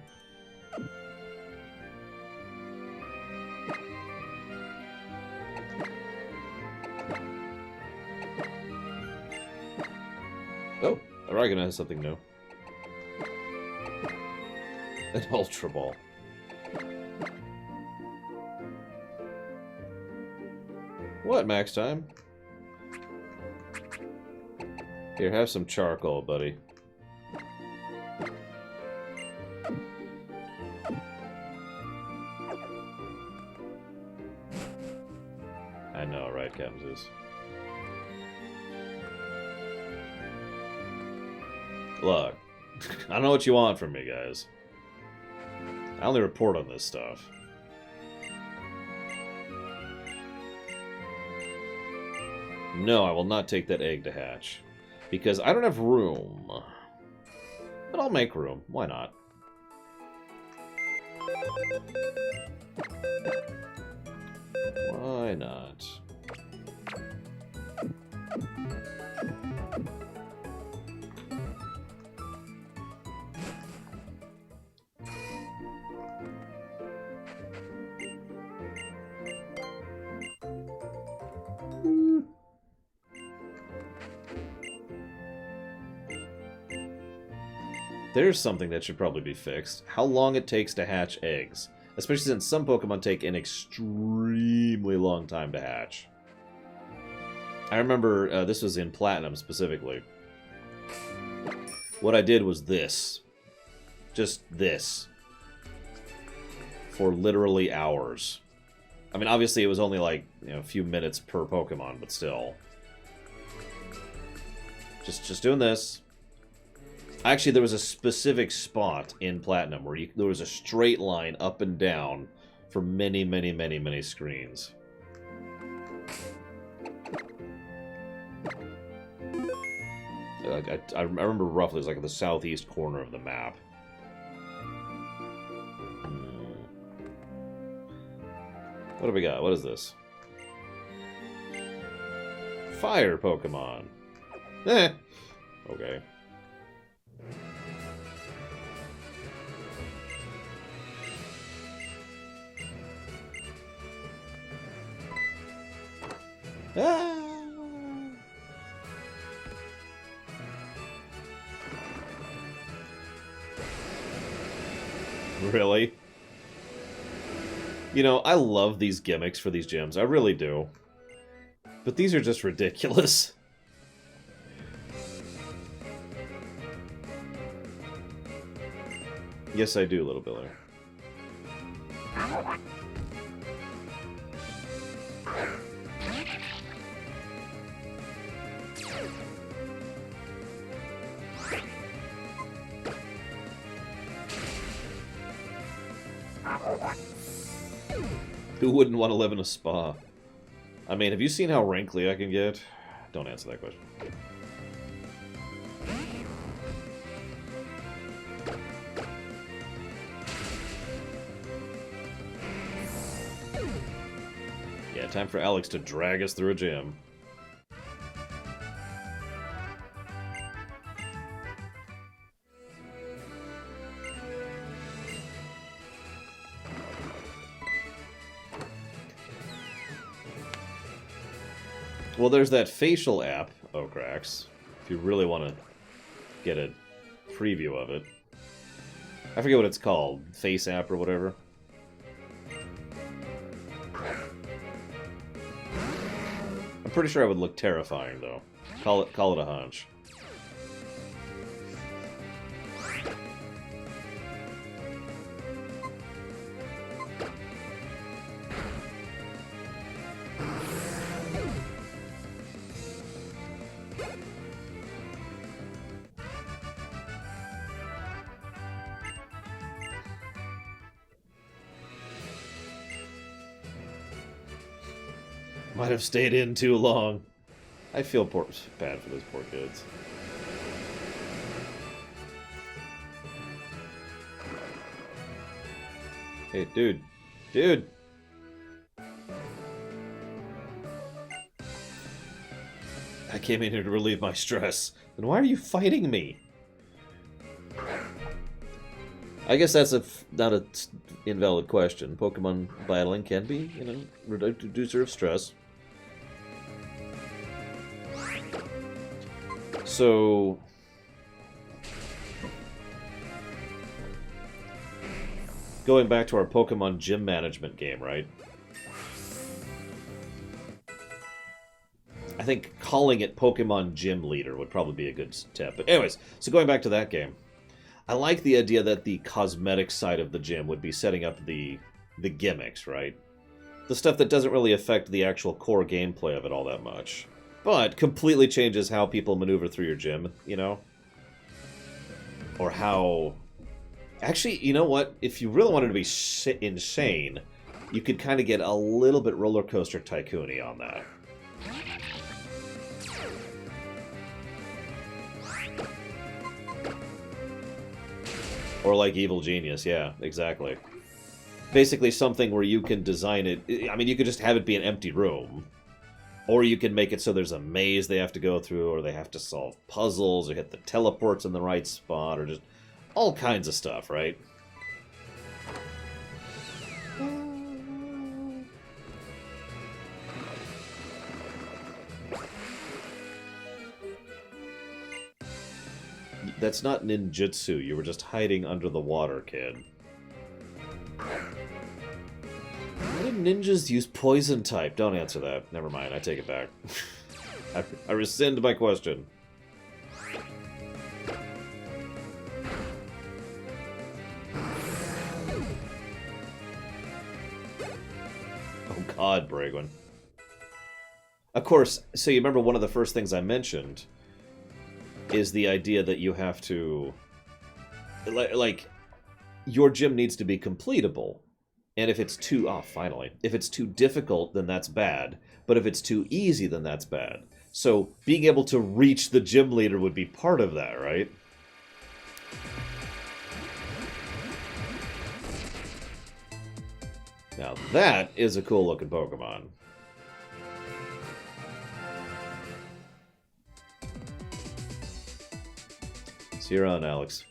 Oh, I recognize something new. An Ultra Ball. What, Max Time? Here, have some charcoal, buddy. I know, right, Captain Zeus? Look, I don't know what you want from me, guys. I only report on this stuff. No, I will not take that egg to hatch. Because I don't have room. But I'll make room. Why not? Why not? There's something that should probably be fixed. How long it takes to hatch eggs. Especially since some Pokemon take an extremely long time to hatch. I remember this was in Platinum specifically. What I did was this. Just this. For literally hours. I mean, obviously it was only like, you know, a few minutes per Pokemon, but still. Just doing this. Actually, there was a specific spot in Platinum where there was a straight line up and down for many, many, many, many screens. I remember roughly, it was like the southeast corner of the map. What do we got? What is this? Fire Pokemon. Eh. Okay. Ah. Really? You know, I love these gimmicks for these gyms. I really do. But these are just ridiculous. Yes, I do, Little Billy. Who wouldn't want to live in a spa? I mean, have you seen how wrinkly I can get? Don't answer that question. Yeah, time for Alex to drag us through a gym. Well, there's that facial app, Okrax, if you really want to get a preview of it. I forget what it's called, Face app or whatever. I'm pretty sure I would look terrifying, though. Call it a hunch. Might have stayed in too long. I feel bad for those poor kids. Hey, dude. Dude! I came in here to relieve my stress. Then why are you fighting me? I guess that's not an invalid question. Pokemon battling can be, you know, reducer of stress. So, going back to our Pokemon gym management game, right? I think calling it Pokemon Gym Leader would probably be a good step. But anyways, so going back to that game, I like the idea that the cosmetic side of the gym would be setting up the gimmicks, right? The stuff that doesn't really affect the actual core gameplay of it all that much. But completely changes how people maneuver through your gym, you know? Or how... Actually, you know what? If you really wanted to be insane, you could kind of get a little bit Roller Coaster Tycoon-y on that. Or like Evil Genius, yeah, exactly. Basically something where you can design it... I mean, you could just have it be an empty room. Or you can make it so there's a maze they have to go through, or they have to solve puzzles, or hit the teleports in the right spot, or just all kinds of stuff, right? That's not ninjutsu. You were just hiding under the water, kid. Why did ninjas use poison type? Don't answer that. Never mind. I take it back. I rescind my question. Oh God, Bragwin. Of course, so you remember one of the first things I mentioned is the idea that you have to... Like, your gym needs to be completable. And if it's too... Oh, finally. If it's too difficult, then that's bad. But if it's too easy, then that's bad. So, being able to reach the gym leader would be part of that, right? Now, that is a cool-looking Pokemon. See you around, Alex.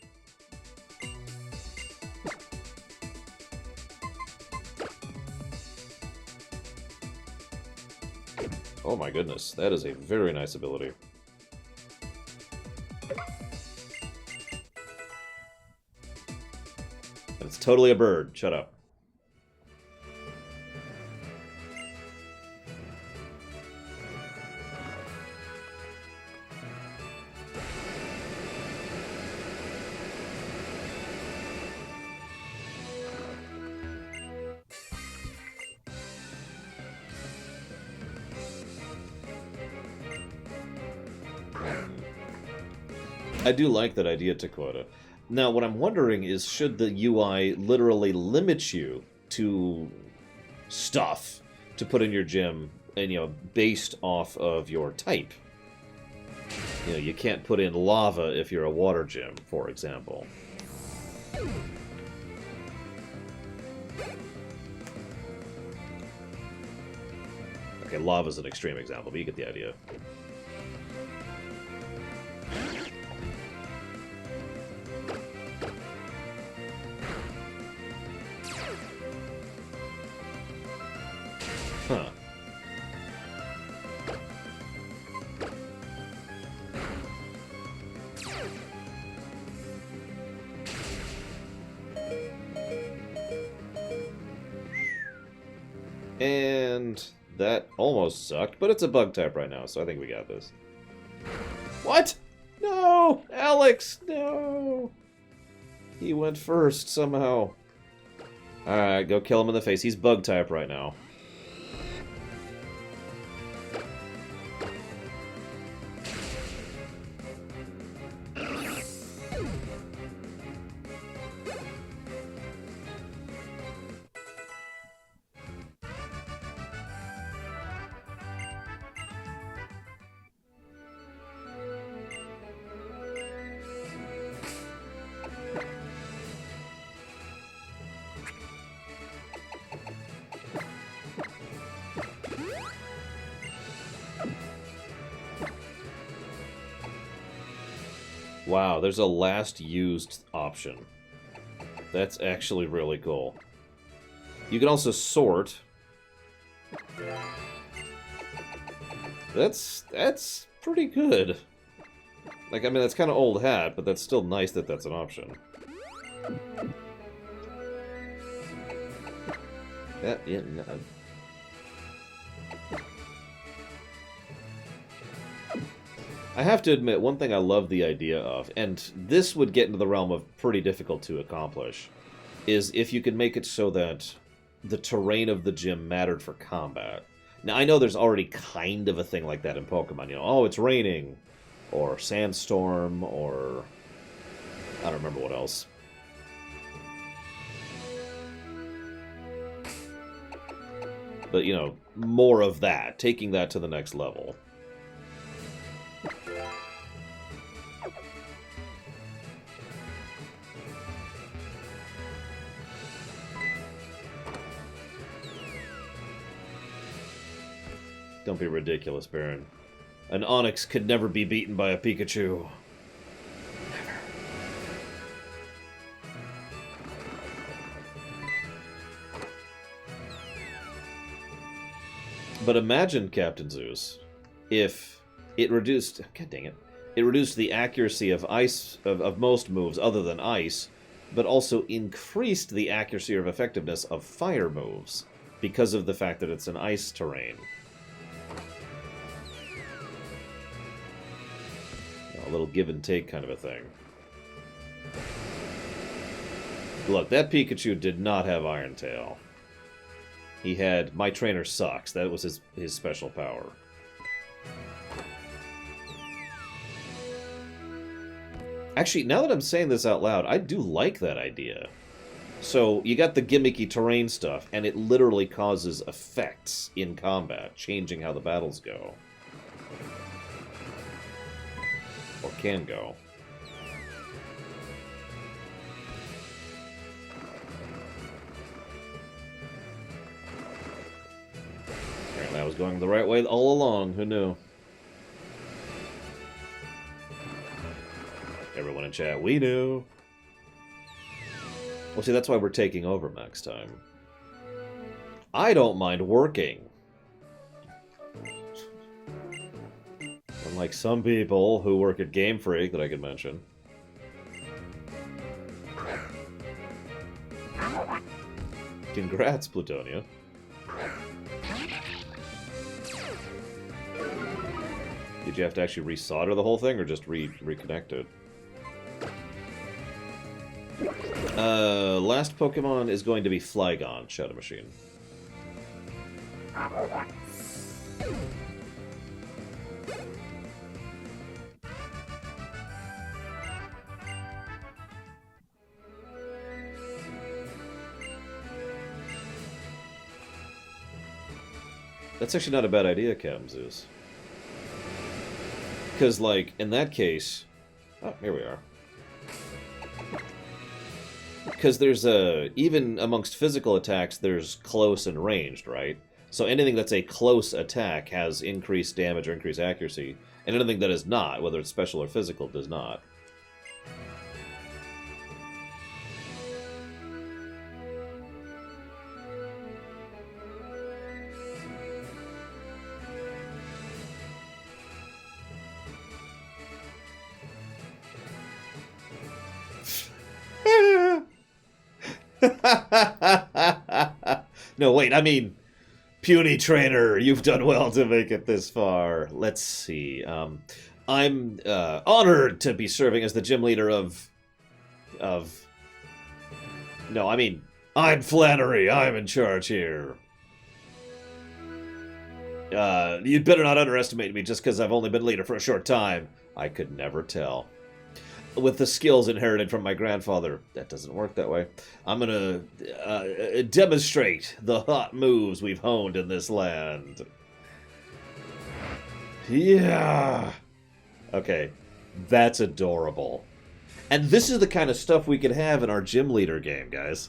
Oh my goodness, that is a very nice ability. And it's totally a bird. Shut up. I do like that idea, Taquota. Now, what I'm wondering is, should the UI literally limit you to stuff to put in your gym, and based off of your type? You can't put in lava if you're a water gym, for example. Okay, lava's an extreme example, but you get the idea. Huh. And that almost sucked, but it's a bug type right now, so I think we got this. What? No! Alex! No! He went first, somehow. Alright, go kill him in the face. He's bug type right now. Wow, there's a last used option. That's actually really cool. You can also sort. That's pretty good. Like, I mean, that's kind of old hat, but that's still nice that that's an option. Yeah, no. I have to admit, one thing I love the idea of, and this would get into the realm of pretty difficult to accomplish, is if you could make it so that the terrain of the gym mattered for combat. Now, I know there's already kind of a thing like that in Pokemon. Oh, it's raining, or sandstorm, or I don't remember what else. But, more of that, taking that to the next level. Don't be ridiculous, Baron. An Onix could never be beaten by a Pikachu. Never. But imagine, Captain Zeus, if it reduced... God dang it. It reduced the accuracy of ice of most moves other than ice, but also increased the accuracy or effectiveness of fire moves because of the fact that it's an ice terrain. A little give and take kind of a thing. Look, that Pikachu did not have Iron Tail. He had My Trainer Sucks. That was his special power. Actually, now that I'm saying this out loud, I do like that idea. So, you got the gimmicky terrain stuff, and it literally causes effects in combat, changing how the battles go. Or can go. Apparently I was going the right way all along, who knew? Everyone in chat, we knew. Well, see, that's why we're taking over next time. I don't mind working. Unlike some people who work at Game Freak that I could mention. Congrats, Plutonia. Did you have to actually resolder the whole thing, or just reconnect it? Last Pokemon is going to be Flygon, Shadow Machine. That's actually not a bad idea, Captain Zeus. Because, like, in that case... Oh, here we are. Because there's a... Even amongst physical attacks, there's close and ranged, right? So anything that's a close attack has increased damage or increased accuracy. And anything that is not, whether it's special or physical, does not. No, wait, I mean, puny trainer, you've done well to make it this far. Let's see. I'm honored to be serving as the gym leader of... No, I mean, I'm Flannery. I'm in charge here. You'd better not underestimate me just because I've only been leader for a short time. I could never tell. With the skills inherited from my grandfather, that doesn't work that way. I'm gonna demonstrate the hot moves we've honed in this land. Yeah. Okay, that's adorable. And this is the kind of stuff we could have in our gym leader game, guys.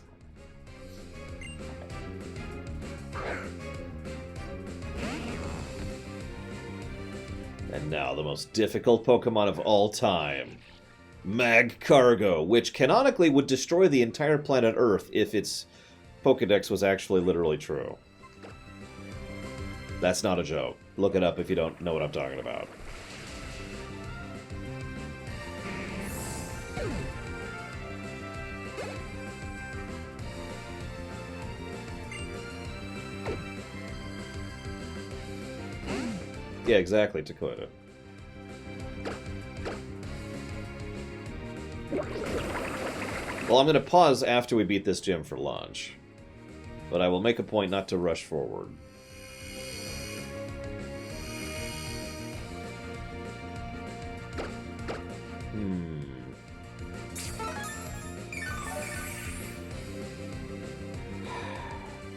And now the most difficult Pokemon of all time. Magcargo, which canonically would destroy the entire planet Earth if its Pokedex was actually literally true. That's not a joke. Look it up if you don't know what I'm talking about. Yeah, exactly, Dakota. Well, I'm going to pause after we beat this gym for lunch. But I will make a point not to rush forward.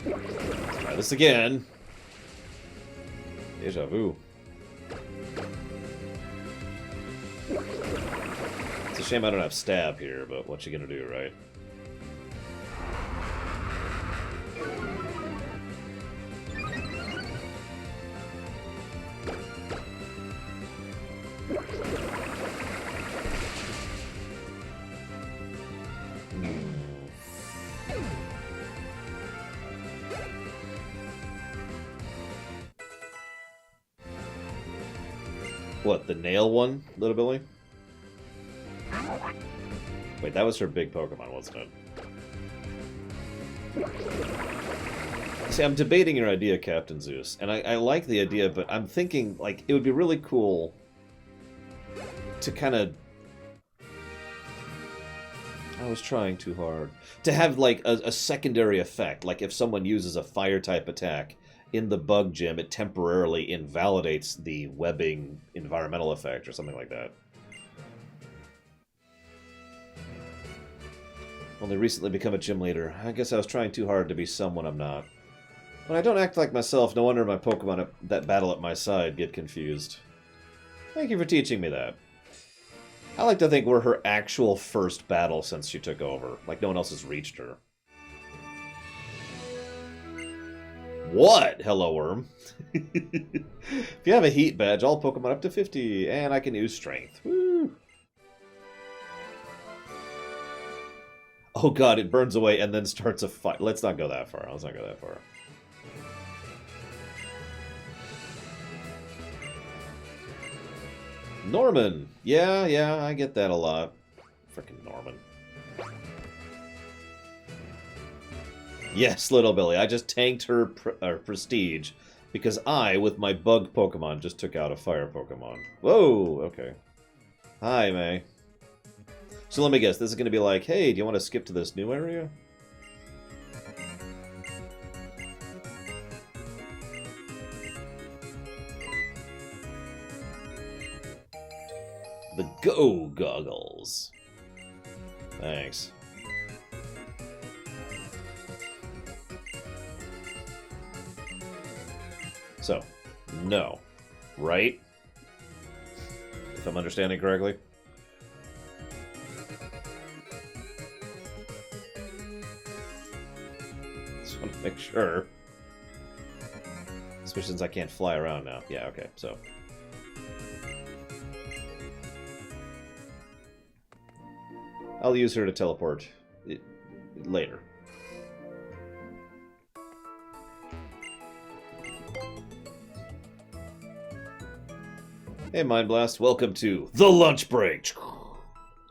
Let's try this again. Deja vu. It's a shame I don't have stab here, but what you gonna do, right? What, the nail one, Little Billy? Wait, that was her big Pokemon, wasn't it? See, I'm debating your idea, Captain Zeus, and I like the idea, but I'm thinking, like, it would be really cool to kind of... I was trying too hard. To have, like, a secondary effect, like if someone uses a fire-type attack in the bug gym, it temporarily invalidates the webbing environmental effect or something like that. Only recently become a gym leader. I guess I was trying too hard to be someone I'm not. When I don't act like myself, no wonder my Pokemon that battle at my side get confused. Thank you for teaching me that. I like to think we're her actual first battle since she took over. Like no one else has reached her. What? Hello, Worm. If you have a heat badge, all Pokemon up to 50, and I can use strength. Woo! Oh god, it burns away and then starts a fight. Let's not go that far. Let's not go that far. Norman! Yeah, I get that a lot. Frickin' Norman. Yes, Little Billy, I just tanked her prestige because I, with my bug Pokemon, just took out a fire Pokemon. Whoa, okay. Hi, May. So let me guess, this is going to be like, hey, do you want to skip to this new area? The Go Goggles. Thanks. So, no. Right? If I'm understanding correctly. Just want to make sure. Especially since I can't fly around now. Yeah, okay, so. I'll use her to teleport later. Hey, Mind Blast. Welcome to the lunch break.